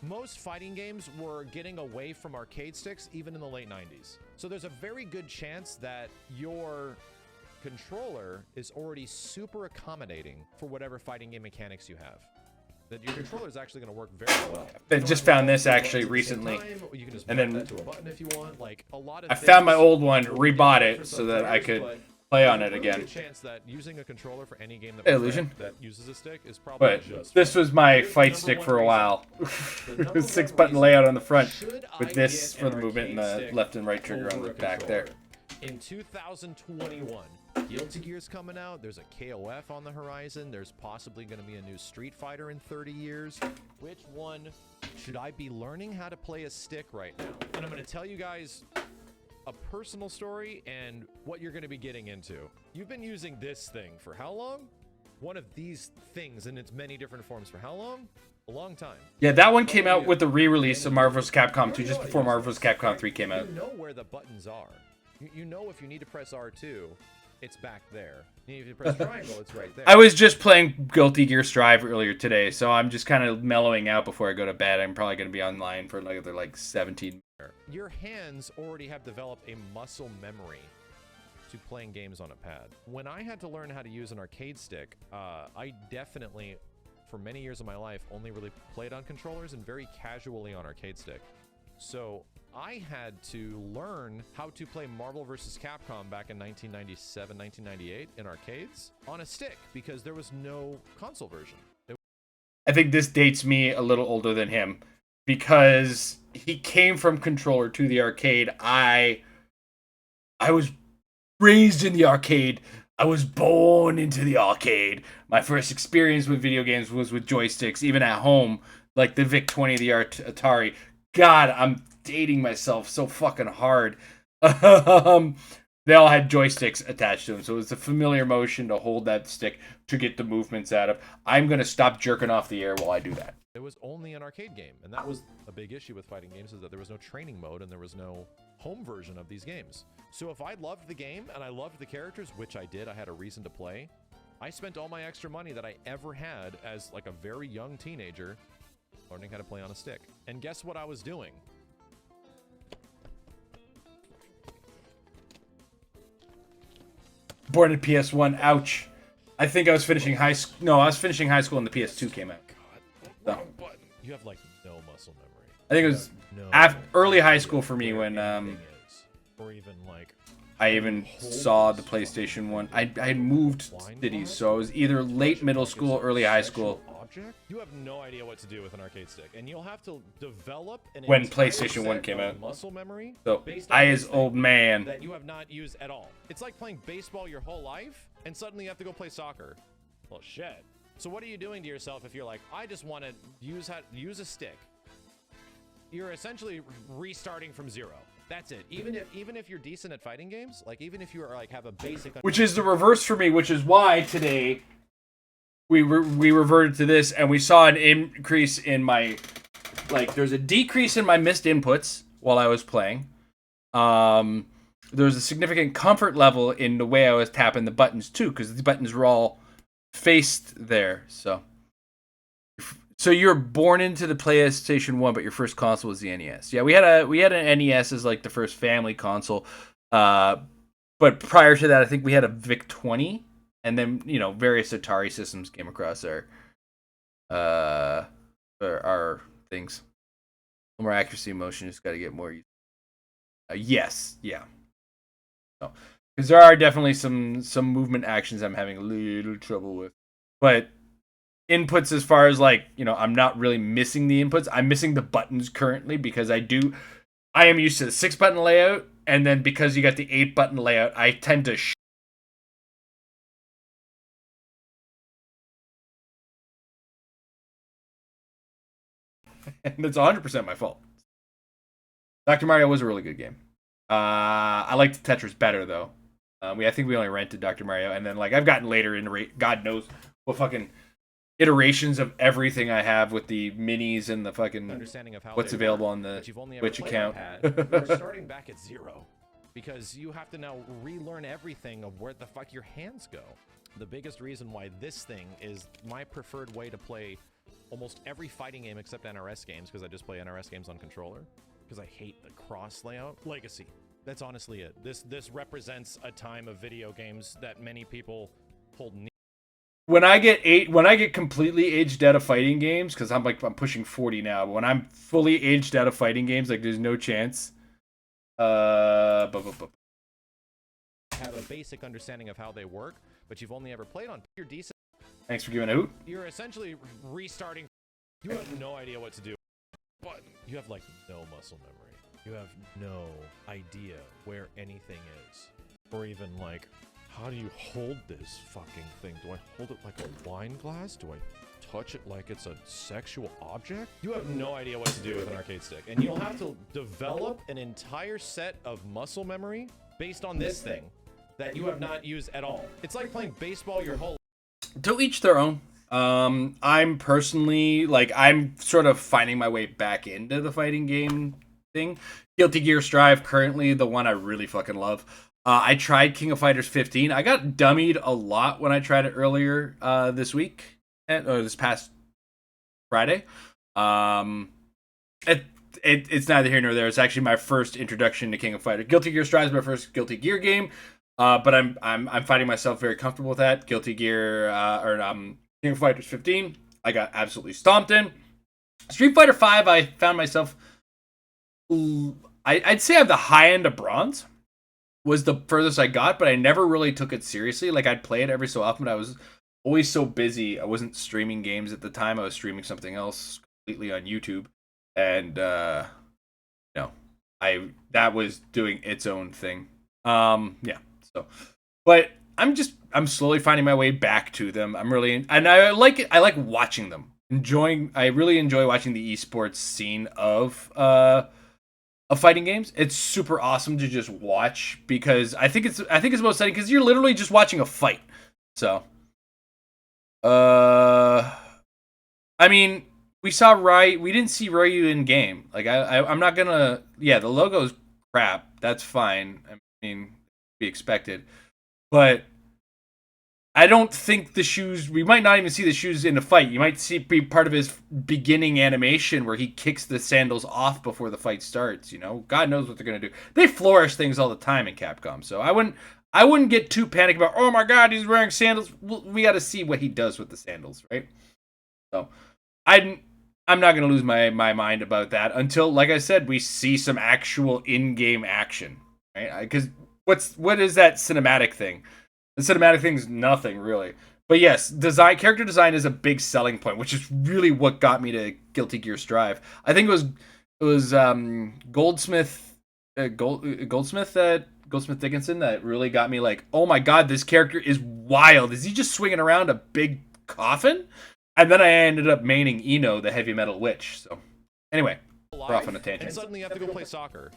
Most fighting games were getting away from arcade sticks even in the late 90s. So there's a very good chance that your controller is already super accommodating for whatever fighting game mechanics you have. That your controller is actually going to work very well.
I just found this actually recently,
You can just
and
map
then
that to a button if you want. Like a lot of
I found my
things
old one,
will
rebought
be
it
for
so
some
that I
players,
could
but
play on
there's
it
a really
again.
good chance that using a controller for any game that,
Hey, Illusion.
that uses a stick is probably
But
just
this
fine.
was my
Here's the
fight
number
stick
one
for a
reason.
while.
The number one
6-button
reason
layout on the front
should
with
I
this
get
for
an
the movement and
arcade
the
stick
left and right trigger on
over
the
a
back there.
controller? In 2021, Guilty Gear's coming out. There's a KOF on the horizon. There's possibly going to be a new Street Fighter in 30 years. Which one should I be learning how to play a stick right now? And I'm going to tell you guys a personal story and what you're going to be getting into. You've been using this thing for how long? One of these things in its many different forms for how long? A long time.
Yeah, that one came out with the re-release of Marvel vs. Capcom 2 just before Marvel vs. Capcom 3 came out.
You know where the buttons are. You know if you need to press R2, it's back there. If you press triangle, it's right there.
I was just playing Guilty Gear Strive earlier today, so I'm just kind of mellowing out before I go to bed. I'm probably going to be online for another like 17.
Your hands already have developed a muscle memory to playing games on a pad. When I had to learn how to use an arcade stick, I definitely, for many years of my life, only really played on controllers and very casually on arcade stick. So I had to learn how to play Marvel vs. Capcom back in 1997, 1998 in arcades on a stick because there was no console version.
I think this dates me a little older than him because he came from controller to the arcade. I was raised in the arcade. I was born into the arcade. My first experience with video games was with joysticks, even at home, like the VIC-20, the Atari. God, I'm dating myself so fucking hard. They all had joysticks attached to them, so it was a familiar motion to hold that stick to get the movements out of. I'm going to stop jerking off the air while I do that.
It was only an arcade game, and that was a big issue with fighting games, is that there was no training mode and there was no home version of these games. So if I loved the game and I loved the characters, which I did, I had a reason to play, I spent all my extra money that I ever had as like a very young teenager learning how to play on a stick. And guess what I was doing?
Born in PS1. Ouch. I think I was finishing high school. No, I was finishing high school when the PS2 came out. So.
You have like no muscle memory.
I think it was early high school for me when
or even like
I even saw the PlayStation 1. I had moved cities, so I was either late middle school, early high school.
You have no idea what to do with an arcade stick, and you'll have to develop an
when
entire
PlayStation 1
set
came
of
out.
muscle memory.
So
based on
I,
this
as
thing
old man,
that you have not used at all. It's like playing baseball your whole life, and suddenly you have to go play soccer. Well, shit. So what are you doing to yourself if you're like, I just want to use a stick? You're essentially restarting from zero. That's it. Even if you're decent at fighting games, like even if you are like have a basic,
which is the reverse for me, which is why today we reverted to this, and we saw an increase in my, like, there's a decrease in my missed inputs while I was playing. There's a significant comfort level in the way I was tapping the buttons too, because the buttons were all faced there. So you're born into the PlayStation 1, but your first console was the NES. Yeah, we had an NES as like the first family console. But prior to that, I think we had a VIC-20, and then, you know, various Atari systems came across our things. More accuracy, motion, just got to get more. Yes, yeah. No, because there are definitely some movement actions I'm having a little trouble with, but inputs, as far as like, you know, I'm not really missing the inputs. I'm missing the buttons currently because I am used to the 6-button layout, and then because you got the 8-button layout, I tend to and it's 100% my fault. Dr. Mario was a really good game. I liked Tetris better though. I think we only rented Dr. Mario, and then like I've gotten later into God knows what fucking iterations of everything I have with the minis and the fucking
understanding of how
what's available on the Twitch account.
You're starting back at zero because you have to now relearn everything of where the fuck your hands go. The biggest reason why this thing is my preferred way to play almost every fighting game except NRS games, because I just play NRS games on controller, because I hate the cross layout. Legacy. That's honestly it. This represents a time of video games that many people hold near.
When I get completely aged out of fighting games, because I'm pushing 40 now, but when I'm fully aged out of fighting games, like there's no chance.
Have a basic understanding of how they work, but you've only ever played on pure decent.
Thanks for giving a hoot.
You're essentially restarting. You have no idea what to do. But you have like no muscle memory. You have no idea where anything is, or even like, how do you hold this fucking thing? Do I hold it like a wine glass? Do I touch it like it's a sexual object? You have no idea what to do with an arcade stick, and you'll have to develop an entire set of muscle memory based on this thing that you have not used at all. It's like playing baseball your whole life.
To each their own. I'm personally, like, I'm sort of finding my way back into the fighting game thing. Guilty Gear Strive, currently the one I really fucking love. I tried King of Fighters 15. I got dummied a lot when I tried it earlier this week, or this past Friday. It's neither here nor there. It's actually my first introduction to King of Fighters. Guilty Gear Strive is my first Guilty Gear game, but I'm finding myself very comfortable with that. Guilty Gear King of Fighters 15, I got absolutely stomped in. Street Fighter 5, I found myself, I'd say I'm the high end of bronze. Was the furthest I got, but I never really took it seriously. Like, I'd play it every so often, but I was always so busy. I wasn't streaming games at the time. I was streaming something else completely on YouTube. And, that was doing its own thing. But I'm slowly finding my way back to them. I like it. I like watching them. I really enjoy watching the esports scene of fighting games. It's super awesome to just watch, because I think it's most exciting because you're literally just watching a fight. So, I mean, we saw we didn't see Ryu in game. Like, I'm not gonna. Yeah, the logo's crap. That's fine. I mean, be expected. But I don't think the shoes, we might not even see the shoes in a fight. You might see be part of his beginning animation where he kicks the sandals off before the fight starts, you know? God knows what they're going to do. They flourish things all the time in Capcom, so I wouldn't get too panicked about, oh my god, he's wearing sandals. We got to see what he does with the sandals, right? So, I'm not going to lose my mind about that until, like I said, we see some actual in-game action, right? Because what is that cinematic thing? The cinematic thing's nothing, really. But yes, character design is a big selling point, which is really what got me to Guilty Gear Strive. I think it was Goldsmith Dickinson that really got me like, oh my god, this character is wild. Is he just swinging around a big coffin? And then I ended up maining Eno, the heavy metal witch. So anyway, we're off on a tangent.
And suddenly you have to go play soccer.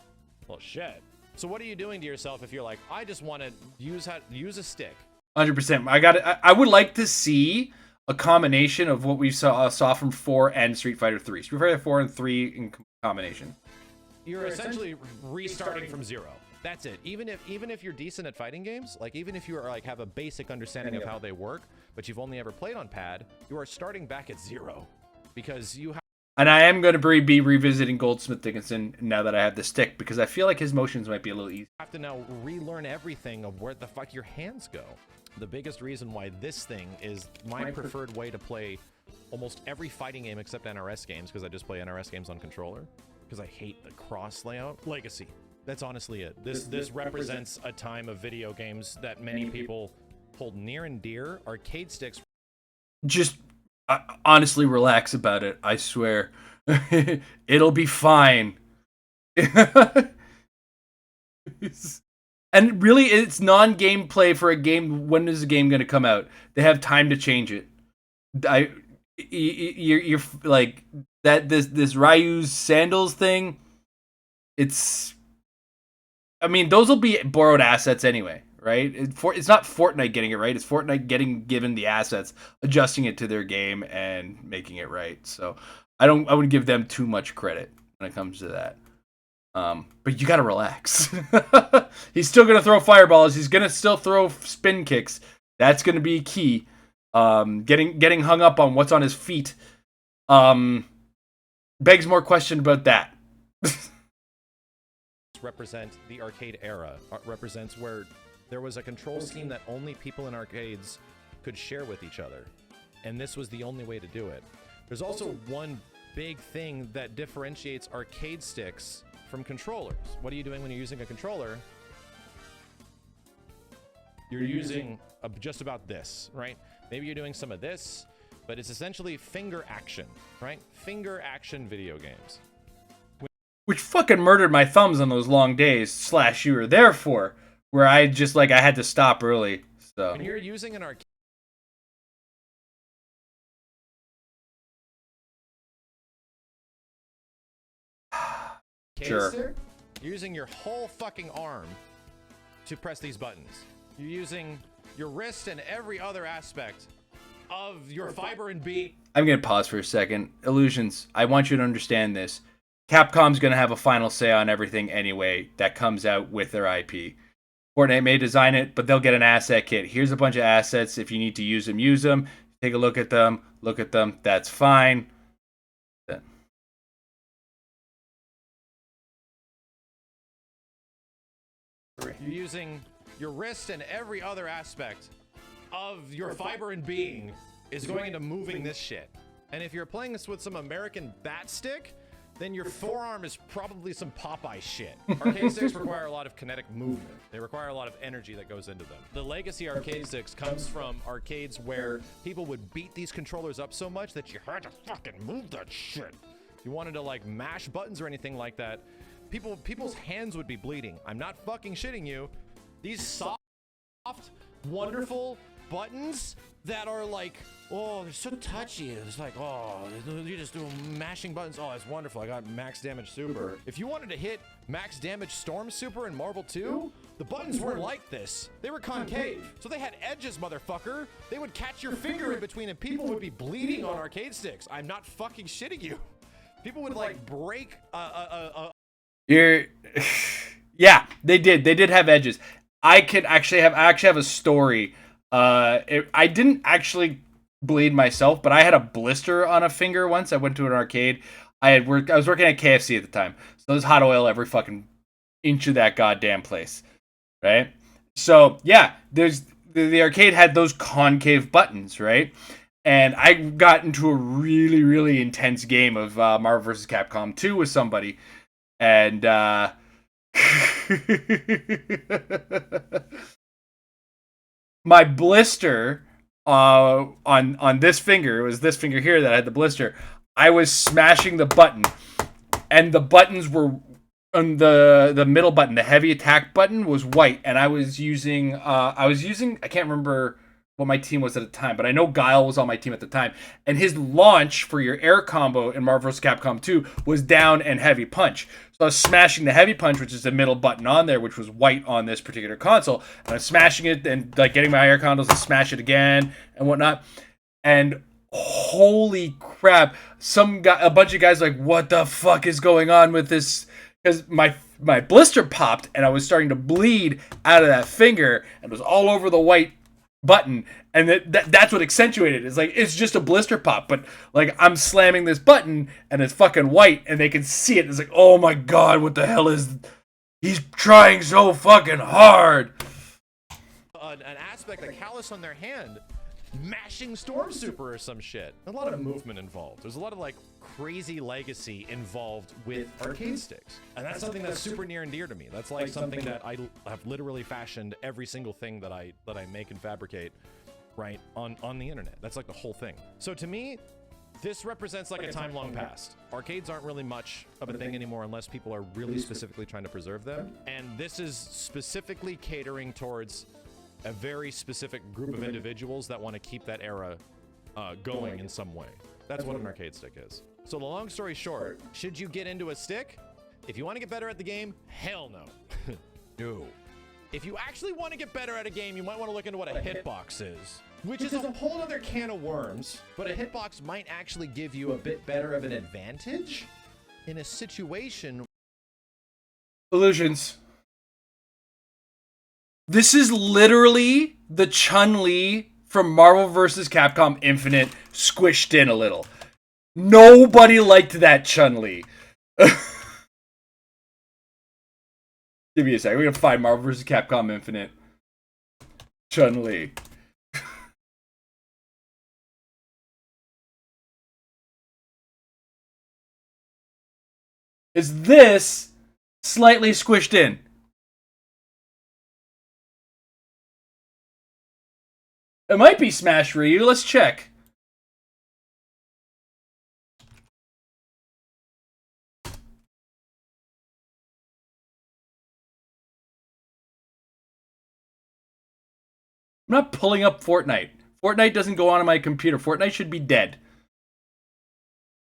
Well, shit. So what are you doing to yourself if you're like, I just want to use a stick?
100%. I would like to see a combination of what we saw from 4 and Street Fighter 3. Street Fighter 4 and 3 in combination.
You're essentially restarting from zero. That's it. Even if you're decent at fighting games, like even if you are like have a basic understanding of how they work, but you've only ever played on pad, you are starting back at zero because you have.
And I am going to be revisiting Goldsmith Dickinson now that I have the stick, because I feel like his motions might be a little easy.
Have to now relearn everything of where the fuck your hands go. The biggest reason why this thing is my preferred way to play almost every fighting game except NRS games, because I just play NRS games on controller, because I hate the cross layout. Legacy. That's honestly it. This represents a time of video games that many people hold near and dear. Arcade sticks.
Just honestly relax about it. I swear. It'll be fine. And really, it's non-gameplay for a game. When is the game going to come out? They have time to change it. You're like that. This Ryu's sandals thing. It's. I mean, those will be borrowed assets anyway, right? It's not Fortnite getting it right. It's Fortnite getting given the assets, adjusting it to their game, and making it right. So I wouldn't give them too much credit when it comes to that. But you gotta relax. He's still gonna throw fireballs. He's gonna still throw spin kicks. That's gonna be key. Getting hung up on what's on his feet begs more question about that.
Represent the arcade era. Represents where there was a control scheme that only people in arcades could share with each other, and this was the only way to do it. There's also one big thing that differentiates arcade sticks from controllers. What are you doing when you're using a controller? You're using just about this, right? Maybe you're doing some of this, but it's essentially finger action, right? Finger action video games.
Which fucking murdered my thumbs on those long days / you were there for, where I just I had to stop early. So
when you're using an arcade.
Sure.
You're using your whole fucking arm to press these buttons. You're using your wrist and every other aspect of your fiber and being.
I'm gonna pause for a second. Illusions, I want you to understand this. Capcom's gonna have a final say on everything anyway that comes out with their IP. Fortnite may design it, but they'll get an asset kit. Here's a bunch of assets. If you need to use them, use them. Take a look at them. Look at them. That's fine.
You're using your wrist and every other aspect of your fiber and being is going into moving this shit. And if you're playing this with some American bat stick, then your forearm is probably some Popeye shit. Arcade sticks require a lot of kinetic movement. They require a lot of energy that goes into them. The legacy arcade sticks comes from arcades where people would beat these controllers up so much that you had to fucking move that shit. If you wanted to mash buttons or anything like that, people's hands would be bleeding. I'm not fucking shitting you. These soft, wonderful buttons that are oh, they're so touchy. It's oh, you're just doing mashing buttons. Oh, it's wonderful. I got max damage super. If you wanted to hit max damage storm super in Marvel 2, the buttons weren't like this. They were concave. So they had edges, motherfucker. They would catch your finger in between and people would be bleeding on arcade sticks. I'm not fucking shitting you. People would break
Yeah, they did have edges. I actually have a story I didn't actually bleed myself, but I had a blister on a finger once. I went to an arcade. I was working at KFC at the time, so there's hot oil every fucking inch of that goddamn place, right? So yeah, there's the arcade had those concave buttons, right? And I got into a really, really intense game of Marvel vs. Capcom 2 with somebody, and my blister on this finger, it was this finger here that had the blister. I was smashing the button, and the buttons were on the middle button. The heavy attack button was white, and I was using I can't remember what my team was at the time, but I know Guile was on my team at the time, and his launch for your air combo in Marvel vs. Capcom 2 was down and heavy punch. So I was smashing the heavy punch, which is the middle button on there, which was white on this particular console, and I was smashing it and like getting my air combos to smash it again and whatnot. And holy crap, a bunch of guys like, what the fuck is going on with this? Because my blister popped and I was starting to bleed out of that finger, and it was all over the white button, and that's what accentuated it. It's like, it's just a blister pop, but like I'm slamming this button and it's fucking white and they can see it. It's like, oh my god, what the hell is he's trying so fucking hard.
An aspect, a callus on their hand, mashing Storm Super or some shit. A lot of movement involved. There's a lot of like crazy legacy involved with arcade sticks, and that's something that's super near and dear to me. That's like something that I have literally fashioned every single thing that I make and fabricate, right, on the internet. That's like the whole thing. So to me, this represents like a time long past. Arcades aren't really much of a thing anymore unless people are really specifically trying to preserve them, and this is specifically catering towards a very specific group of individuals that want to keep that era going in some way. That's what an arcade stick is. So the long story short, should you get into a stick? If you want to get better at the game, hell no. No. If you actually want to get better at a game, you might want to look into what a hitbox is, which is a whole other can of worms, but a hitbox might actually give you a bit better of an advantage in a situation.
Illusions. This is literally the Chun-Li from Marvel vs. Capcom Infinite squished in a little. Nobody liked that Chun-Li. Give me a second. We're going to find Marvel vs. Capcom Infinite Chun-Li. Is this slightly squished in? It might be Smash Ryu. Let's check. I'm not pulling up Fortnite. Fortnite doesn't go on my computer. Fortnite should be dead.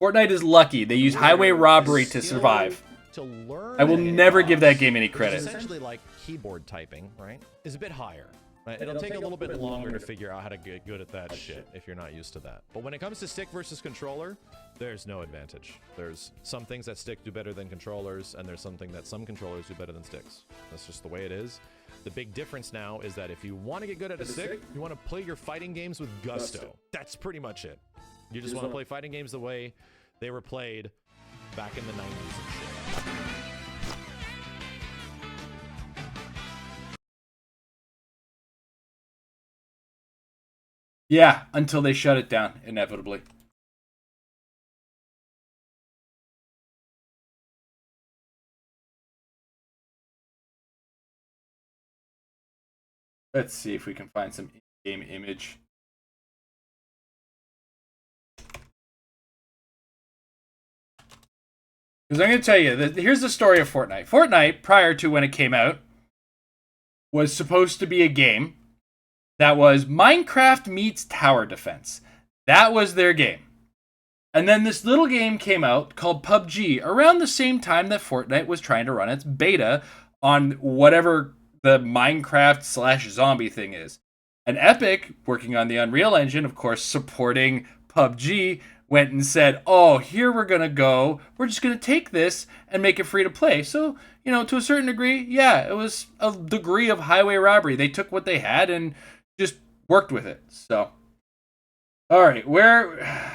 Fortnite is lucky. They use highway robbery to survive. I will never give that game any credit.
Essentially like keyboard typing, right? Is a bit higher. Right? It'll take a little bit longer to figure out how to get good at that shit if you're not used to that. But when it comes to stick versus controller, there's no advantage. There's some things that stick do better than controllers, and there's something that some controllers do better than sticks. That's just the way it is. The big difference now is that if you want to get good at a stick, you want to play your fighting games with gusto. That's pretty much it. You just want to play fighting games the way they were played back in the 90s and shit.
Yeah, until they shut it down, inevitably. Let's see if we can find some in-game image. Because I'm going to tell you, here's the story of Fortnite. Fortnite, prior to when it came out, was supposed to be a game that was Minecraft meets tower defense. That was their game. And then this little game came out called PUBG around the same time that Fortnite was trying to run its beta on whatever the Minecraft / zombie thing is. And Epic, working on the Unreal Engine, of course, supporting PUBG, went and said, oh, here we're going to go. We're just going to take this and make it free to play. So, you know, to a certain degree, yeah, it was a degree of highway robbery. They took what they had and just worked with it. So, all right, where?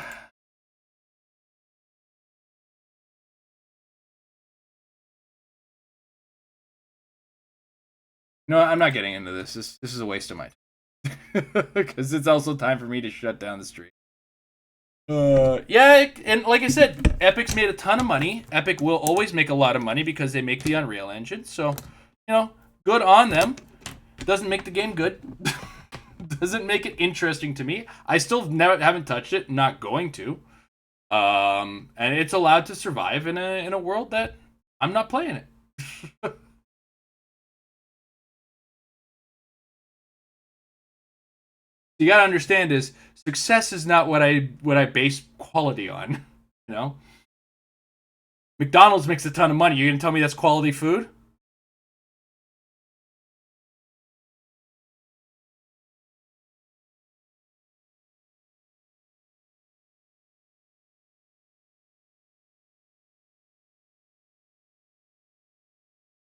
No, I'm not getting into this. This is a waste of my time because it's also time for me to shut down the stream. Yeah, and like I said, Epic's made a ton of money. Epic will always make a lot of money because they make the Unreal Engine. So, good on them. Doesn't make the game good. Doesn't make it interesting to me. I still haven't touched it. Not going to. And it's allowed to survive in a world that I'm not playing it. You gotta understand is success is not what I base quality on. McDonald's makes a ton of money. You're gonna tell me that's quality food?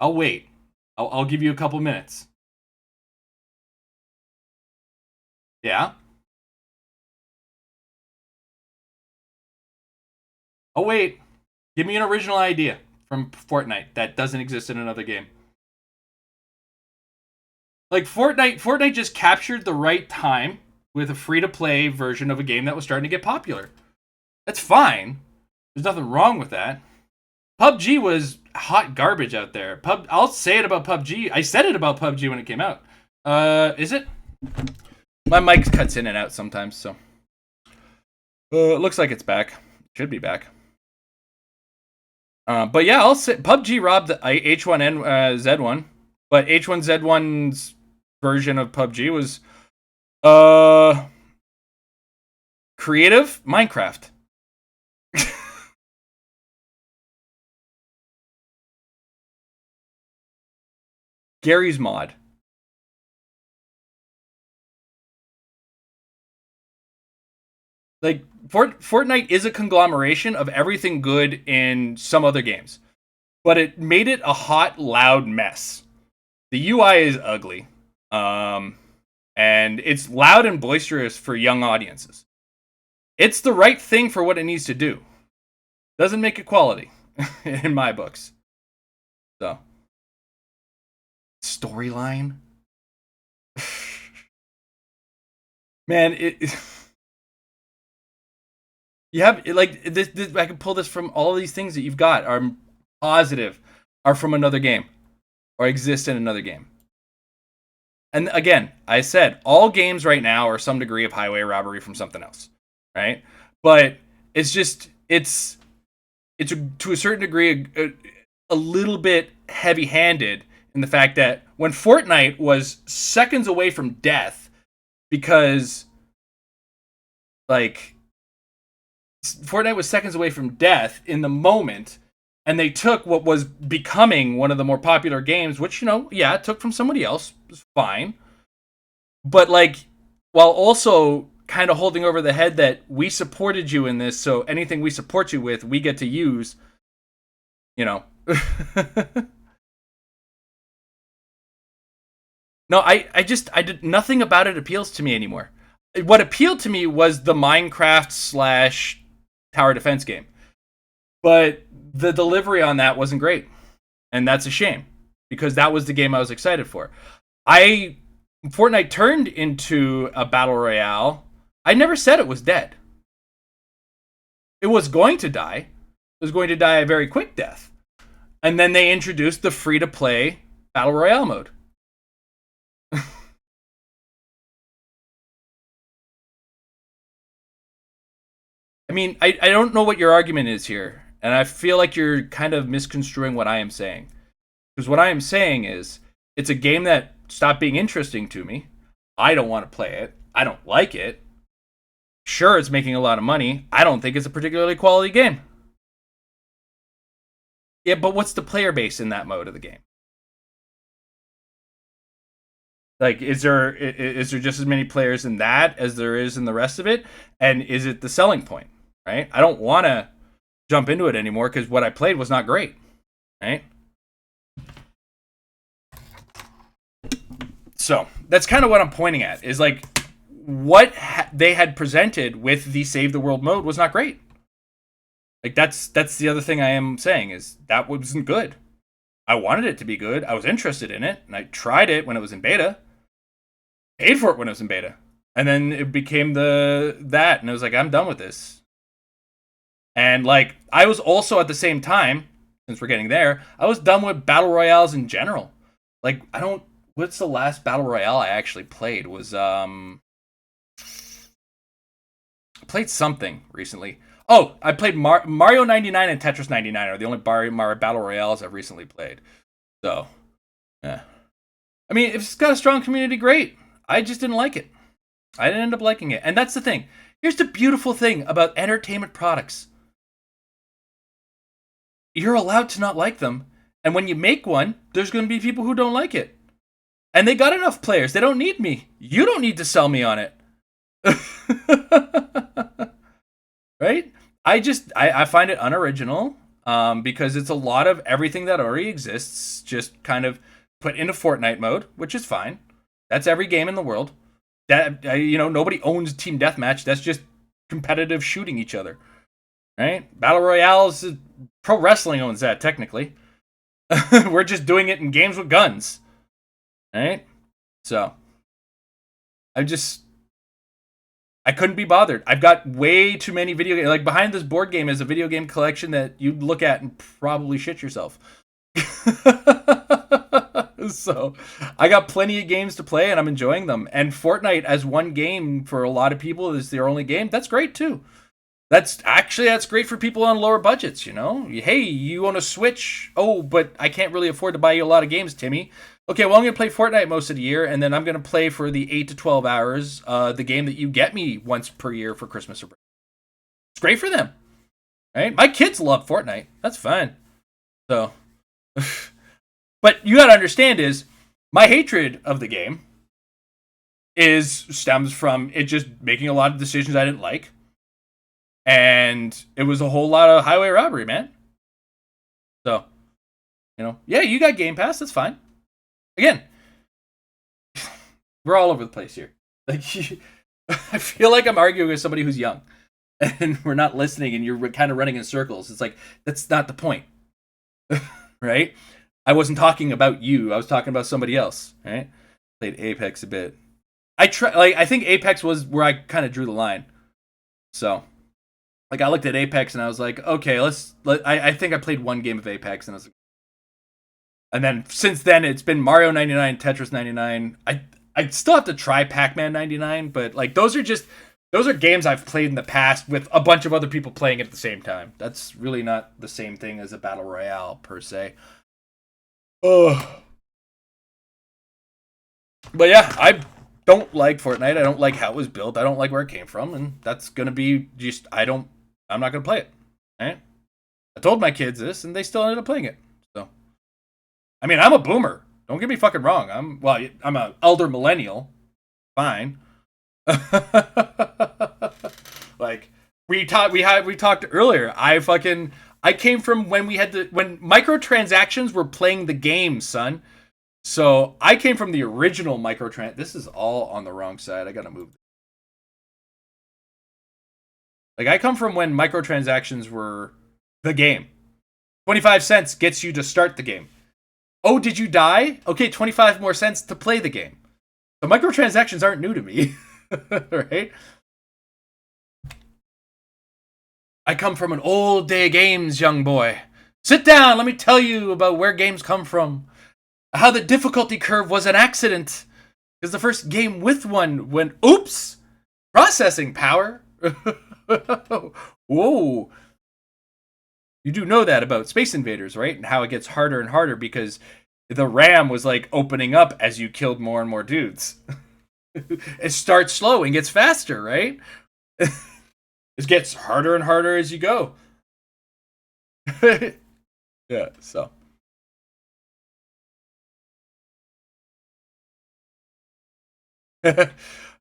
I'll wait. I'll give you a couple minutes. Yeah. Oh wait, give me an original idea from Fortnite that doesn't exist in another game. Like Fortnite just captured the right time with a free-to-play version of a game that was starting to get popular. That's fine. There's nothing wrong with that. PUBG was hot garbage out there. I'll say it about PUBG. I said it about PUBG when it came out. Is it? My mic cuts in and out sometimes, so. It looks like it's back. Should be back. But yeah, I'll say PUBG robbed the H1N1, but H1Z1's version of PUBG was creative Minecraft. Gary's mod. Like, Fortnite is a conglomeration of everything good in some other games. But it made it a hot, loud mess. The UI is ugly. And it's loud and boisterous for young audiences. It's the right thing for what it needs to do. Doesn't make it quality, in my books. So. Storyline? Man, you have, like, this, I can pull this from all these things that you've got are positive, are from another game, or exist in another game. And again, I said, all games right now are some degree of highway robbery from something else, right? But it's just, it's to a certain degree a little bit heavy-handed in the fact that when Fortnite was seconds away from death, because, like, Fortnite was seconds away from death in the moment, and they took what was becoming one of the more popular games, which, it took from somebody else. It was fine. But, like, while also kind of holding over the head that we supported you in this, so anything we support you with, we get to use, No, I did nothing about it appeals to me anymore. What appealed to me was the Minecraft / tower defense game. But the delivery on that wasn't great. And that's a shame. Because that was the game I was excited for. Fortnite turned into a battle royale. I never said it was dead. It was going to die. It was going to die a very quick death. And then they introduced the free-to-play battle royale mode. I mean, I don't know what your argument is here, and I feel like you're kind of misconstruing what I am saying. Because what I am saying is, it's a game that stopped being interesting to me. I don't want to play it. I don't like it. Sure, it's making a lot of money. I don't think it's a particularly quality game. Yeah, but what's the player base in that mode of the game? Like, is there just as many players in that as there is in the rest of it? And is it the selling point? Right? I don't want to jump into it anymore because what I played was not great. Right? So, that's kind of what I'm pointing at. Is like, what they had presented with the Save the World mode was not great. Like, that's the other thing I am saying, is that wasn't good. I wanted it to be good. I was interested in it, and I tried it when it was in beta. Paid for it when it was in beta. And then it became that, and I was like, I'm done with this. And, like, I was also at the same time, since we're getting there, I was done with battle royales in general. Like, what's the last battle royale I actually played? Was, I played something recently. Oh, I played Mario 99 and Tetris 99 are the only Mario battle royales I've recently played. So, yeah. I mean, if it's got a strong community, great. I just didn't like it. I didn't end up liking it. And that's the thing. Here's the beautiful thing about entertainment products. You're allowed to not like them. And when you make one, there's going to be people who don't like it. And they got enough players. They don't need me. You don't need to sell me on it. Right? I find it unoriginal because it's a lot of everything that already exists just kind of put into Fortnite mode, which is fine. That's every game in the world. That nobody owns Team Deathmatch. That's just competitive shooting each other. Right? Battle Royales, pro wrestling owns that technically. We're just doing it in games with guns. Right? So I couldn't be bothered. I've got way too many video games. Like, behind this board game is a video game collection that you'd look at and probably shit yourself. So, I got plenty of games to play, and I'm enjoying them. And Fortnite, as one game for a lot of people, is their only game. That's great, too. That's great for people on lower budgets, you know? Hey, you own a Switch? Oh, but I can't really afford to buy you a lot of games, Timmy. Okay, well, I'm going to play Fortnite most of the year, and then I'm going to play for the 8 to 12 hours the game that you get me once per year for Christmas or break. It's great for them, right? My kids love Fortnite. That's fine. So, but you got to understand is, my hatred of the game stems from it just making a lot of decisions I didn't like. And it was a whole lot of highway robbery, man. So, yeah, you got Game Pass. That's fine. Again, we're all over the place here. Like, I feel like I'm arguing with somebody who's young, and we're not listening, and you're kind of running in circles. It's like, that's not the point, right? I wasn't talking about you. I was talking about somebody else, right? Played Apex a bit. I think Apex was where I kind of drew the line. So, like, I looked at Apex and I was like, okay, I think I played one game of Apex, and I was like, and then since then it's been Mario 99, Tetris 99. I still have to try Pac-Man 99, but like those are games I've played in the past with a bunch of other people playing it at the same time. That's really not the same thing as a battle royale per se. Oh. But yeah, I don't like Fortnite. I don't like how it was built. I don't like where it came from, and that's gonna be just I'm not gonna play it. Right? I told my kids this, and they still ended up playing it. So, I mean, I'm a boomer. Don't get me fucking wrong. I'm an elder millennial. Fine. Like we talked earlier. I came from when microtransactions were playing the game, son. So I came from the original microtransaction. This is all on the wrong side. I gotta move. Like, I come from when microtransactions were the game. 25 cents gets you to start the game. Oh, did you die? Okay, 25 more cents to play the game. So microtransactions aren't new to me, right? I come from an old day games, young boy. Sit down, let me tell you about where games come from. How the difficulty curve was an accident. Because the first game with one went, oops, processing power. Whoa. You do know that about Space Invaders, right? And how it gets harder and harder because the RAM was like opening up as you killed more and more dudes. It starts slow and gets faster, right? It gets harder and harder as you go. Yeah, so.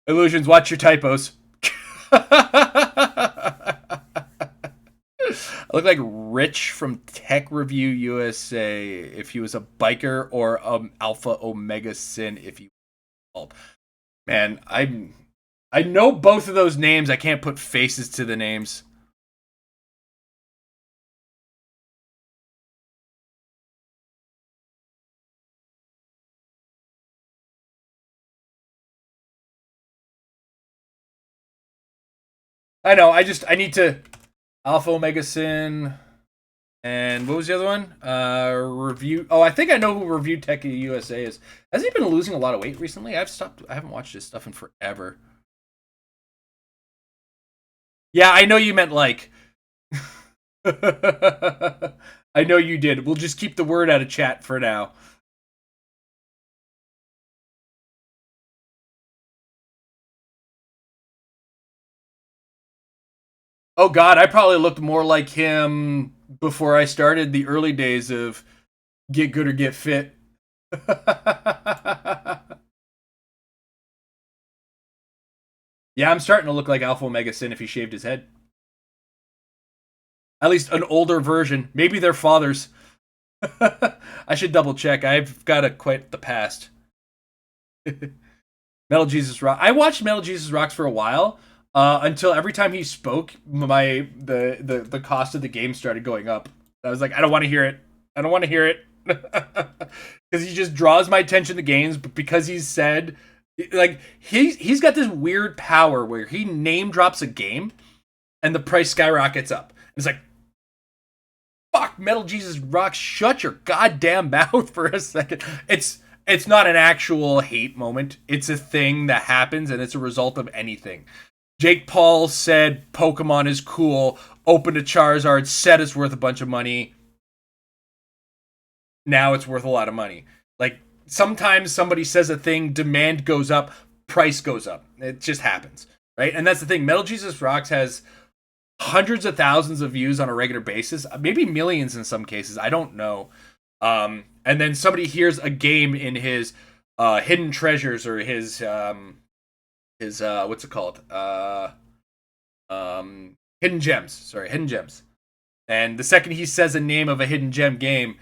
Illusions, watch your typos. I look like Rich from Tech Review USA if he was a biker, or Alpha Omega Sin if he was. Man, I know both of those names. I can't put faces to the names. I know. I need to Alpha Omega Sin. And what was the other one? Review. Oh, I think I know who Review Tech USA is. Has he been losing a lot of weight recently? I haven't watched his stuff in forever. Yeah, I know you meant like. I know you did. We'll just keep the word out of chat for now. Oh God, I probably looked more like him before I started the early days of Get Good or Get Fit. Yeah, I'm starting to look like Alpha Omega Sin if he shaved his head. At least an older version. Maybe their fathers. I should double check. I've got quite the past. Metal Jesus Rock. I watched Metal Jesus Rocks for a while until every time he spoke, the cost of the game started going up. I was like, I don't want to hear it. I don't want to hear it because he just draws my attention to games. But because he's said, like he's got this weird power where he name drops a game and the price skyrockets up. It's like, fuck, Metal Jesus Rocks, shut your goddamn mouth for a second. It's not an actual hate moment. It's a thing that happens, and it's a result of anything. Jake Paul said Pokemon is cool, opened a Charizard, said it's worth a bunch of money. Now it's worth a lot of money. Like, sometimes somebody says a thing, demand goes up, price goes up. It just happens, right? And that's the thing. Metal Jesus Rocks has hundreds of thousands of views on a regular basis, maybe millions in some cases. I don't know. And then somebody hears a game in his hidden treasures or his what's it called? Hidden gems. Sorry, hidden gems. And the second he says a name of a hidden gem game,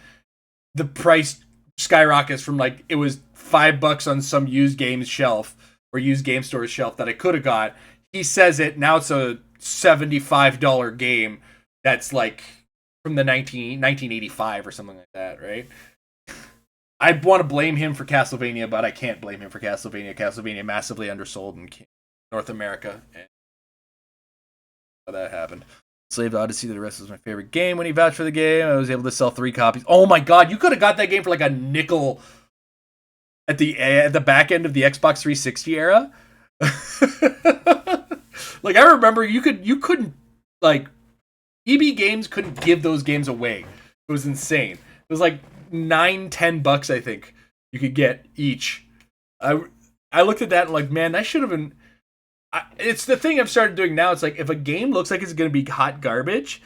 the price skyrockets from like it was $5 on some used games shelf or used game store's shelf that I could have got. He says it, now it's a $75 game that's like from the 1985 or something like that, right? I want to blame him for Castlevania, but I can't blame him for Castlevania. Castlevania massively undersold in North America. And how that happened. Slave to Odyssey, the rest was my favorite game. When he vouched for the game, I was able to sell 3 copies. Oh my god, you could have got that game for like a nickel at the back end of the Xbox 360 era. Like, I remember you couldn't like EB Games couldn't give those games away. It was insane. It was like $9-10, I think you could get each. I looked at that and like, man, that should have been. It's the thing I've started doing now. It's like, if a game looks like it's going to be hot garbage,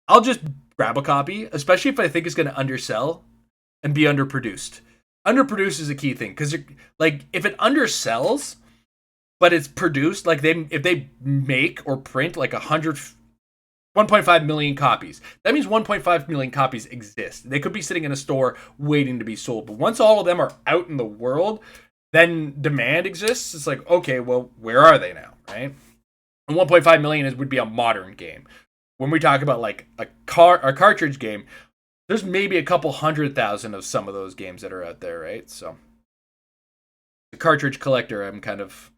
I'll just grab a copy, especially if I think it's going to undersell and be underproduced. Underproduced is a key thing, because like, if it undersells, but it's produced, like if they make or print like 1.5 million copies, that means 1.5 million copies exist. They could be sitting in a store waiting to be sold. But once all of them are out in the world, then demand exists. It's like, okay, well, where are they now, right? And 1.5 million would be a modern game. When we talk about like a cartridge game, there's maybe a couple 100,000 of some of those games that are out there, right? So, the cartridge collector, I'm kind of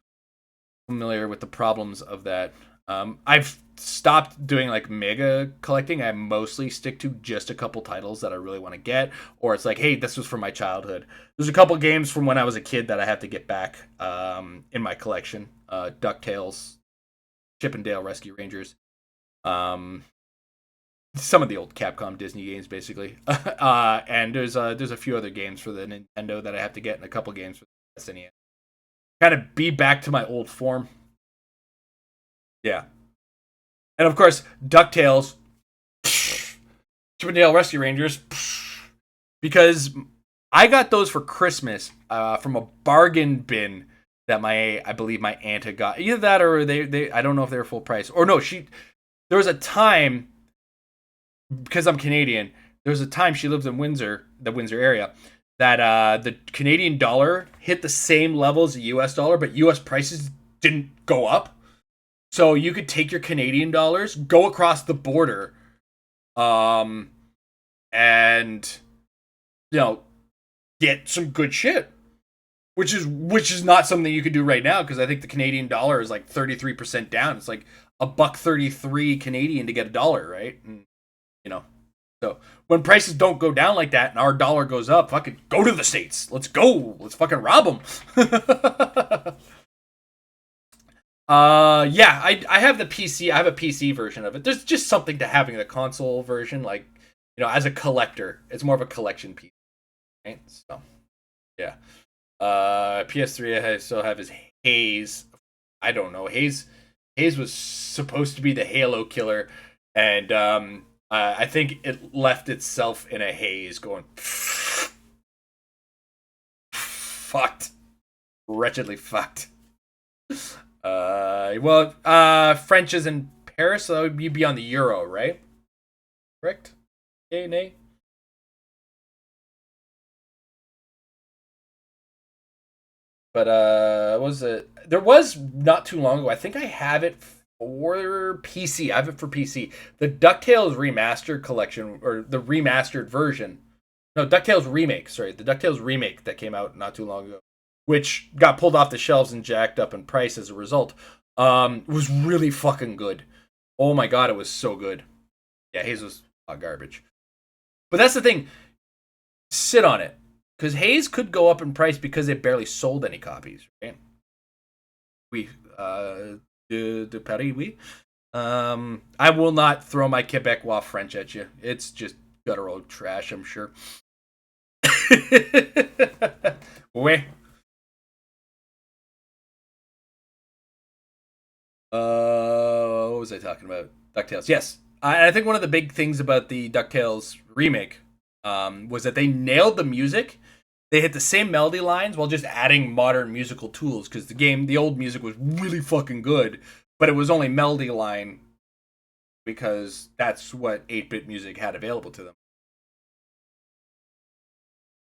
familiar with the problems of that. I've stopped doing like mega collecting. I mostly stick to just a couple titles that I really want to get, or it's like, hey, this was from my childhood. There's a couple games from when I was a kid that I have to get back in my collection. DuckTales, Chip and Dale Rescue Rangers, some of the old Capcom Disney games, basically. And there's a few other games for the Nintendo that I have to get, and a couple games for the SNES. Kind of be back to my old form. Yeah. And of course, DuckTales, Chip and Dale Rescue Rangers, because I got those for Christmas from a bargain bin that I believe my aunt had got. Either that or they I don't know if they were full price. Or no, there was a time, because I'm Canadian, there was a time she lives in Windsor, the Windsor area, that the Canadian dollar hit the same level as the US dollar, but US prices didn't go up. So you could take your Canadian dollars, go across the border, and get some good shit. Which is not something you could do right now, because I think the Canadian dollar is like 33% down. It's like $1.33 Canadian to get a dollar, right? And, so when prices don't go down like that and our dollar goes up, fucking go to the States. Let's go. Let's fucking rob them. Yeah, I have the PC. I have a PC version of it. There's just something to having the console version, like, as a collector. It's more of a collection piece, right? So, yeah. PS3 I still have is Haze. I don't know. Haze was supposed to be the Halo killer, and I think it left itself in a haze, going fucked, wretchedly fucked. French is in Paris, so you'd be on the Euro, right? Correct? Yay, nay? But what was it? There was not too long ago. I think I have it for PC. I have it for PC. The DuckTales Remastered collection, or the remastered version. No, DuckTales Remake. Sorry, the DuckTales Remake that came out not too long ago, which got pulled off the shelves and jacked up in price as a result. Was really fucking good. Oh my god, it was so good. Yeah, Haze was hot garbage. But that's the thing. Sit on it. Because Haze could go up in price because they barely sold any copies, right? De Paris, oui. I will not throw my Quebecois French at you. It's just guttural trash, I'm sure. Oui. What was I talking about? DuckTales. Yes. I think one of the big things about the DuckTales remake was that they nailed the music. They hit the same melody lines while just adding modern musical tools, because the old music was really fucking good, but it was only melody line because that's what 8-bit music had available to them.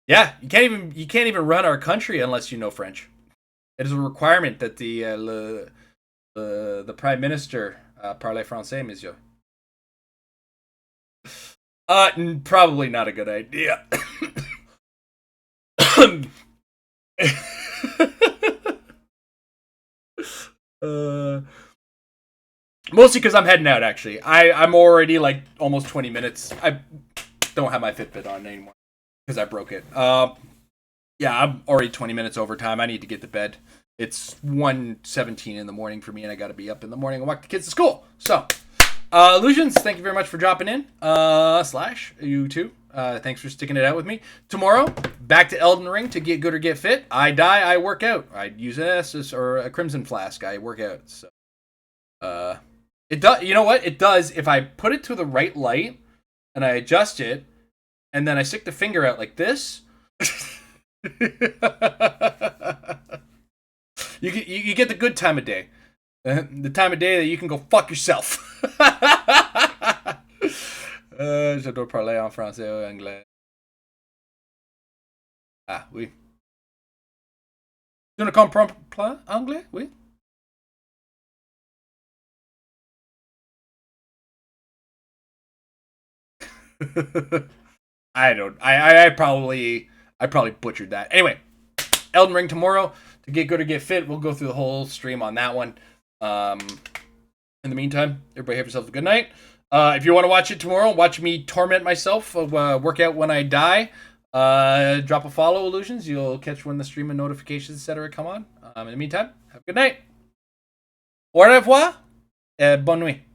Yeah, you can't even run our country unless you know French. It is a requirement that the Prime Minister parle français, monsieur. Probably not a good idea. Mostly because I'm heading out, actually. I'm already like almost 20 minutes. I don't have my Fitbit on anymore because I broke it. Yeah, I'm already 20 minutes over time. I need to get to bed. It's 1:17 in the morning for me, and I got to be up in the morning and walk the kids to school. So, Illusions, thank you very much for dropping in. Slash, you too. Thanks for sticking it out with me. Tomorrow, back to Elden Ring to get good or get fit. I die, I work out. I use an Estus or a Crimson Flask. I work out. So, it does. You know what? It does if I put it to the right light and I adjust it, and then I stick the finger out like this. You get the good time of day. The time of day that you can go fuck yourself. Je dois parler en français ou anglais. Ah, oui. Tu ne comprends pas anglais? Oui. I probably butchered that. Anyway, Elden Ring tomorrow. To get good or get fit, we'll go through the whole stream on that one. In the meantime, everybody have yourself a good night. If you want to watch it tomorrow, watch me torment myself, work out when I die. Drop a follow, Illusions. You'll catch when the stream and notifications, etc. come on. In the meantime, have a good night. Au revoir. Bonne nuit.